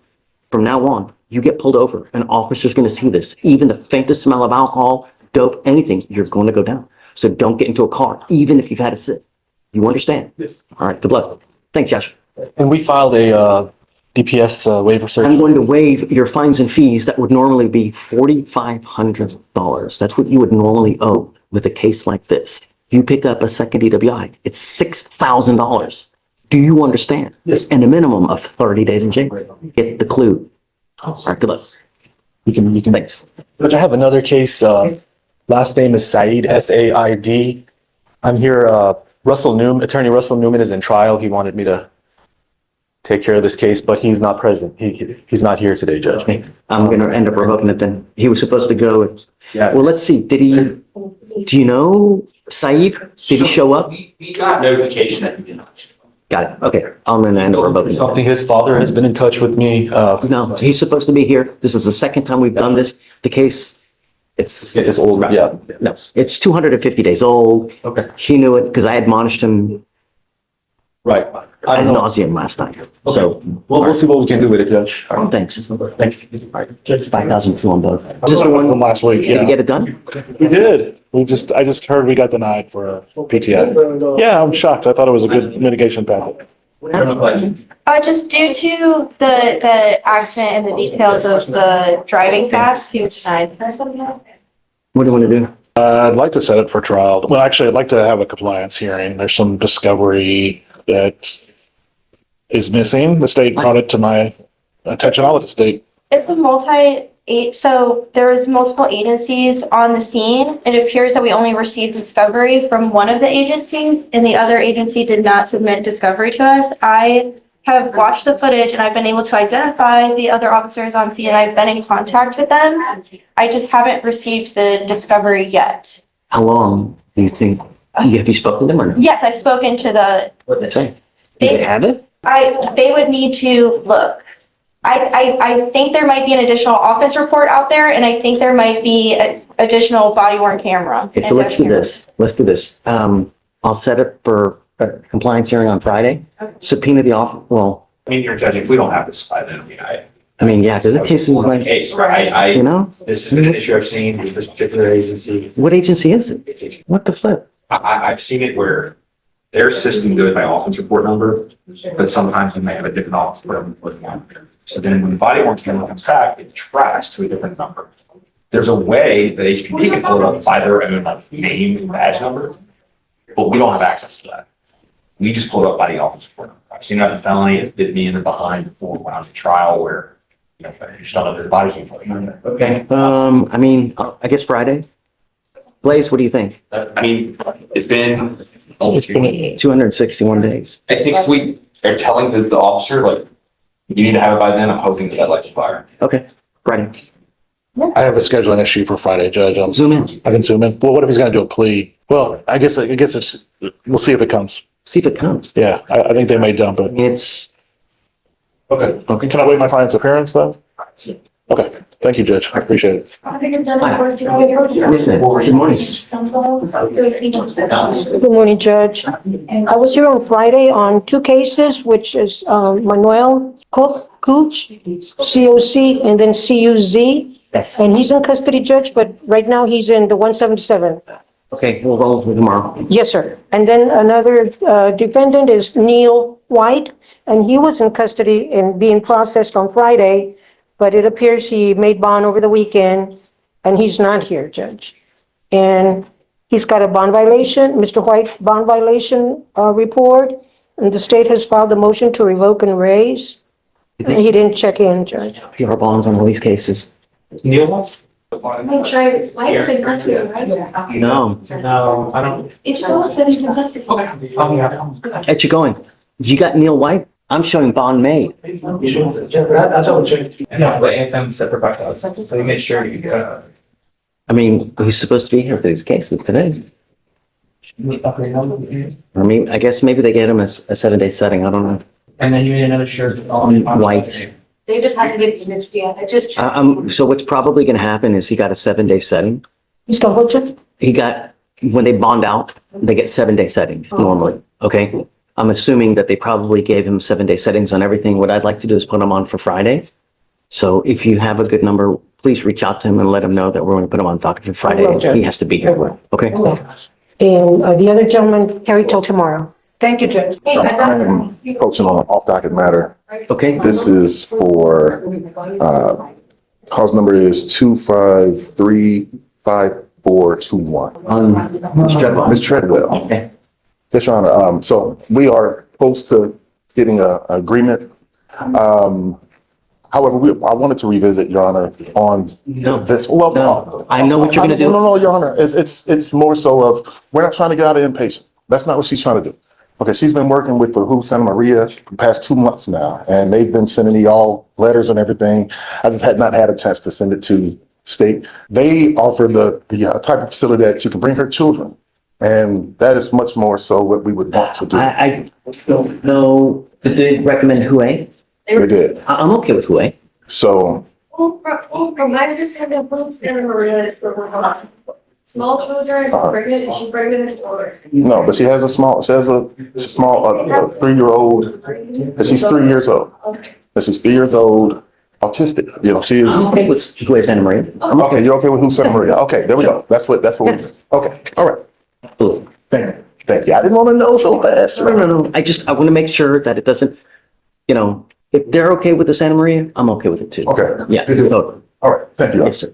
From now on, you get pulled over. An officer's going to see this. Even the faintest smell of alcohol, dope, anything, you're going to go down. So don't get into a car, even if you've had a sip. You understand? Yes. All right. Good luck. Thanks, Josh. And we filed a DPS waiver search. I'm going to waive your fines and fees that would normally be $4,500. That's what you would normally owe with a case like this. You pick up a second DWI, it's $6,000. Do you understand? Yes. And a minimum of 30 days in jail. Get the clue. All right, good luck. You can. Thanks. Judge, I have another case. Last name is Said, S-A-I-D. I'm here, Attorney Russell Newman is in trial. He wanted me to take care of this case, but he's not present. He's not here today, Judge. I'm going to end up revoking it then. He was supposed to go. Yeah. Well, let's see. Do you know Said? Did he show up? We got notification that he did not. Got it. Okay. I'm going to end up revoking it. Something his father has been in touch with me. No, he's supposed to be here. This is the second time we've done this. The case, it's old. Yeah. No, it's 250 days old. Okay. He knew it because I admonished him. Right. Ad nauseum last time. Okay. So we'll see what we can do with it, Judge. All right. Thanks. Thank you. All right. 5,002 on both. Is this the one from last week? Did you get it done? We did. I just heard we got denied for PTI. Yeah, I'm shocked. I thought it was a good mitigation package. Just due to the accident and the details of the driving fast, he was denied. What do you want to do? I'd like to set it for trial. Well, actually, I'd like to have a compliance hearing. There's some discovery that is missing. The state brought it to my attention. I'll let the state. It's so there was multiple agencies on the scene. It appears that we only received discovery from one of the agencies and the other agency did not submit discovery to us. I have watched the footage and I've been able to identify the other officers on scene and I've been in contact with them. I just haven't received the discovery yet. How long do you think, have you spoken to them or no? Yes, I've spoken to the, What did they say? Do they have it? they would need to look. I think there might be an additional offense report out there and I think there might be an additional body worn camera. Okay, so let's do this. Let's do this. I'll set it for a compliance hearing on Friday. Subpoena the office, well, I mean, you're judging, if we don't have this by then, I mean, yeah, because the case is like, case, right? you know? This is an issue I've seen with this particular agency. What agency is it? What the flip? I've seen it where their system goes by offense report number, but sometimes they may have a different offense report number. So then when the body worn camera comes back, it tracks to a different number. There's a way that HPP can pull it up by their own name and badge number, but we don't have access to that. We just pull it up by the offense report number. I've seen that in felony. It's bit me in the behind before when I was at trial where, you just don't know the body came from. Okay, I mean, I guess Friday. Blaze, what do you think? I mean, it's been 261 days. I think if we are telling the officer, like, you need to have it by then, I'm hoping the deadline's fire. Okay, Friday. I have a scheduling issue for Friday, Judge. I'll Zoom in. I can zoom in. Well, what if he's gonna do a plea? Well, I guess it's, we'll see if it comes. See if it comes. Yeah, I think they may dump it. It's, Okay. Can I waive my client's appearance though? Okay. Thank you, Judge. I appreciate it. yes, ma'am. Good morning. Good morning, Judge. I was here on Friday on two cases, which is Manuel Cooch, COC, and then CUZ. Yes. And he's in custody, Judge, but right now he's in the 177. Okay, we'll roll with tomorrow. Yes, sir. And then another defendant is Neil White, and he was in custody and being processed on Friday, but it appears he made bond over the weekend, and he's not here, Judge. And he's got a bond violation, Mr. White bond violation report, and the state has filed a motion to revoke and raise. And he didn't check in, Judge. PR bonds on all these cases. Neil? Make sure White is in custody, right? No. No, I don't. It's all said he's in custody. At you going? You got Neil White? I'm showing bond made. I'll double check. Yeah, but Anthem separate by us, so we make sure you I mean, he's supposed to be here for these cases today. I mean, I guess maybe they get him a 7-day setting. I don't know. And then you need another shirt. White. They just had to get the image, yeah, I just. So what's probably going to happen is he got a 7-day setting. Mr. Hodgson? He got, when they bond out, they get 7-day settings normally. Okay. I'm assuming that they probably gave him 7-day settings on everything. What I'd like to do is put him on for Friday. So if you have a good number, please reach out to him and let him know that we're going to put him on docket for Friday. He has to be here. Okay. And the other gentleman carried till tomorrow. Thank you, Judge. I am approaching on an off-docket matter. Okay. This is for, cause number is 2535421. Ms. Treadwell. Ms. Treadwell. Okay. Yes, Your Honor. So we are close to getting an agreement. However, I wanted to revisit, Your Honor, on this. Well, no, I know what you're going to do. No, Your Honor. It's more so of, we're not trying to get out of inpatient. That's not what she's trying to do. Okay, she's been working with the WHO Santa Maria for the past 2 months now, and they've been sending me all letters and everything. I just had not had a chance to send it to state. They offer the type of facility that you can bring her children. And that is much more so what we would want to do. I don't know. Did they recommend Hue? They did. I'm okay with Hue. So. From my understanding, Santa Maria is for small children, pregnant, and she's pregnant or. No, but she has a small 3-year-old, and she's 3 years old. And she's 3 years old, autistic. You know, she is. I'm okay with Hue Santa Maria. Okay, you're okay with WHO Santa Maria. Okay, there we go. That's what we did. Okay, all right. Absolutely. Thank you. I didn't want to know so fast. No. I want to make sure that it doesn't, if they're okay with the Santa Maria, I'm okay with it too. Okay. Yeah. Good deal. Totally. All right. Thank you. Yes, sir.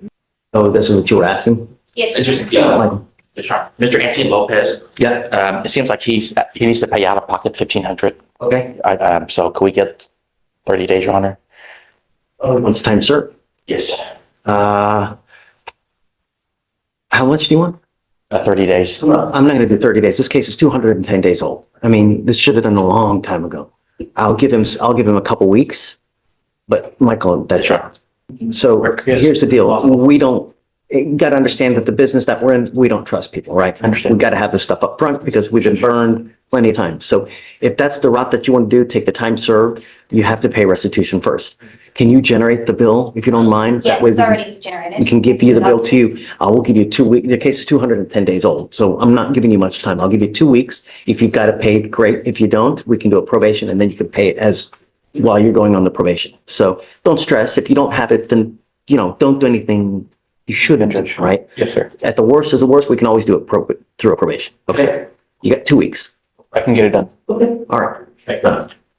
Oh, this is what you were asking? Yes. It's just, Mr. Anthony Lopez. Yeah. It seems like he needs to pay out of pocket 1,500. Okay. So could we get 30 days, Your Honor? Once time served. Yes. How much do you want? 30 days. I'm not gonna do 30 days. This case is 210 days old. I mean, this should have done a long time ago. I'll give him a couple weeks, but Michael, that's right. So here's the deal. We don't, you gotta understand that the business that we're in, we don't trust people, right? Understand. We gotta have this stuff up front because we've been burned plenty of times. So if that's the route that you want to do, take the time served, you have to pay restitution first. Can you generate the bill if you don't mind? Yes, That way it's we can- already generated. We can give you the bill to you. I will give you 2 weeks. The case is 210 days old, so I'm not giving you much time. I'll give you 2 weeks. If you've got it paid, great. If you don't, we can do a probation and then you can pay it as while you're going on the probation. So don't stress. If you don't have it, then, don't do anything you shouldn't do, right? Yes, sir. At the worst is the worst, we can always do it through a probation. Okay? You got 2 weeks. I can get it done. Okay. All right.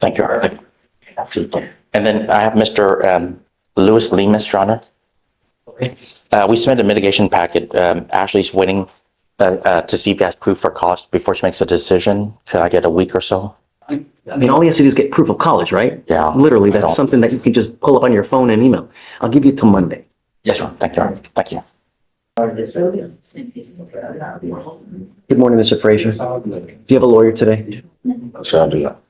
Thank you, Your Honor. And then I have Mr. Louis Lemus, Your Honor. Okay. We submitted a mitigation packet. Ashley's waiting to see if he has proof for cost before she makes a decision. Can I get a week or so? I mean, all he has to do is get proof of college, right? Yeah. Literally, I that's don't- something that you can just pull up on your phone and email. I'll give you till Monday. Yes, sir. Thank you, Your Honor. Thank you. Good morning, Mr. Frazier. Do you have a lawyer today? Sure, I do not.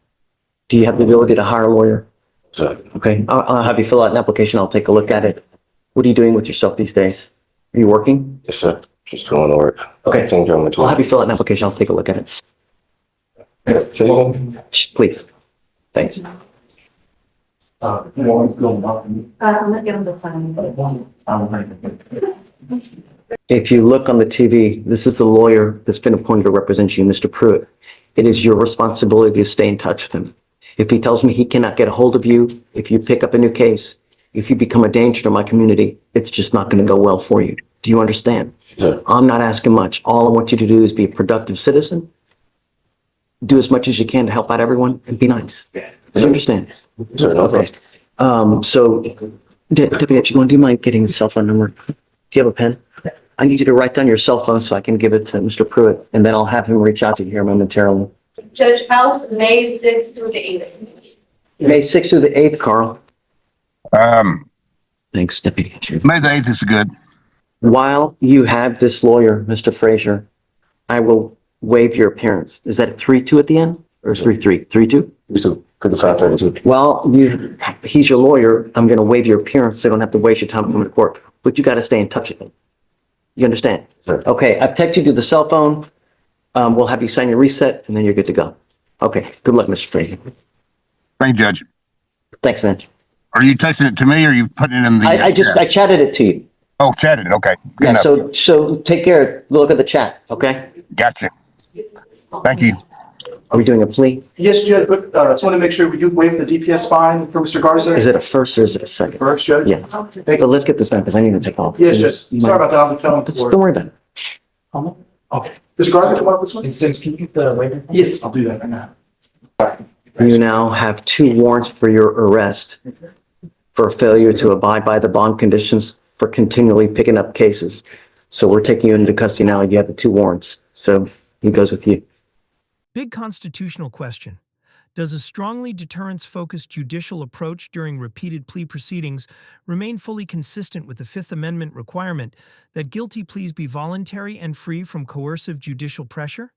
Do you have the ability to hire a lawyer? Sure. Okay, I'll have you fill out an application. I'll take a look at it. What are you doing with yourself these days? Are you working? Yes, sir. Just doing the work. Okay. Thank you very much. I'll have you fill out an application. I'll take a look at it. Shh, please. Thanks. I'm gonna give him the sign. If you look on the TV, this is the lawyer that's been appointed to represent you, Mr. Pruitt. It is your responsibility to stay in touch with him. If he tells me he cannot get a hold of you, if you pick up a new case, if you become a danger to my community, it's just not going to go well for you. Do you understand? Sure. I'm not asking much. All I want you to do is be a productive citizen. Do as much as you can to help out everyone and be nice. Do you understand? Sure, no Okay. So, Deputy, do you mind getting his cell phone number? Do you have a pen? I need you to write down your cell phone so I can give it to Mr. Pruitt, and then I'll have him reach out to you here momentarily. Judge House, May 6th through the 8th. May 6th to the 8th, Carl. Thanks, Deputy. May the 8th is good. While you have this lawyer, Mr. Frazier, I will waive your appearance. Is that a 3-2 at the end or 3-3? 3-2? 3-2. Put the 532. Well, he's your lawyer. I'm going to waive your appearance so you don't have to waste your time coming to court. But you got to stay in touch with him. You understand? Sure. Okay, I've texted you to the cell phone. We'll have you sign your reset and then you're good to go. Okay, good luck, Mr. Frazier. Thank you, Judge. Thanks, man. Are you texting it to me or are you putting it in the? I chatted it to you. Oh, chatted it. Okay. Good Yeah, enough. so take care. Look at the chat, okay? Gotcha. Thank you. Are we doing a plea? Yes, Judge, but just want to make sure we do waive the DPS fine for Mr. Garza. Is it a first or is it a second? First, Judge? Yeah. Well, let's get this done because I need to take off. Yes, Judge. Sorry about that. I was a felon before. Don't worry about it. Okay. Mr. Garza, come up this one? Can you get the waiver? Yes, I'll do that right now. You now have 2 warrants for your arrest for failure to abide by the bond conditions for continually picking up cases. So we're taking you into custody now. You have the 2 warrants. So he goes with you. Big constitutional question. Does a strongly deterrence-focused judicial approach during repeated plea proceedings remain fully consistent with the Fifth Amendment requirement that guilty pleas be voluntary and free from coercive judicial pressure?